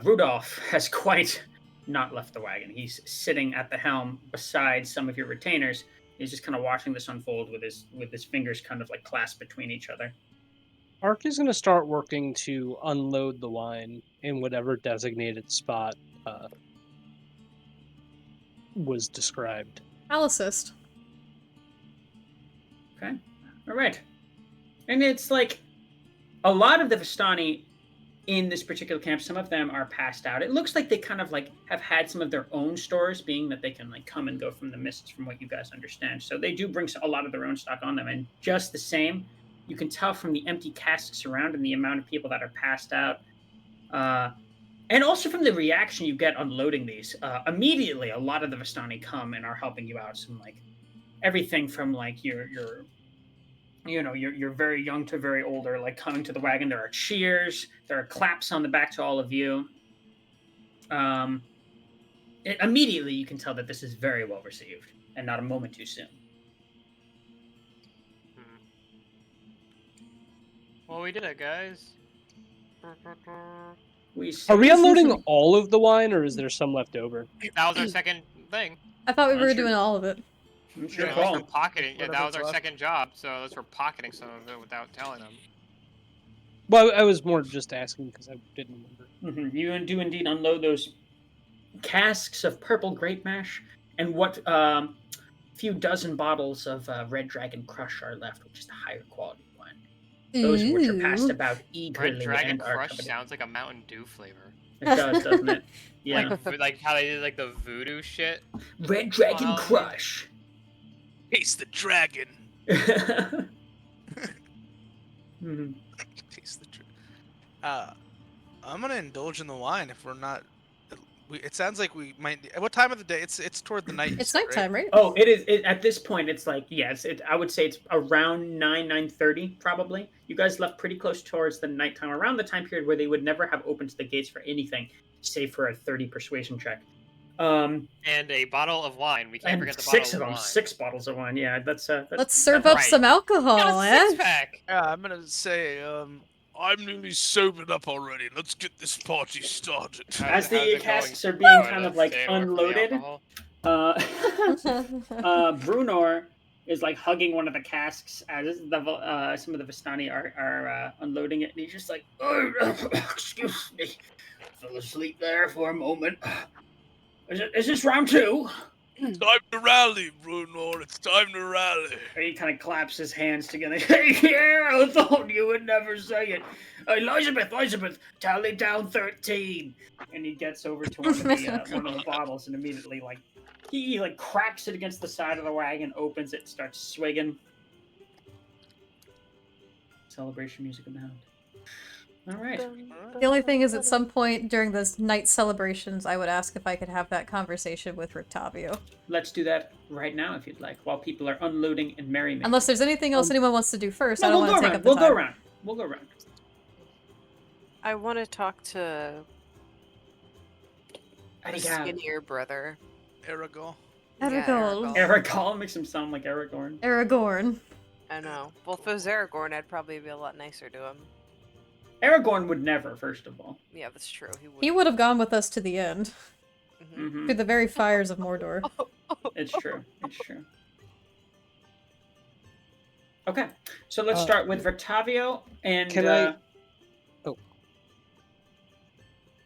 Rudolph has quite not left the wagon. He's sitting at the helm beside some of your retainers. He's just kind of watching this unfold with his fingers kind of like clasped between each other. Ark is going to start working to unload the wine in whatever designated spot was described. I'll assist. Okay, all right. And it's like a lot of the Vistani in this particular camp, some of them are passed out. It looks like they kind of like have had some of their own stores, being that they can like come and go from the mists, from what you guys understand. So they do bring a lot of their own stock on them. And just the same, you can tell from the empty casks around and the amount of people that are passed out. And also from the reaction you get unloading these. Immediately, a lot of the Vistani come and are helping you out. Some like everything from like your you're very young to very older, like coming to the wagon. There are cheers, there are claps on the back to all of you. Immediately you can tell that this is very well received and not a moment too soon. Well, we did it, guys. Are we unloading all of the wine, or is there some left over? That was our second thing. I thought we I'm were sure- doing all of it. Sure, Yeah, call. we're pocketing. Yeah, that was Whatever's our left. second job, so unless we're pocketing some of it without telling them. Well, I was more just asking because I didn't remember. You do indeed unload those casks of purple grape mash and what few dozen bottles of Red Dragon Crush are left, which is the higher quality wine. Those which are passed Ooh. about eagerly Red Dragon and are Crush coveted. sounds like a Mountain Dew flavor. It does, doesn't it? Yeah. Like how they did like the voodoo shit. Red Dragon Wow. Crush. Taste the dragon. Mhm. Taste the dragon. I'm gonna indulge in the wine if we're not. It sounds like we might. What time of the day? It's toward the night. you It's said, nighttime, right? Oh, it is. At this point, it's like yes. I would say it's around 9:30 probably. You guys left pretty close towards the nighttime, around the time period where they would never have opened the gates for anything, save for a 30 persuasion check. And a bottle of wine. We can't And forget the six bottle of them, of wine. 6 bottles of wine. Yeah, that's. Let's serve that's up right. some alcohol, Got a eh? six-pack! Yeah, I'm gonna say. I'm nearly sobered up already. Let's get this party started. As the How's it casks going? are being Try kind to of like stay away from the unloaded, alcohol? Brunor is like hugging one of the casks as some of the Vistani are unloading it, and he's just like, oh, excuse me, fell asleep there for a moment. Is this round 2? Time to rally, Brunor. It's time to rally. And he kind of claps his hands together. Yeah, I thought you would never say it. Elizabeth, tally down 13. And he gets over to one of the bottles and immediately he cracks it against the side of the wagon, opens it, starts swigging. Celebration music abound. All right. The only thing is, at some point during those night celebrations, I would ask if I could have that conversation with Rictavio. Let's do that right now if you'd like, while people are unloading and merrymaking. Unless there's anything else anyone wants to do first, No, I don't we'll want go to take around. up the time. We'll go around. I want to talk to the Arigal. skinnier brother. Aragorn. Yeah, Aragorn. Aragorn makes him sound like Aragorn. Aragorn. I know. Well, if it was Aragorn, I'd probably be a lot nicer to him. Aragorn would never, first of all. Yeah, that's true. He would have gone with us to the end. Mhm. Through the very fires of Mordor. It's true. It's true. Okay, so let's start with Rictavio and. Can I- Oh.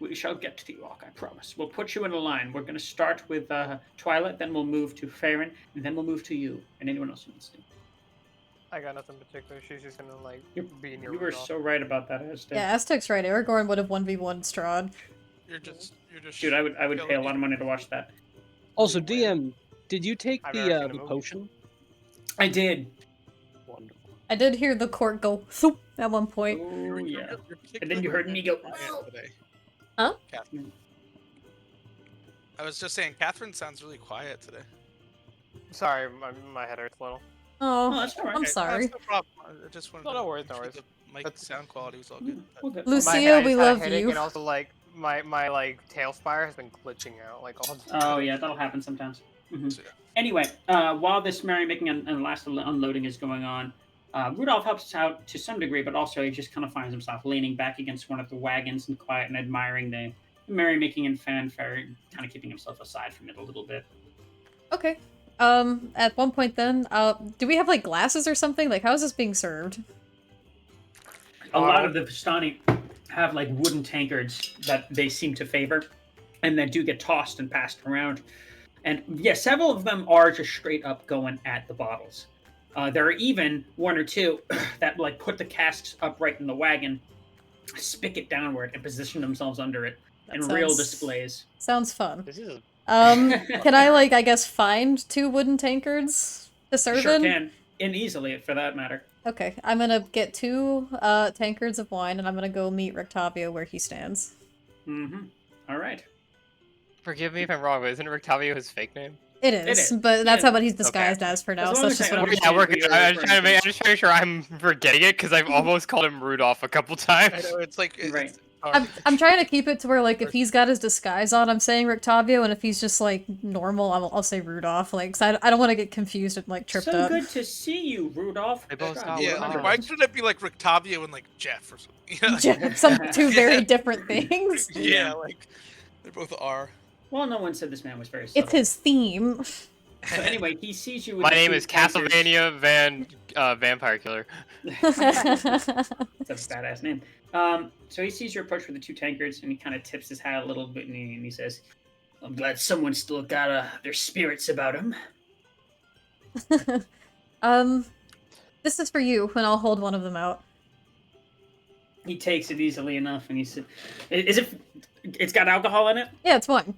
We shall get to you, Orc, I promise. We'll put you in a line. We're going to start with Twilight, then we'll move to Farron, and then we'll move to you and anyone else who needs to. I got nothing particular. She's just gonna like be near You were Rudolph. so right about that, Aztec. Yeah, Aztec's right. Aragorn would have 1v1 Strahd. You're just. Dude, I would pay a lot of money to watch that. Also, DM, did you take I've never seen the the movie. potion? I did. Wonderful. I did hear the court go thoop at one point. Oh, yeah. You're And then you heard me go, quiet today. Huh? Catherine. I was just saying, Catherine sounds really quiet today. Sorry, my head hurts a little. Oh, that's all right. I'm Okay, sorry. That's no problem. I just wanted No to worries, no make sure worries. the mic That's- sound quality was all good. We'll get- Lucy- My Lucia, head- I just we had a love headache, you. And also, like my like tail spire has been glitching out like all. Oh, yeah, that'll happen sometimes. Mhm. So, yeah. Anyway, while this merrymaking and last unloading is going on, Rudolph helps out to some degree, but also he just kind of finds himself leaning back against one of the wagons and quiet and admiring the merrymaking and fanfare, kind of keeping himself aside from it a little bit. Okay. At one point then, do we have like glasses or something? Like, how is this being served? A lot of the Vistani have like wooden tankards that they seem to favor, and that do get tossed and passed around. And yeah, several of them are just straight up going at the bottles. There are even one or two that like put the casks upright in the wagon, spigot downward, and position themselves under it in That real sounds- displays. Sounds fun. This is Can I like, I guess, find 2 wooden tankards to serve Sure in? can, and easily for that matter. Okay, I'm gonna get 2 tankards of wine, and I'm gonna go meet Rictavio where he stands. Mm-hmm. All right. Forgive me if I'm wrong, but isn't Rictavio his fake name? It is, is. but that's Yeah. how what he's disguised as for now, As so long that's as just I what I'm understand Yeah, we're who good. you're I'm just referring trying to make sure I'm forgetting it because I've almost called him Rudolph a couple I times. know, it's like. Right. It's hard. I'm trying to keep it to where, like, if he's got his disguise on, I'm saying Rictavio, and if he's just, like, normal, I'll say Rudolph, like, 'cause I don't want to get confused and, like, tripped So up. good to see you, Rudolph. They both God, sound you Yeah, remember like, why this. couldn't it be like Rictavio and like Jeff or something? You know, like- Some 2 very different things. yeah, like they both are. Well, no one said this man was very subtle. It's his theme. So anyway, he sees you with My the name 2 is tankards. Castlevania Vampire Killer. That's a badass name. So he sees your approach with the 2 tankards, and he kind of tips his hat a little bit, and he says, "I'm glad someone's still got their spirits about him." This is for you, and I'll hold one of them out. He takes it easily enough, and he said, "Is it? It's got alcohol in it." Yeah, it's wine.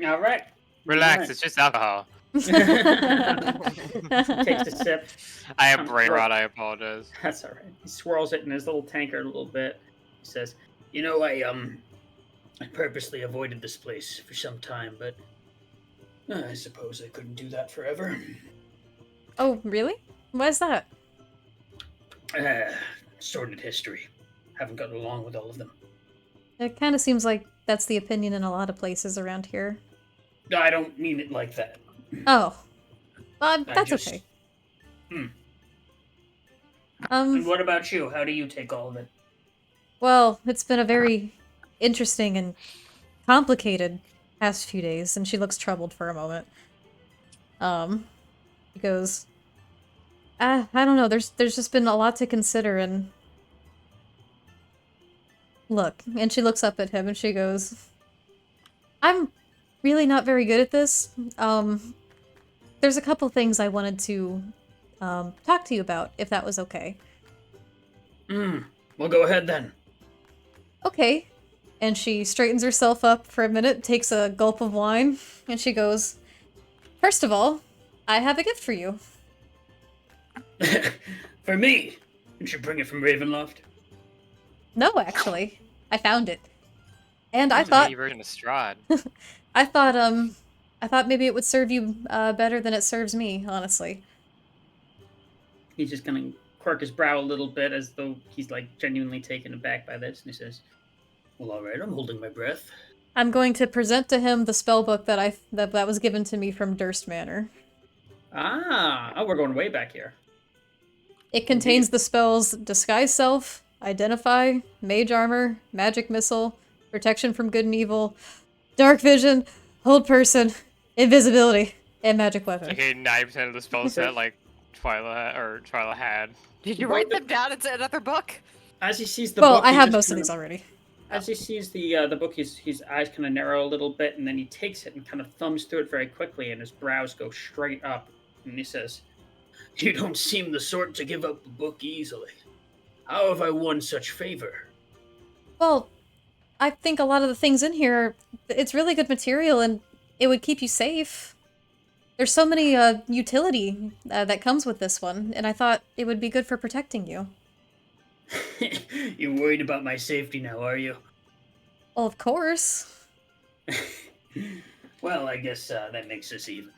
All right. Relax, Alright. it's just alcohol. Takes a sip. I have brain rot. I apologize. That's all right. He swirls it in his little tankard a little bit. He says, "You know, I purposely avoided this place for some time, but I suppose I couldn't do that forever." Oh, really? Why is that? Sordid history. Haven't gotten along with all of them. It kind of seems like that's the opinion in a lot of places around here. I don't mean it like that. Oh. Well, I that's just- okay. And what about you? How do you take all of it? Well, it's been a very interesting and complicated past few days, and she looks troubled for a moment. He goes, I don't know, there's just been a lot to consider, and look, and she looks up at him and she goes, I'm really not very good at this. There's a couple things I wanted to talk to you about, if that was okay. Well, go ahead then. Okay. And she straightens herself up for a minute, takes a gulp of wine, and she goes, First of all, I have a gift for you. For me? Did you bring it from Ravenloft? No, actually. I found it. And I It's a thought mini version of Strahd. I thought maybe it would serve you better than it serves me, honestly. He's just gonna quirk his brow a little bit as though he's like genuinely taken aback by this, and he says, "Well, all right, I'm holding my breath." I'm going to present to him the spellbook that was given to me from Durst Manor. Oh, we're going way back here. It contains the spells Disguise Self, Identify, Mage Armor, Magic Missile, Protection from Good and Evil, Dark Vision, Hold Person, Invisibility, and Magic Weapon. Okay, 90% of the spell set like Twyla had. Did you write them down into another book? As he sees the Well, book, I he have just most of kind these already. As he sees the book, his eyes kind of narrow a little bit, and then he takes it and kind of thumbs through it very quickly, and his brows go straight up, and he says, "You don't seem the sort to give up the book easily. How have I won such favor?" Well, I think a lot of the things in here, it's really good material and it would keep you safe. There's so many utility that comes with this one, and I thought it would be good for protecting you. You're worried about my safety now, are you? Well, of course. Well, I guess that makes us even.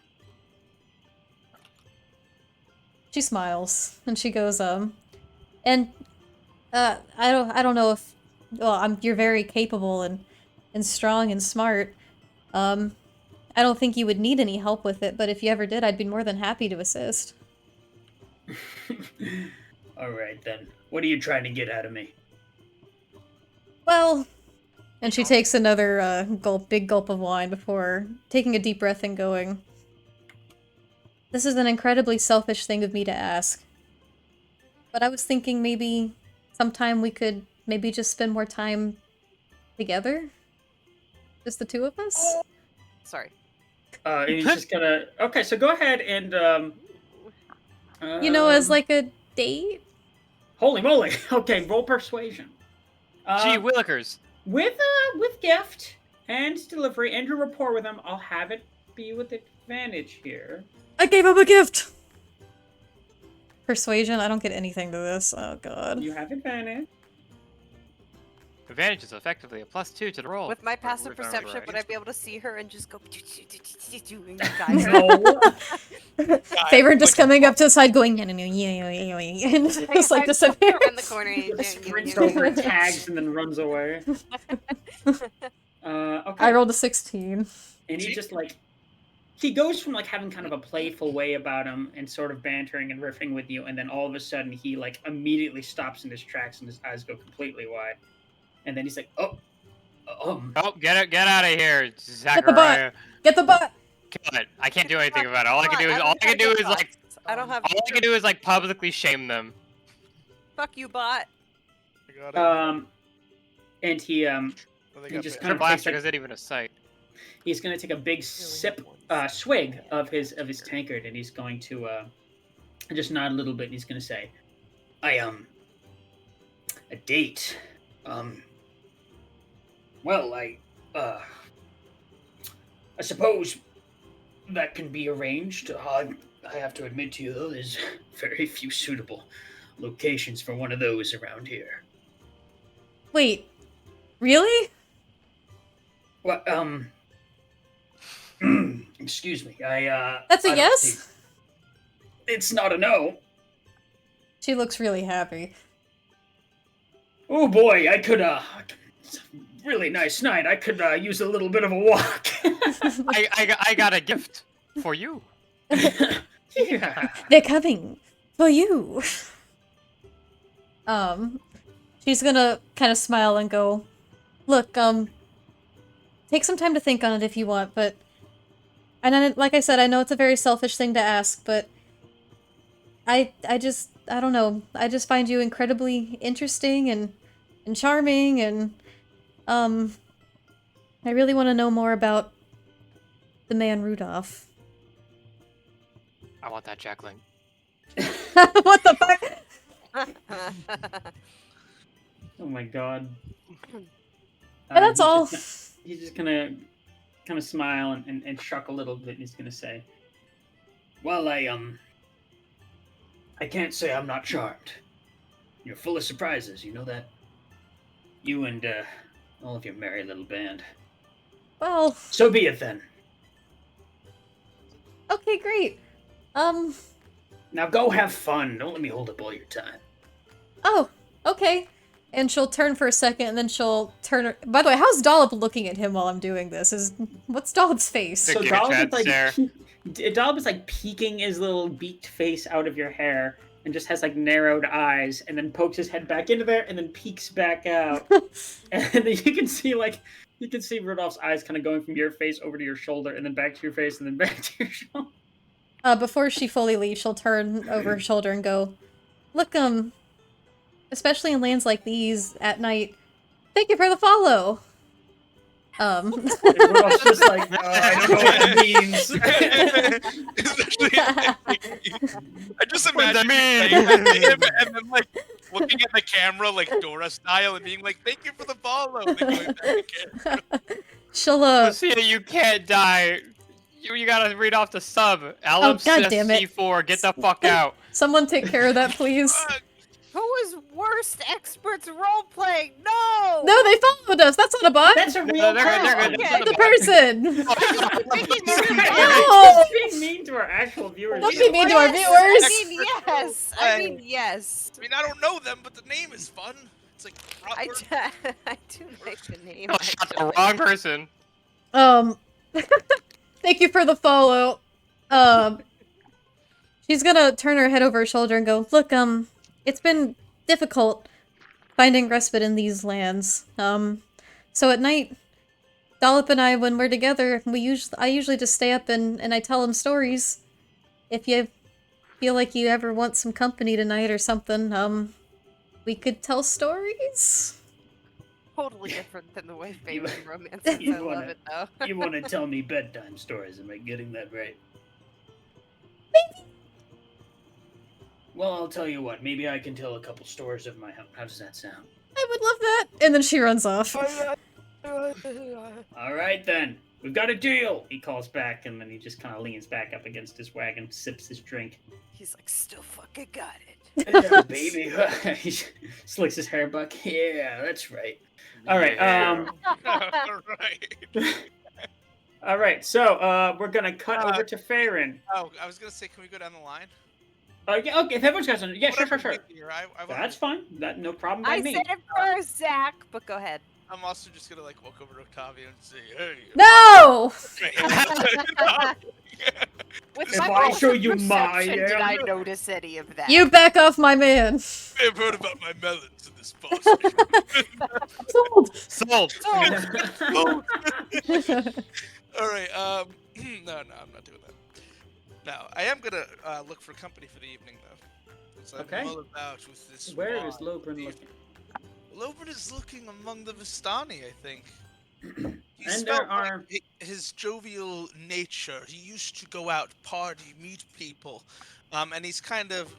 She smiles and she goes, and I don't know if, well, you're very capable and strong and smart. I don't think you would need any help with it, but if you ever did, I'd be more than happy to assist. All right, then. What are you trying to get out of me? Well, and she takes another big gulp of wine before taking a deep breath and going, "This is an incredibly selfish thing of me to ask. But I was thinking maybe sometime we could maybe just spend more time together? Just the two of us?" Sorry. He's just gonna. Okay, so go ahead and You know, as like a date? Holy moly! Okay, roll persuasion. Gee willikers. With gift and delivery and your rapport with him, I'll have it be with advantage here. I gave him a gift! Persuasion? I don't get anything to this. Oh god. You have advantage. Advantage is effectively a +2 to the roll. With my If I passive remember perception, right. would I be able to see her and just go and guys? No. Favorite just coming up to the side going, no, and just like disappears. in the corner. Sprints over, tags, and then runs away. Okay. I rolled a 16. And he just like he goes from like having kind of a playful way about him and sort of bantering and riffing with you, and then all of a sudden he like immediately stops in his tracks and his eyes go completely wide. And then he's like, Oh, get out of here, Get the Zachariah. butt! Get the butt! Kill it. I can't do anything about it. All I can do is like I don't have. all I can do is like publicly shame them. Fuck you, bot. I got it. And he Well, they he got just bit. kind of Blaster takes isn't even a sight. he's going to take a big swig of his tankard, and he's going to just nod a little bit, and he's going to say, a date. Well, I suppose that can be arranged. I have to admit to you, though, there's very few suitable locations for one of those around here. Wait, really? Well, excuse me. That's I a don't yes? think- It's not a no. She looks really happy. Oh boy, I could, it's a really nice night. I could, use a little bit of a walk. I got a gift for you. Yeah. They're coming for you. She's gonna kind of smile and go, "Look, take some time to think on it if you want, but..." And then, like I said, I know it's a very selfish thing to ask, but... I don't know. I just find you incredibly interesting and charming, and, I really want to know more about the man Rudolph. I want that Jackling. What the fuck? Oh my god. And that's all. He's just gonna kind of smile and shuck a little bit, and he's gonna say, "Well, I can't say I'm not charmed. You're full of surprises, you know that? You and, all of your merry little band. Well, So be it then. okay, great. Now go have fun. Don't let me hold up all your time." Oh, okay. And she'll turn for a second, and then she'll turn... By the way, how's Dollop looking at him while I'm doing this? What's Dollop's face? The So Giga Dollop Chat stare. Dollop is like peeking his little beaked face out of your hair and just has like narrowed eyes, and then pokes his head back into there and then peeks back out. And then you can see Rudolph's eyes kind of going from your face over to your shoulder and then back to your face and then back to your shoulder. Before she fully leaves, she'll turn over her shoulder and go, "Look, especially in lands like these, at night, Thank you for the follow. We're all just like, I don't know what that means. Especially, I just What does imagine that you mean? saying that to him and then like looking at the camera like Dora style and being like, "Thank you for the follow." And then going back again. She'll Lucia, you can't die. You gotta read off the sub. God damn it. LMC4, get the fuck out. someone take care of that, please. Fuck. Who is worst experts role playing? No. No, they followed us. That's not a bot. That's a No, real they're person. good. Okay. the person. No! Being mean to our actual viewers. Don't be mean to our Yes, viewers. I mean, yes. I mean, yes. I mean, I don't know them, but the name is fun. It's like I Rotward. I do like the name. Oh, shut the wrong person. Thank you for the follow. She's gonna turn her head over her shoulder and go, look, it's been difficult finding respite in these lands. So at night, Dollop and I, when we're together, I usually just stay up and I tell him stories. If you feel like you ever want some company tonight or something, we could tell stories. Totally different than the way You- favorite romance is. you I wanna- love it though. You want to tell me bedtime stories? Am I getting that right? Maybe. Well, I'll tell you what. Maybe I can tell a couple stories of my own. How does that sound? I would love that. And then she runs off. All right then. We've got a deal. He calls back, and then he just kind of leans back up against his wagon, sips his drink. He's like, still fucking got it. Yeah, baby. He slicks his hair back. Yeah, that's right. All right. Right. All right. So, we're gonna cut over to Farron. Oh, I was gonna say, can we go down the line? Yeah, okay. If everyone's got something, yeah, sure. Whatever's easier, I wanna- That's fine. That no problem by I me. said it first, Zach, but go ahead. I'm also just gonna like walk over to Octavia and say, "Hey." No! With If my I show you perception, my did I area- notice any of that? You back off my man. I've heard about my melons in this boss. Sold. Sold. Oh, All right. No, I'm not doing that. Now, I am gonna look for company for the evening, though. Since I'm Okay. all about with this. Where is wine. Lobrin looking? Lobrin is looking among the Vistani, I think. He's And there felt like are- his jovial nature. He used to go out, party, meet people. And he's kind of,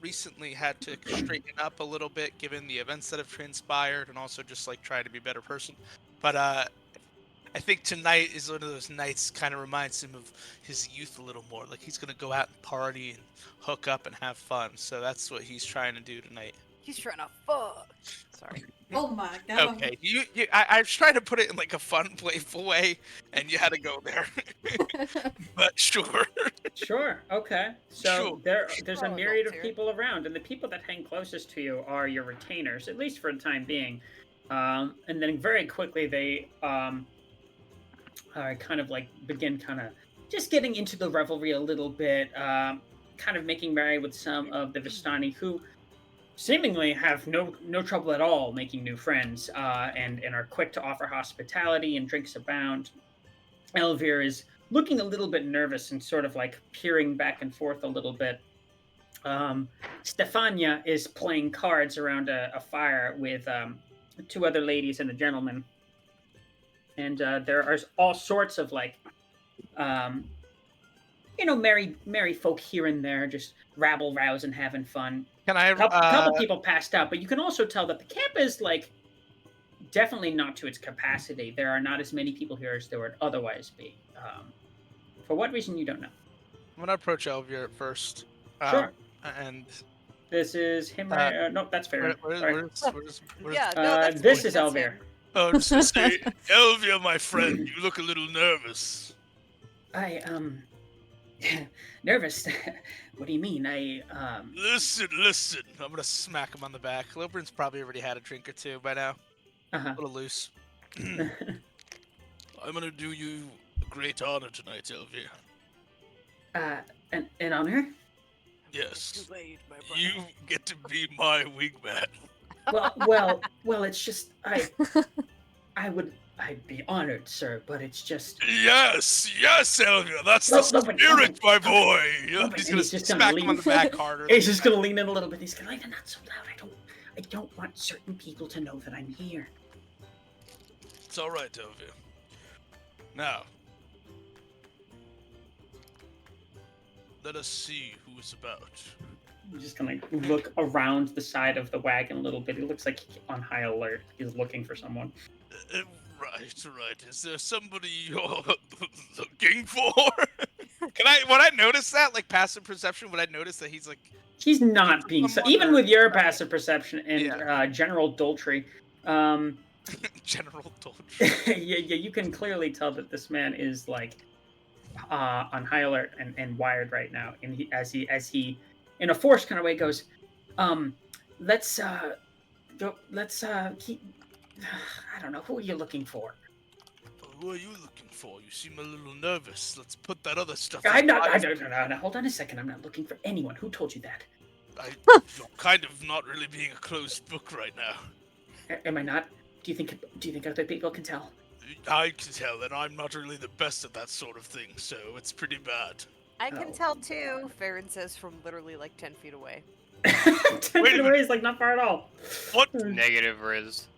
recently had to straighten up a little bit given the events that have transpired and also just like try to be a better person. But I think tonight is one of those nights kind of reminds him of his youth a little more. Like he's going to go out and party and hook up and have fun. So that's what he's trying to do tonight. he's trying to fuck. Sorry. Oh my god. Okay, I was trying to put it in like a fun, playful way, and you had to go there. But sure. Sure. Okay. So Sure. there's We're a all myriad of adults here. people around, and the people that hang closest to you are your retainers, at least for the time being. And then very quickly they are kind of like begin kind of just getting into the revelry a little bit, kind of making merry with some of the Vistani who seemingly have no trouble at all making new friends, and are quick to offer hospitality and drinks abound. Elvir is looking a little bit nervous and sort of like peering back and forth a little bit. Stefania is playing cards around a fire with two other ladies and a gentleman. And there are all sorts of like, merry folk here and there, just rabble rousing, having fun. Can I? Couple people passed out, but you can also tell that the camp is like definitely not to its capacity. There are not as many people here as there would otherwise be. For what reason, you don't know. I'm gonna approach Elvir first. Sure. And This is him. Right? No, that's fair. where's Yeah, no, that's This fine, is that's Elvir. him. Oh, just to say, Elvia, my friend, you look a little nervous. I nervous. What do you mean? Listen. I'm gonna smack him on the back. Lobrin's probably already had a drink or two by now. Uh-huh. A little loose. I'm gonna do you a great honor tonight, Elvia. An honor? Yes. Delayed, my brother. You get to be my wingman. Well. It's just I'd be honored, sir. But it's just. Yes, Elvia. That's the Lobrin, spirit, my boy. Lobrin, He's and gonna just smack him lean. on the back harder. He's just gonna lean in a little bit. He's gonna not so loud. I don't want certain people to know that I'm here. all right, Elvia. Now, let us see who is about. I'm just gonna look around the side of the wagon a little bit. It looks like he's on high alert. He's looking for someone. Right. Is there somebody you're looking for? Would I notice that? Like passive perception, would I notice that he's like... He's not being so. Even with your passive perception and general doltry, General Dolce. yeah, you can clearly tell that this man is like on high alert and wired right now. And he, as he, in a forced kind of way, goes, let's keep. I don't know. Who are you looking for? Who are you looking for? You seem a little nervous. Let's put that other stuff. I'm not. No. Hold on a second. I'm not looking for anyone. Who told you that? I'm kind of not really being a closed book right now. Am I not? Do you think other people can tell? I can tell, and I'm not really the best at that sort of thing, so it's pretty bad. I can tell too, Farron says from literally like 10 feet away. 10 feet away is like not far at all. What? Negative Riz.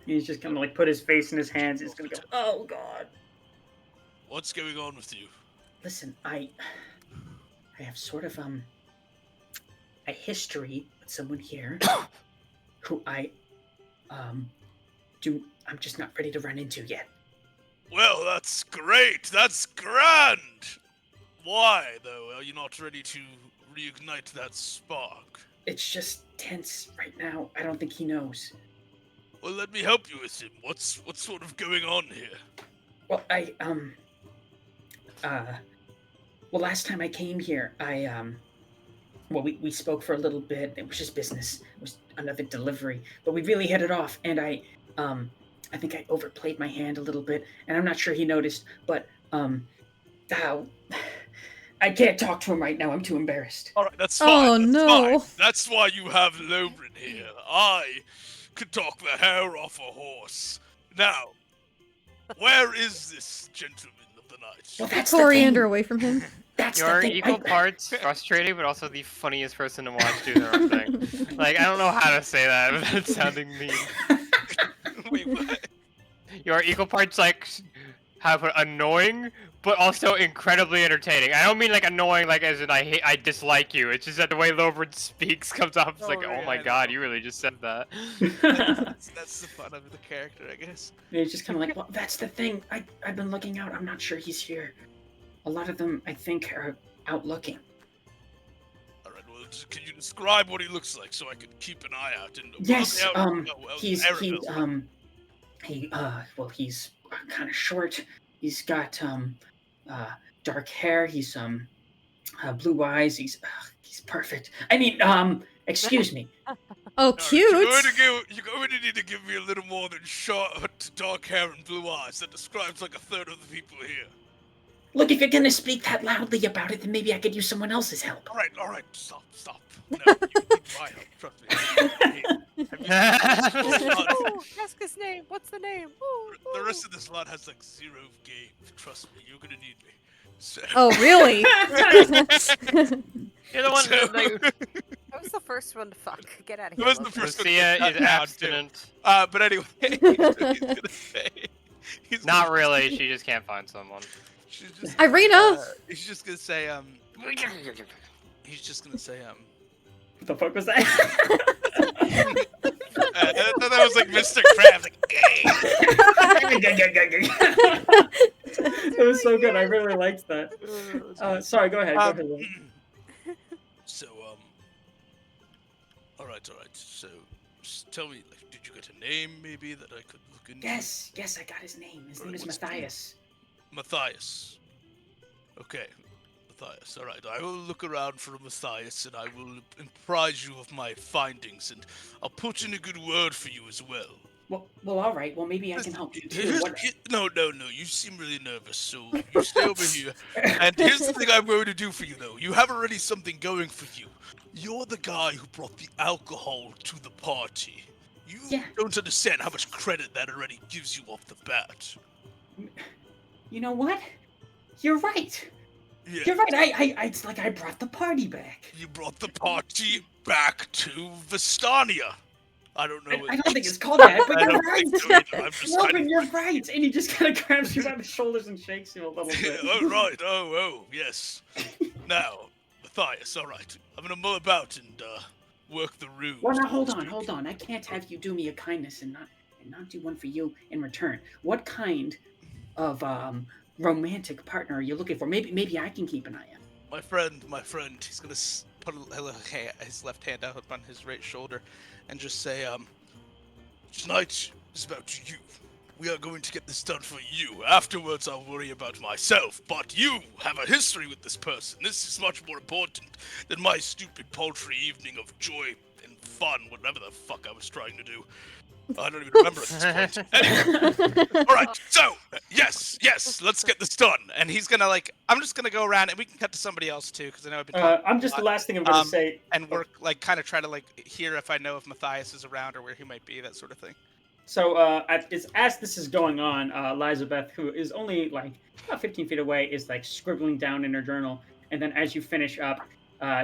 He's just gonna like put his face in his hands. He's gonna go, oh god. What's going on with you? Listen, I have sort of a history with someone here who I'm just not ready to run into yet. Well, that's great. That's grand. Why, though? Are you not ready to reignite that spark? It's just tense right now. I don't think he knows. Well, let me help you with him. What's sort of going on here? Well, well, last time I came here, we spoke for a little bit. It was just business. It was another delivery, but we really hit it off. And I think I overplayed my hand a little bit, and I'm not sure he noticed. But I can't talk to him right now. I'm too embarrassed. All right, that's fine. Oh, that's no. Fine. That's why you have Lobrin here. I could talk the hair off a horse. Now, where is this gentleman of the night? Well, that's Coriander away from him. That's You're the thing. equal parts frustrating, but also the funniest person to watch do their own thing. Like, I don't know how to say that without sounding mean. Wait, what? You're equal parts, like, how to put it, annoying, but also incredibly entertaining. I don't mean, like, annoying, like, as in I dislike you. It's just that the way Lobrin speaks comes off as like, oh my god, you really just said that. That's the fun of the character, I guess. And he's just kind of like, well, that's the thing. I've been looking out. I'm not sure he's here. A lot of them, I think, are out looking. All right, well, can you describe what he looks like so I can keep an eye out? And Yes, he's Arabelle. he's kind of short. He's got dark hair. He's blue eyes. He's perfect. I mean, excuse me. Oh, cute. You're going to need to give me a little more than short, dark hair and blue eyes. That describes like a third of the people here. Look, if you're gonna speak that loudly about it, then maybe I could use someone else's help. All right, stop. No, you need my help, trust me. Ask his name. What's the name? The rest of this lot has like 0 game. Trust me, you're gonna need me. So... Oh, really? You're the one that, like... I was the first one to fuck. Get out of Who here. was the first one to Lucia cut is down, too? abstinent. But anyway, he's gonna say... Not really, she just can't find someone. She's just, Irina! he's just gonna say, What the fuck was that? I thought that was like Mr. Krabs, like, It was so good. I really liked that. Sorry, go ahead. Will. So, all right. So, just tell me, like, did you get a name maybe that I could look into? Yes, I got his name. His name is what's his name? Matthias. Matthias. Okay, Matthias. All right, I will look around for a Matthias, and I will apprise you of my findings, and I'll put in a good word for you as well. Well, all right. Well, maybe I can help you too. No. You seem really nervous, so you stay over here. And here's the thing I'm going to do for you, though. You have already something going for you. You're the guy who brought the alcohol to the party. You don't understand how much credit that already gives you off the bat. You know what? You're right. Yeah. You're right. It's like I brought the party back. You brought the party back to Vistania. I don't know. I don't think it's called that, but I you're don't right. think so either. I'm just Logan, kind you're right. And he just kind of grabs you by the shoulders and shakes you a little of... bit. Oh, right. Oh, yes. Now, Matthias, all right. I'm going to mull about and work the ruse. Well, now so to hold on, speak. hold on. I can't have you do me a kindness and not do one for you in return. What kind of romantic partner are you looking for? Maybe I can keep an eye out. My friend, he's going to put his left hand out on his right shoulder and just say, tonight is about you. We are going to get this done for you. Afterwards, I'll worry about myself. But you have a history with this person. This is much more important than my stupid, paltry evening of joy and fun, whatever the fuck I was trying to do. I don't even remember at this point. Anyway. All right, so, yes, let's get this done. And he's gonna, I'm just gonna go around, and we can cut to somebody else, too, because I know I've been talking I'm just a the lot. last thing I'm going to say. And work, kind of try to, hear if I know if Matthias is around or where he might be, that sort of thing. So as this is going on, Elizabeth, who is only about 15 feet away, is scribbling down in her journal. And then as you finish up,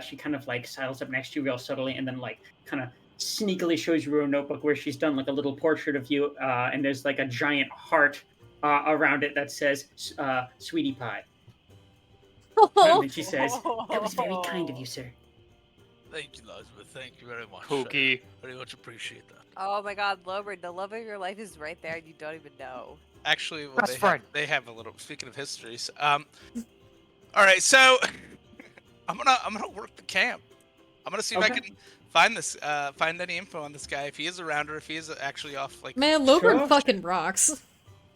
she kind of sidles up next to you real subtly, and then kind of sneakily shows you a notebook where she's done a little portrait of you, and there's a giant heart around it that says "Sweetie Pie." And then she says, "That was very kind of you, sir." Thank you, Elizabeth. Thank you very much. Pookie. I very much appreciate that. Oh my God, Lobert, the love of your life is right there, and you don't even know. Actually, well, Best friend. they have a little. Speaking of histories, all right. So, I'm gonna work the camp. I'm gonna see if I Okay. can find any info on this guy, if he is around or if he is actually off. Man, Lobert Sure. fucking rocks.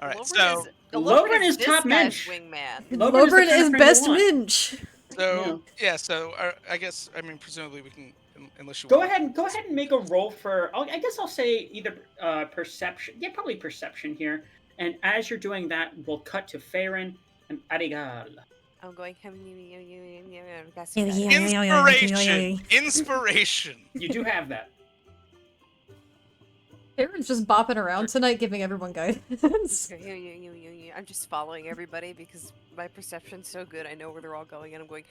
All right. Lobert Lobert is this top guy's mensch. wingman. Lobert Lobert the kind is of friend you best want. minch. So yeah. So I guess presumably we can, unless you Go want. ahead and make a roll for. I guess I'll say either perception. Yeah, probably perception here. And as you're doing that, we'll cut to Farron and Arigal. I'm going. Inspiration. You do have that. Aaron's just bopping around tonight, giving everyone guidance. I'm just following everybody because my perception's so good. I know where they're all going, and I'm going.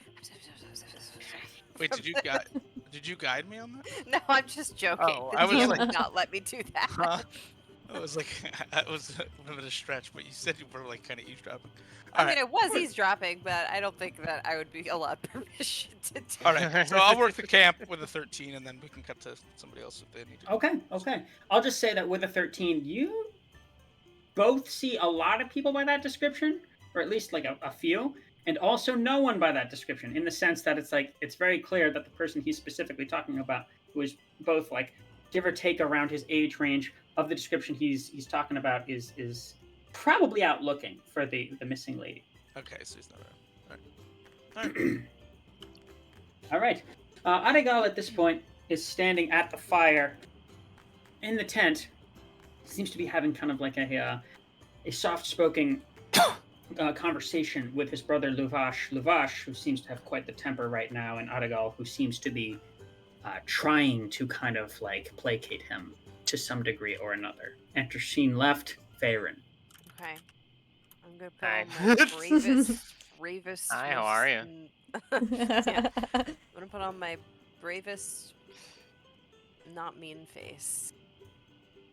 Wait, did you guide me on that? No, I'm just joking. Oh, The I was DM like- would not let me do that. Huh? It was it was a bit of a stretch, but you said you were kind of eavesdropping. I mean, it was eavesdropping, but I don't think that I would be allowed permission to do All right, so I'll work the camp with a 13, and then we can cut to somebody else if they need to. Okay. I'll just say that with a 13, you both see a lot of people by that description, or at least a few, and also no one by that description, in the sense that it's very clear that the person he's specifically talking about, who is both give or take around his age range of the description he's talking about, is probably out looking for the missing lady. Okay, so he's not around. All right. All right. Adegal at this point is standing at the fire in the tent. Seems to be having kind of a soft-spoken conversation with his brother Luvash. Luvash, who seems to have quite the temper right now, and Adegal, who seems to be trying to kind of placate him to some degree or another. Enter scene left, Farron. Okay. I'm gonna put on my bravest. Hi, how are you? Yeah. I'm gonna put on my bravest, not mean face.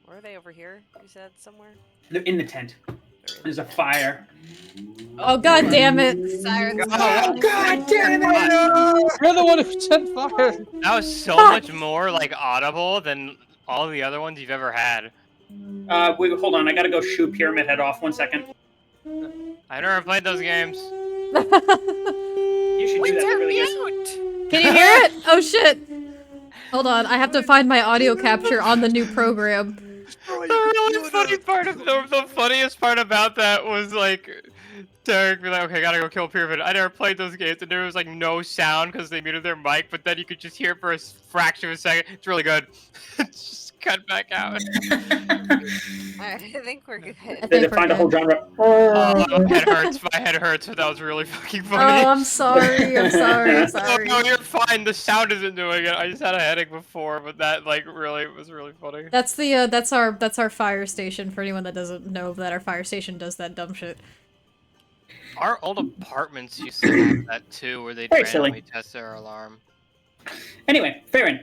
Where are they? Over here? You said somewhere. They're in the tent. There's a fire. Oh god damn it! Sirens. Oh god damn it! You're the one who set fire. That was so much more audible than all the other ones you've ever had. Wait, hold on. I gotta go shoot Pyramid Head off. 1 second. I never played those games. You should do that. They're really good. Can you hear it? Oh shit! Hold on, I have to find my audio capture on the new program. The funniest part about that was Derek be like, okay, gotta go kill Pyramid. I never played those games, and there was no sound because they muted their mic, but then you could just hear it for a fraction of a second. It's really good. Just cut back out. Alright, I think we're good. They defined a whole genre. Oh, my head hurts. My head hurts, but that was really fucking funny. Oh, I'm sorry. I'm sorry. I'm Oh, sorry. no, you're fine. The sound isn't doing it. I just had a headache before, but that really was really funny. That's the that's our fire station. For anyone that doesn't know that our fire station does that dumb shit. Our old apartments used to have that too, where they'd Very randomly silly. test their alarm. Anyway, Farron,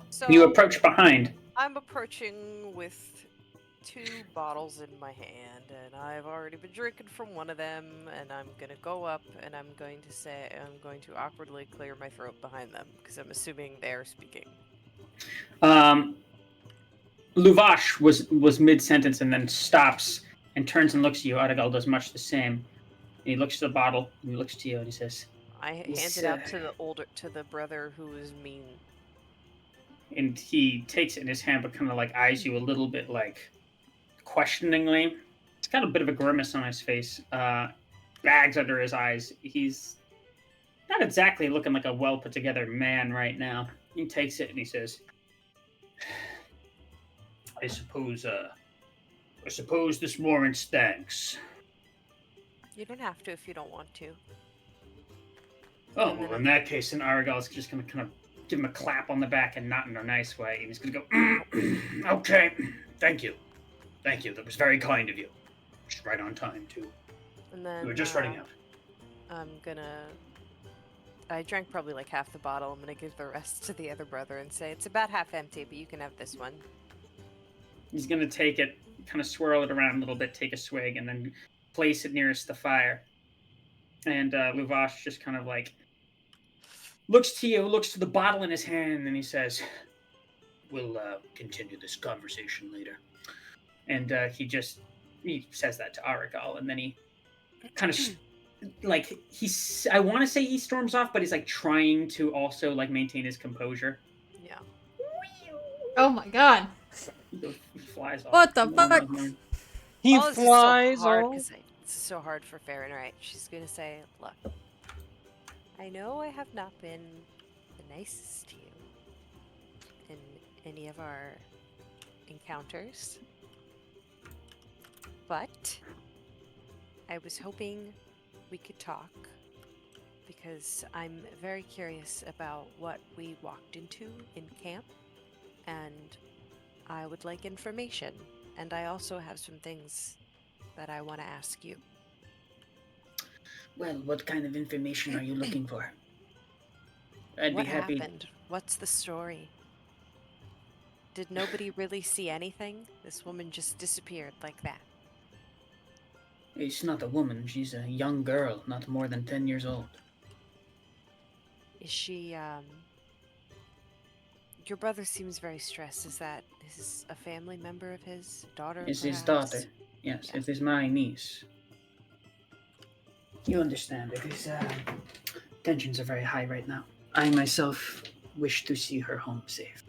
So you approach behind. I'm approaching with 2 bottles in my hand, and I've already been drinking from one of them, and I'm gonna go up and I'm going to awkwardly clear my throat behind them, because I'm assuming they're speaking. Luvash was mid-sentence and then stops and turns and looks at you. Aragal does much the same. And he looks to the bottle, and he looks to you, and he says, I hand "Yes, it out to the brother who is mean. and he takes it in his hand, but kind of like eyes you a little bit like questioningly. It's got a bit of a grimace on his face, bags under his eyes. He's not exactly looking like a well put together man right now. He takes it and he says, I suppose this warrants thanks. You don't have to if you don't want to. Oh, And then well, in that case, then Aragal's just going to kind of give him a clap on the back and not in a nice way. And he's going to go, okay, thank you. Thank you. That was very kind of you. Just right on time, too. And then We were just running out. I drank probably like half the bottle. I'm gonna give the rest to the other brother and say it's about half empty, but you can have this one. He's going to take it, kind of swirl it around a little bit, take a swig, and then place it nearest the fire. And Luvash just kind of like looks to you, looks to the bottle in his hand, and he says, we'll continue this conversation later. And he says that to Aragal, and then he kind of I want to say he storms off, but he's like trying to also like maintain his composure. Yeah. Oh my god. He flies off. What the fuck? He All this flies is so hard off. because it's so hard for Farron, right? She's gonna say, "Look, I know I have not been the nicest to you in any of our encounters, but I was hoping we could talk because I'm very curious about what we walked into in camp, and I would like information. And I also have some things that I want to ask you." Well, what kind of information are you looking for? I'd What be happy. happened? What's the story? Did nobody really see anything? This woman just disappeared like that. She's not a woman. She's a young girl, not more than 10 years old. Is she, Your brother seems very stressed. Is this a family member of his? Daughter, It's his perhaps? daughter. Yes, Yeah. it is my niece. You understand, it is, tensions are very high right now. I myself wish to see her home safe.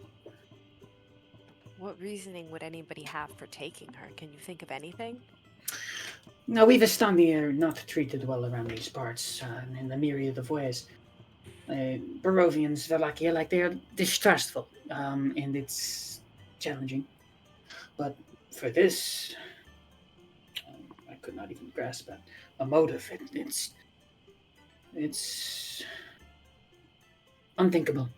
What reasoning would anybody have for taking her? Can you think of anything? Now, we Vistani are not treated well around these parts, in a myriad of ways. Barovians, Wallachia, they're distrustful, and it's challenging. But for this, I could not even grasp a motive. It's unthinkable.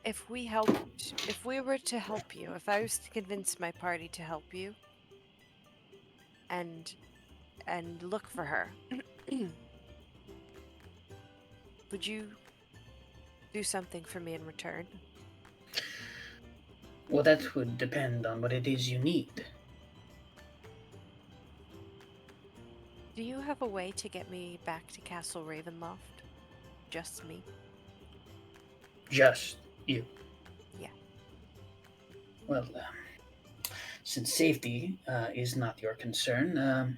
If we were to help you, if I was to convince my party to help you and look for her, would you do something for me in return? Well, that would depend on what it is you need. Do you have a way to get me back to Castle Ravenloft? Just me? Just you. Yeah. Well, since safety is not your concern,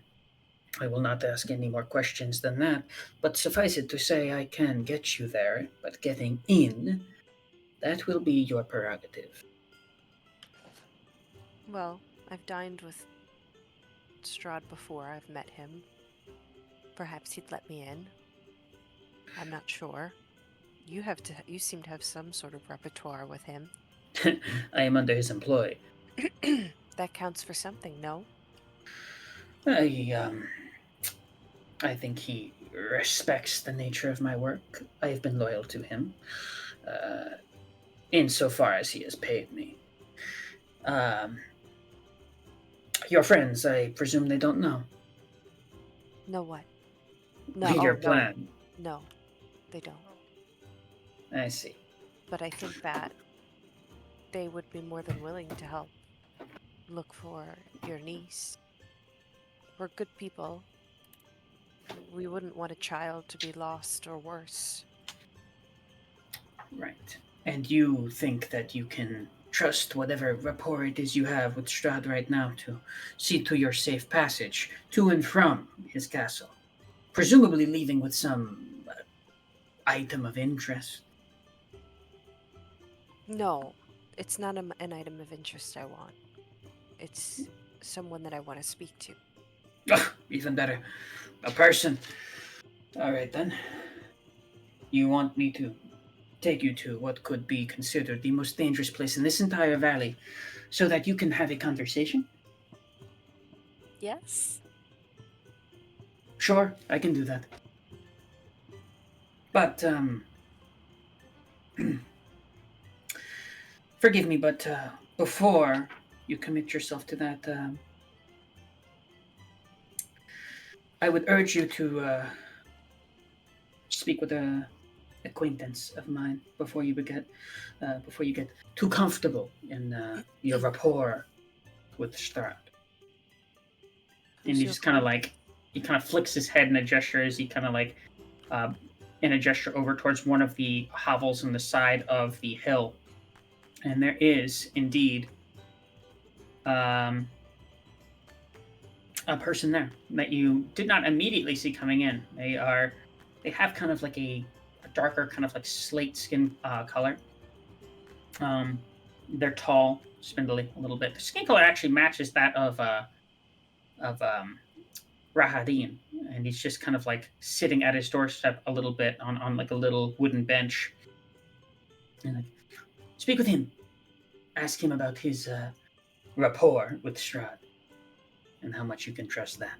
I will not ask any more questions than that. But suffice it to say, I can get you there, but getting in, that will be your prerogative. Well, I've dined with Strahd before. I've met him. Perhaps he'd let me in. I'm not sure. You seem to have some sort of repertoire with him. I am under his employ. That counts for something, no? I think he respects the nature of my work. I have been loyal to him, insofar as he has paid me. Your friends, I presume they don't know. No what? No. Your No. plan. No, they don't. I see. but I think that they would be more than willing to help look for your niece. We're good people. We wouldn't want a child to be lost or worse. Right. And you think that you can trust whatever rapport it is you have with Strahd right now to see to your safe passage to and from his castle, presumably leaving with some item of interest. No, it's not an item of interest I want. It's someone that I want to speak to. Even better. A person. All right, then. You want me to take you to what could be considered the most dangerous place in this entire valley so that you can have a conversation? Yes? Sure, I can do that. But, forgive me, but before you commit yourself to that, I would urge you to speak with a acquaintance of mine before you get too comfortable in your rapport with Strahd. And he just kind of like he kind of flicks his head in a gesture as he kind of like in a gesture over towards one of the hovels on the side of the hill, and there is indeed a person there that you did not immediately see coming in. They have kind of like a darker kind of like slate skin color. They're tall, spindly a little bit. The skin color actually matches that of Rahadin, and he's just kind of like sitting at his doorstep a little bit on like a little wooden bench. And like, speak with him. Ask him about his rapport with Strahd and how much you can trust that.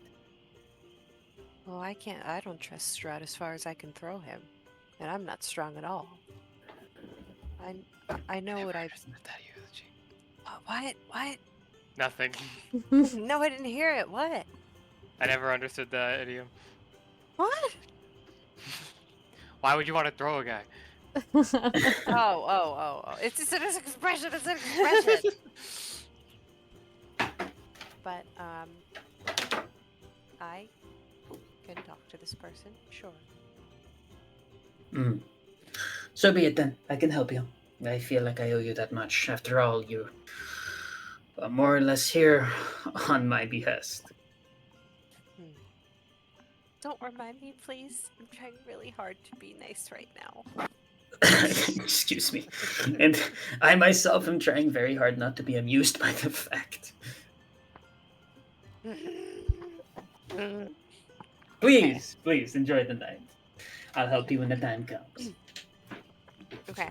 Well, I don't trust Strahd as far as I can throw him. And I'm not strong at all. I know what I... What? Nothing. No, I didn't hear it. What? I never understood that idiom. What? Why would you want to throw a guy? Oh. It's just an expression. It's an expression. But, I can talk to this person, sure. So be it then. I can help you. I feel like I owe you that much. After all, you are more or less here on my behest. Don't remind me, please. I'm trying really hard to be nice right now. Excuse me. And I myself am trying very hard not to be amused by the fact. Please enjoy the night. I'll help you when the time comes. Okay.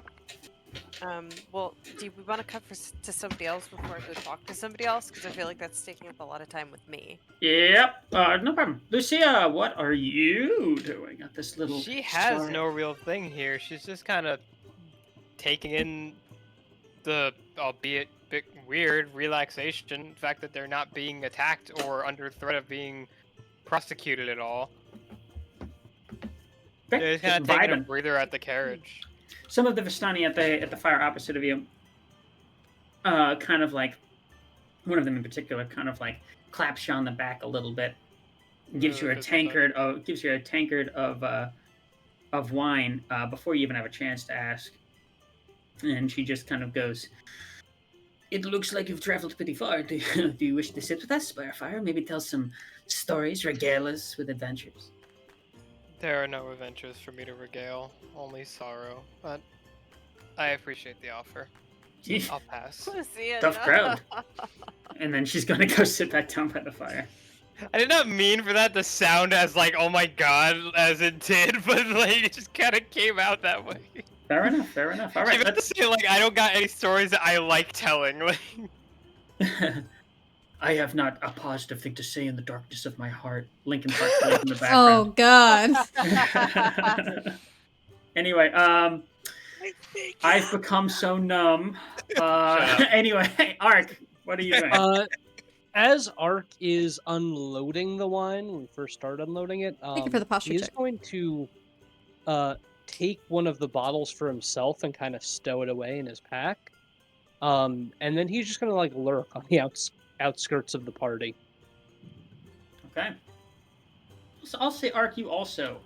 Well, do we want to cut to somebody else before I go talk to somebody else? Because I feel like that's taking up a lot of time with me. Yep, no problem. Lucia, what are you doing at this little... She has story? no real thing here. She's just kind of taking in the, albeit bit weird, relaxation, the fact that they're not being attacked or under threat of being prosecuted at all. Okay, They're just kind of taking a breather at the carriage. Some of the Vistani at the fire opposite of you, kind of like, one of them in particular, kind of like claps you on the back a little bit, gives you a tankard of wine before you even have a chance to ask, and she just kind of goes, "It looks like you've traveled pretty far. Do you wish to sit with us by our fire? Maybe tell some stories, regale us with adventures." There are no adventures for me to regale, only sorrow, but I appreciate the offer. I'll pass. Tough crowd. And then she's gonna go sit back down by the fire. I did not mean for that to sound as like, oh my god, as it did, but like, it just kind of came out that way. Fair enough. All I right, meant to say, like, I don't got any stories that I like telling. Like... I have not a positive thing to say in the darkness of my heart. Lincoln Park plays in the background. Oh god. Anyway, I've become so numb. Anyway, Ark, what are you doing? As Ark is unloading the wine, when we first start unloading it, Thank you for the posture he is check. going to take one of the bottles for himself and kind of stow it away in his pack. And then he's just gonna like lurk on the outskirts of the party. Okay. So I'll say, Ark, you also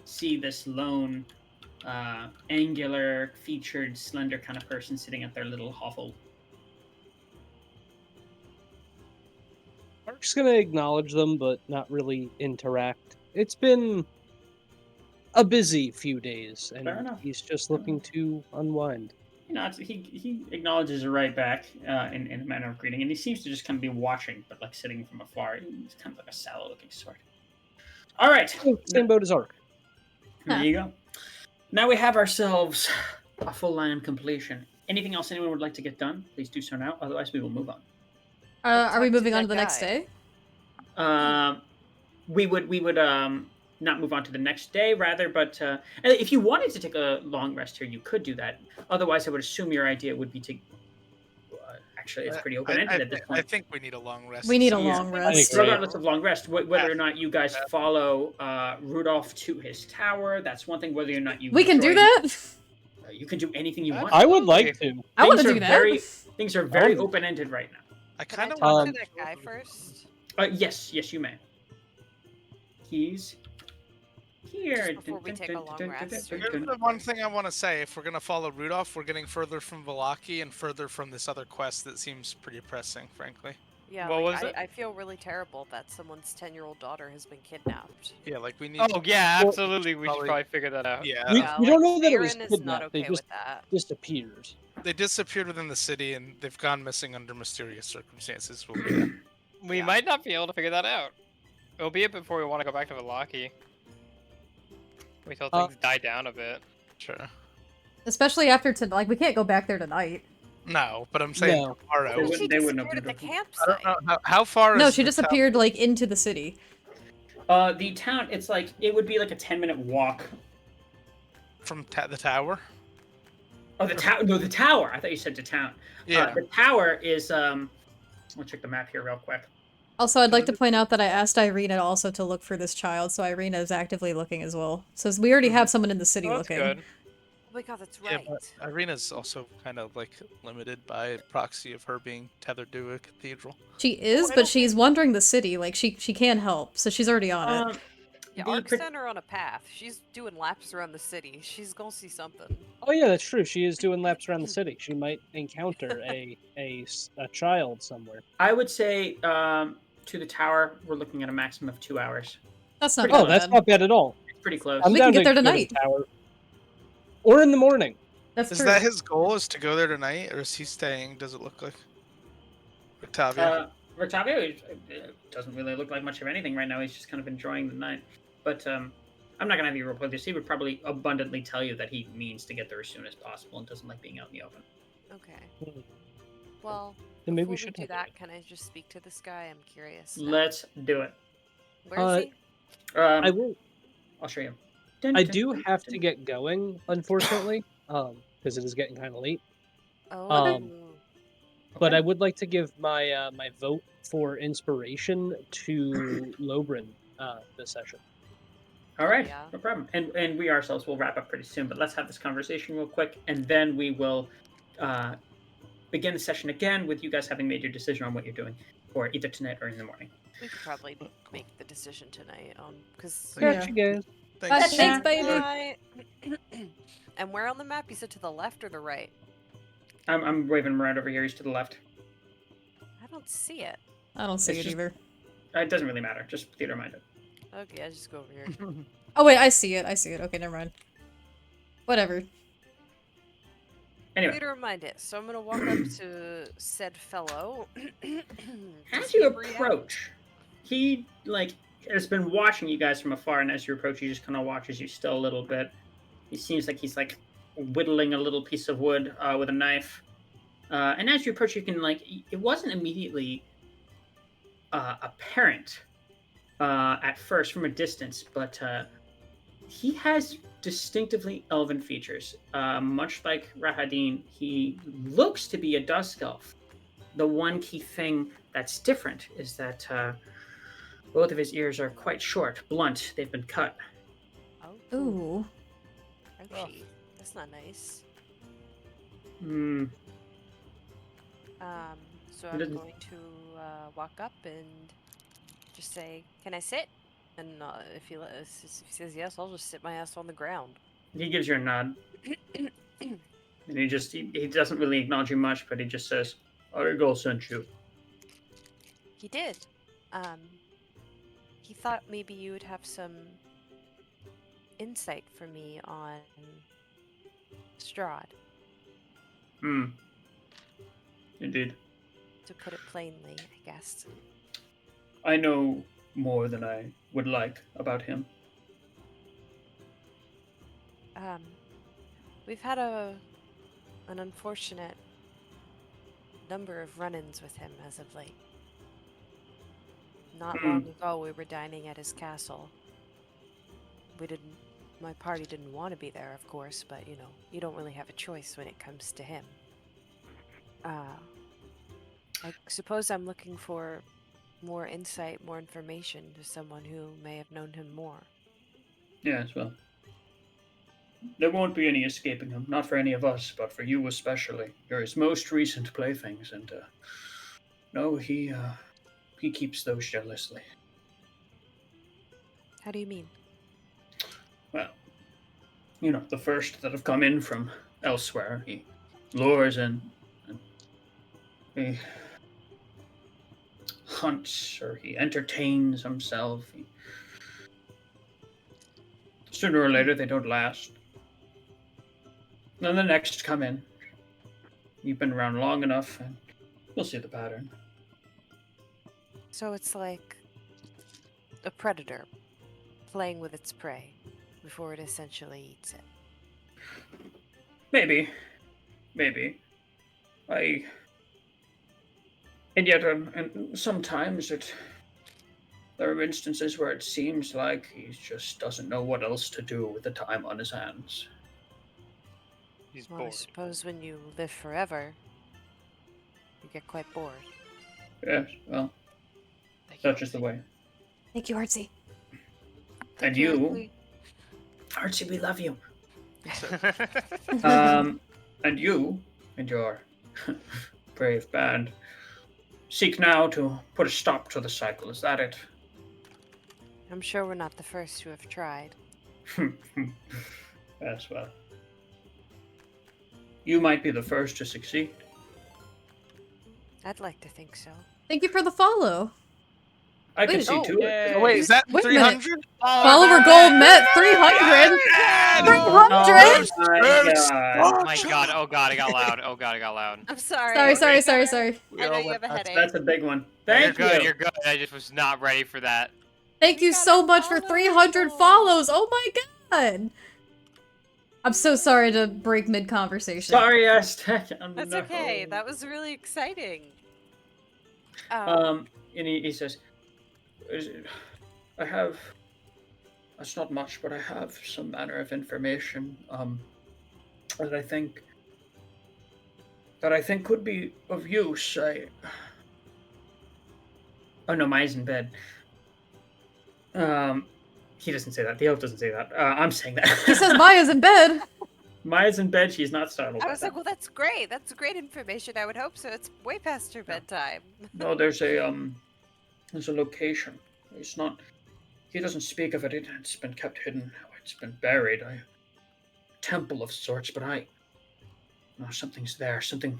see this lone, angular, featured, slender kind of person sitting at their little hovel. Ark's gonna acknowledge them, but not really interact. It's been a busy few days, Fair and enough. he's just looking to unwind. You know, he acknowledges it right back in a manner of greeting, and he seems to just kind of be watching, but like sitting from afar. He's kind of like a sallow-looking sort. All right, Same boat as Ark. there you go. Now we have ourselves a full land completion. Anything else anyone would like to get done? Please do so now. Otherwise, we will move on. Are we talk to moving on that to the next guy. day? We would not move on to the next day, rather, but if you wanted to take a long rest here, you could do that. Otherwise, I would assume your idea would be to. Actually, it's pretty open ended at this I point. think we need a long rest. We need a Sounds- long I rest. agree. Regardless of long rest, whether or not you guys follow Rudolph to his tower, that's one thing. Whether or not you We can do destroy- that? You can do anything you want. I would like to. I want to Things are do that. Things are very Oh. open ended right now. I Can I kind of talk want to that guy first? Yes, you may. He's here. Just before we take a long rest, or- Here's the one thing I want to say. If we're going to follow Rudolph, we're getting further from Valaki and further from this other quest that seems pretty pressing, frankly. Yeah, What like, was it? I feel really terrible that someone's 10-year-old daughter has been kidnapped. Yeah, like we need. Oh yeah, Well, absolutely. We should probably- probably figure that out. Yeah, We- Yeah, don't know that it was Farron is not kidnapped, they okay just- with that. Disappeared. they disappeared within the city and they've gone missing under mysterious circumstances. We'll be We Yeah. might not be able to figure that out. It'll be a bit before we want to go back to Valaki. Wait till things die down a bit. sure. Especially after like we can't go back there tonight. No, but I'm saying No. tomorrow. They She they wouldn't disappeared at have the been- I campsite. don't know how far. No, is she the disappeared like into the city. The town, it's like it would be like a 10-minute walk. town from the tower? Oh, the tower. No, the tower. I thought you said to town. Yeah. The tower is. I'll check the map here real quick. Also, I'd like to point out that I asked Irina also to look for this child, so Irina is actively looking as well. So we already have someone in the city Oh, that's looking. good. Oh my god, that's Yeah, right. but Irina's also kind of like limited by proxy of her being tethered to a cathedral. She is, I but don't she's wandering the city. Like she can help, so she's already on it. Yeah, the Ark pr- sent her on a path. She's doing laps around the city. She's gonna see something. Oh yeah, that's true. She is doing laps around the city. She might encounter a child somewhere. I would say to the tower, we're looking at a maximum of 2 hours. That's not pretty Oh, bad. that's not bad at all. It's pretty close. I'm We down can get to there go to tonight. the tower. Or in the morning. That's Is true. that his goal? Is to go there tonight, or is he staying? Does it look like? Octavia. Octavio doesn't really look like much of anything right now. He's just kind of enjoying the night. But I'm not gonna have you roleplay this. He would probably abundantly tell you that he means to get there as soon as possible and doesn't like being out in the open. Okay. Hmm. Well, Then maybe before we should do have that. Can I just speak to this guy? I'm curious. now. Let's do it. Where is he? I will. I'll show you. I do have to get going, unfortunately, because it is getting kind of late. Oh. But I would like to give my my vote for inspiration to Lobrin this session. All right, Yeah. no problem. And we ourselves will wrap up pretty soon, but let's have this conversation real quick, and then we will begin the session again with you guys having made your decision on what you're doing, or either tonight or in the morning. We could probably make the decision tonight. Because. Yeah. Gotcha, guys. Thanks. Thanks, baby. Bye. And where on the map? You said to the left or the right? I'm waving him around over here. He's to the left. I don't see it. I don't see It's it just- either. It doesn't really matter. Just theater minded. Okay, I just go over here. Oh wait, I see it. I see it. Okay, never mind. Whatever. Anyway, Theater mind it. So I'm gonna walk up to said fellow. as Just you be brief. approach, he has been watching you guys from afar, and as you approach, he just kind of watches you still a little bit. He seems like he's whittling a little piece of wood with a knife. And as you approach, you can it wasn't immediately apparent at first from a distance, but he has distinctively elven features. Much like Rahadin, he looks to be a dusk elf. The one key thing that's different is that both of his ears are quite short, blunt. They've been cut. Oh, Ooh. Rough. Ouchie. That's not nice. Hmm. So He I'm doesn't- going to walk up and just say, "Can I sit?" And if if he says yes, I'll just sit my ass on the ground. He gives you a nod, and he doesn't really acknowledge you much, but he just says, "Arigal sent you." He did. Um, he thought maybe you would have some insight for me on Strahd, Hmm. Indeed. to put it plainly, I guess. I know more than I would like about him. Um, we've had an unfortunate number of run-ins with him as of late. Not Hmm. long ago, we were dining at his castle. My party didn't want to be there, of course, but you don't really have a choice when it comes to him. I suppose I'm looking for more insight, more information to someone who may have known him more. Yes, well, there won't be any escaping him. Not for any of us, but for you especially. You're his most recent playthings, and no, he keeps those jealously. How do you mean? Well, the first that have come in from elsewhere, he lures in, and he hunts or he entertains himself. Sooner or later, they don't last. Then the next come in. You've been around long enough, and you'll see the pattern. So it's like a predator playing with its prey before it essentially eats it. Maybe. And yet, and sometimes there are instances where it seems like he just doesn't know what else to do with the time on his hands. He's Well, I bored. suppose when you live forever, you get quite bored. Yes, well, such is the way. Thank you, Artsy. And you, Archie, we love you. Um, And you and your brave band seek now to put a stop to the cycle. Is that it? I'm sure we're not the first who have tried. Yes, well. You might be the first to succeed. I'd like to think so. Thank you for the follow. I can Wait, see to it. Oh, wait, is that Wait a minute. 300? Follower goal met 300. 300. My my god, oh god, it got loud. Oh god, it got loud. I'm sorry. Sorry. We I know all you went have a nuts. headache. That's a big one. No, Thank you're good, you. you're good. I just was not ready for that. Thank We you got so a much for follower 300 goal. follows. Oh my god. I'm so sorry to break mid conversation. Sorry, Aztec. That's okay. That was really exciting. And he says, I have. That's not much, but I have some manner of information. That I think could be of use. Oh no, Maya's in bed. He doesn't say that. The elf doesn't say that. I'm saying that. He says Maya's in bed. Maya's in bed. She's not startled. I by was that. like, well, that's great. That's great information. I would hope so. It's way past her bedtime. No, there's a location. It's not. He doesn't speak of it. It's been kept hidden. It's been buried. Temple of sorts, but no, something's there. Something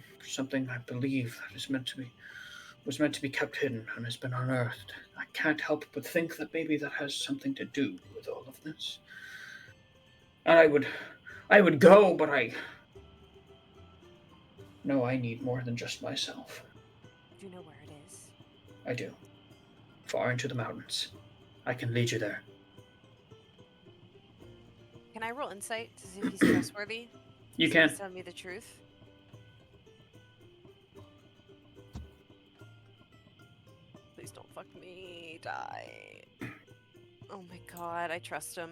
I believe that was meant to be kept hidden and has been unearthed. I can't help but think that maybe that has something to do with all of this. And I would go, but I need more than just myself. Do you know where it is? I do. Far into the mountains. I can lead you there. Can I roll insight to see if he's trustworthy? You Does can. he tell me the truth? Please don't fuck me. Die. Oh my god, I trust him.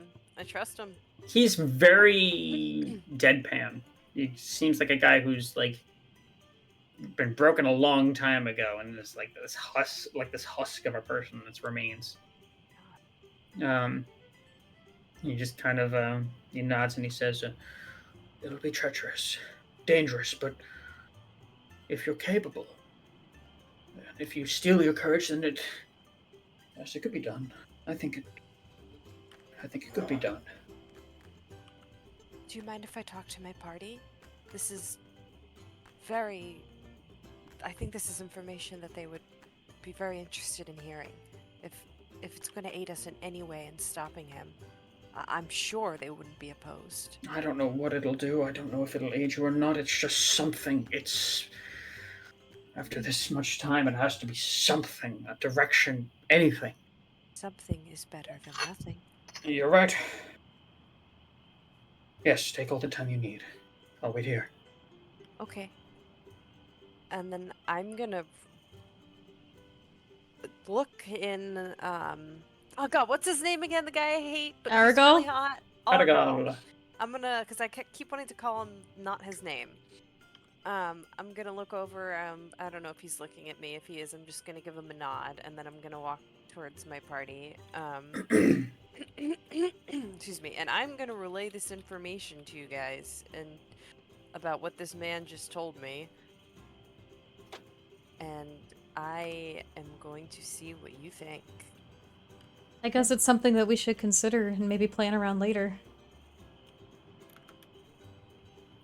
He's very deadpan. He seems like a guy who's been broken a long time ago, and is this husk of a person that remains. He just kind of He nods and he says, "It'll be treacherous, dangerous, but if you're capable, if you steel your courage, then yes, it could be done. I think it could be done." Do you mind if I talk to my party? This is very... I think this is information that they would be very interested in hearing. If it's going to aid us in any way in stopping him, I'm sure they wouldn't be opposed. I don't know what it'll do. I don't know if it'll aid you or not. It's just something. It's after this much time, it has to be something, a direction, anything. Something is better than nothing. You're right. Yes, take all the time you need. I'll wait here. Okay. And then I'm gonna look in, oh god, what's his name again? The guy I hate, but he's Aragal? really hot. Aragal. I'm gonna, because I keep wanting to call him not his name. I'm gonna look over, I don't know if he's looking at me. If he is, I'm just gonna give him a nod, and then I'm gonna walk towards my party. Excuse me. And I'm gonna relay this information to you guys, and about what this man just told me. And I am going to see what you think. I guess it's something that we should consider and maybe plan around later.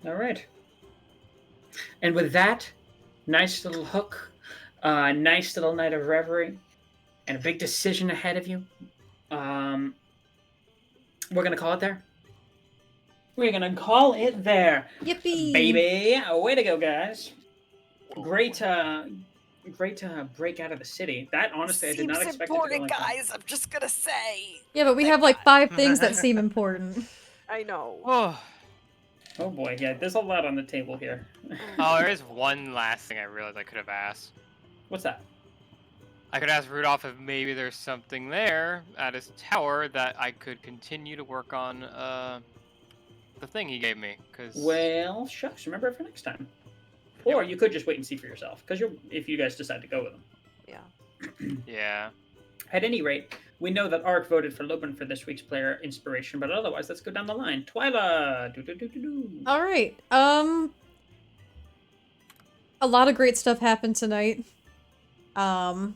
All right. And with that, nice little hook, nice little night of reverie, and a big decision ahead of you. We're gonna call it there. We're gonna call it there, Yippee! baby. Way to go, guys! Great, great break out of the city. That honestly, I did not Seems expect it to go important, like that. guys. I'm just gonna say. Yeah, but we have like 5 things that seem important. I know. Oh, Oh boy, yeah, there's a lot on the table here. there is one last thing I realized I could have asked. What's that? I could ask Rudolph if maybe there's something there at his tower that I could continue to work on the thing he gave me. Cause Well, shucks, remember it for next time. Or you could just wait and see for yourself, because if you guys decide to go with them. Yeah. yeah. At any rate, we know that Ark voted for Lobin for this week's player inspiration, but otherwise, let's go down the line. Twyla! All right. A lot of great stuff happened tonight. I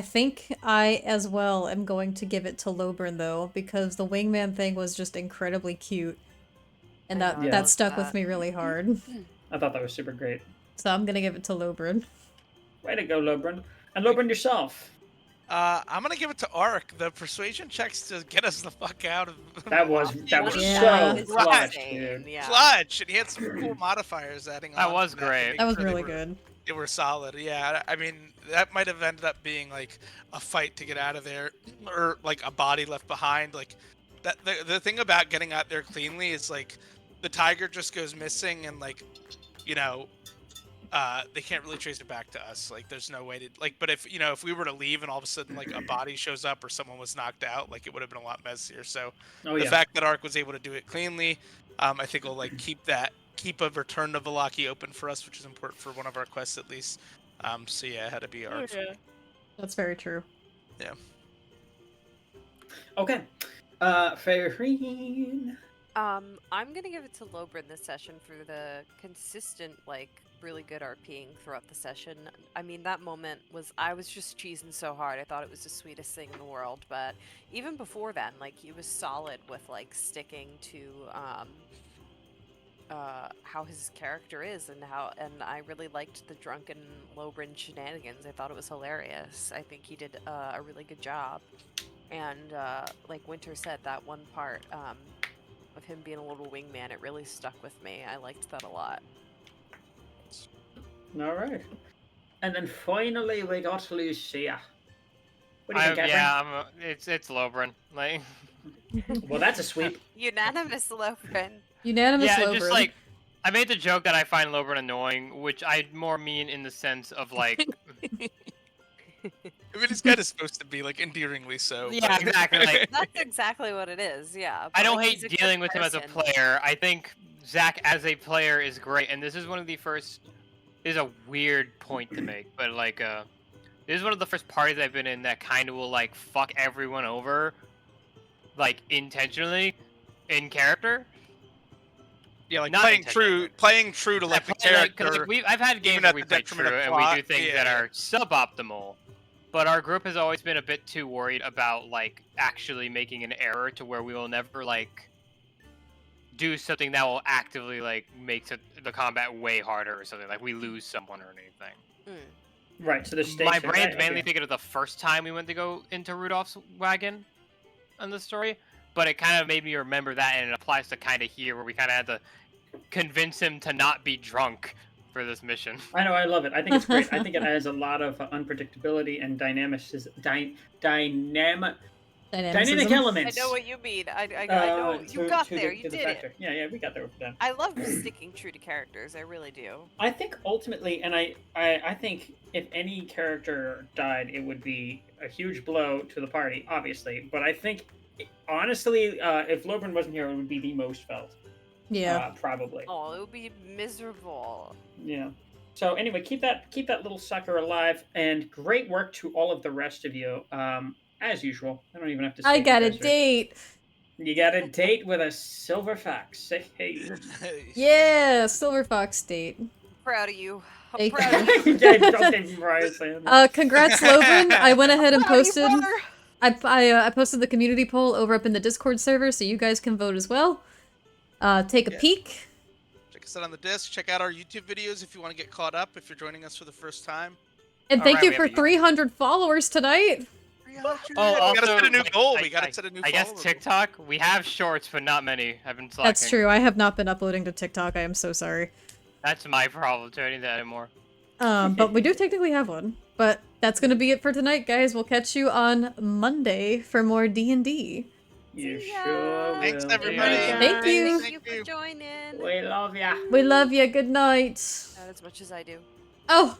think I, as well, am going to give it to Lobern, though, because the wingman thing was just incredibly cute. And I know, I that love stuck that. with me really hard. I thought that was super great. So I'm gonna give it to Lobern. Way to go, Lobrin. And Lobrin yourself. I'm gonna give it to Ark. The persuasion checks to get us the fuck out of. That was Yeah. so clutch, Insane, dude. yeah. Clutch, and he had some cool modifiers adding on. That was to great. to make That was sure they really were- good. They were solid. Yeah, I mean that might have ended up being like a fight to get out of there, or like a body left behind. Like that. The thing about getting out there cleanly is like the tiger just goes missing, and like you know. They can't really trace it back to us. Like, there's no way to like. But if if we were to leave and all of a sudden like a body shows up or someone was knocked out, like it would have been a lot messier. So Oh, the yeah. fact that Ark was able to do it cleanly, I think will like keep a return to Valaki open for us, which is important for one of our quests at least. So yeah, it had to be Ark. for me. That's very true. Okay. Faireen. I'm gonna give it to Lobrin this session for the consistent, like, really good RPing throughout the session. I mean, that moment I was just cheesing so hard. I thought it was the sweetest thing in the world. But even before then, like, he was solid with like sticking to how his character is and I really liked the drunken Lobrin shenanigans. I thought it was hilarious. I think he did a really good job. And like Winter said, that one part of him being a little wingman, it really stuck with me. I liked that a lot. All right. And then finally, we got Lucia. What do you think, Catherine? Yeah, it's Lobrin. Like, Well, that's a sweep. Unanimous Lobrin. Unanimous yeah, Lobern. just like I made the joke that I find Lobrin annoying, which I more mean in the sense of like, I mean, it's kind of supposed to be like endearingly so. yeah, but- exactly. Like, That's exactly what it is, yeah. I but, don't like, hate he's a good dealing with him as a person. player. I think Zach as a player is great, and this is one of the first. This is a weird point to make, but like, this is one of the first parties I've been in that kind of will like fuck everyone over, like intentionally. in character. Yeah, like Not playing true to like the character. I've had games even where at we the play detriment true of and we do plot. things Yeah, that yeah. are suboptimal, but our group has always been a bit too worried about like actually making an error to where we will never like do something that will actively like make the combat way harder or something like we lose someone or anything. Right. So the stakes. My are brain's right, mainly okay. thinking of the first time we went to go into Rudolph's wagon on the story, but it kind of made me remember that, and it applies to kind of here where we kind of had to convince him to not be drunk for this mission. I know, I love it. I think it's great. I think it adds a lot of unpredictability and dynamic Dynamicism. elements. I know what you mean. I know you got there. You to the did it. factor. Yeah, we got there with them. I love sticking true to characters. I really do. I think ultimately, and I think if any character died, it would be a huge blow to the party, obviously. But I think, honestly, if Lobrin wasn't here, it would be the most felt. Yeah. Probably. Oh, it would be miserable. Yeah. So anyway, keep that little sucker alive, and great work to all of the rest of you. As usual, I don't even have to say I you got a guys are- date. You got a date with a silver fox. Hey. Yeah, Silver Fox date. Proud of you. I'm Thank proud you. of you. Okay, Mariah saying that. Congrats, Lobrin. I went ahead and Proud of you, posted. brother. I posted the community poll over up in the Discord server, so you guys can vote as well. Take a peek. Check us out on the disc. Check out our YouTube videos if you want to get caught up. If you're joining us for the first time. And thank Alright, you we for have a 300 followers tonight. Oh, we gotta set a new goal. I- We gotta set a new. I guess follower goal. TikTok. We have shorts, but not many. I've been slacking. That's true. I have not been uploading to TikTok. I am so sorry. That's my problem. To anything anymore. But we do technically have one. But that's gonna be it for tonight, guys. We'll catch you on Monday for more D&D. You See ya. sure will. Thanks, Good everybody. night, Thank guys. you. Thank you for joining. We love ya. We love you. Good night. Not as much as I do. Oh,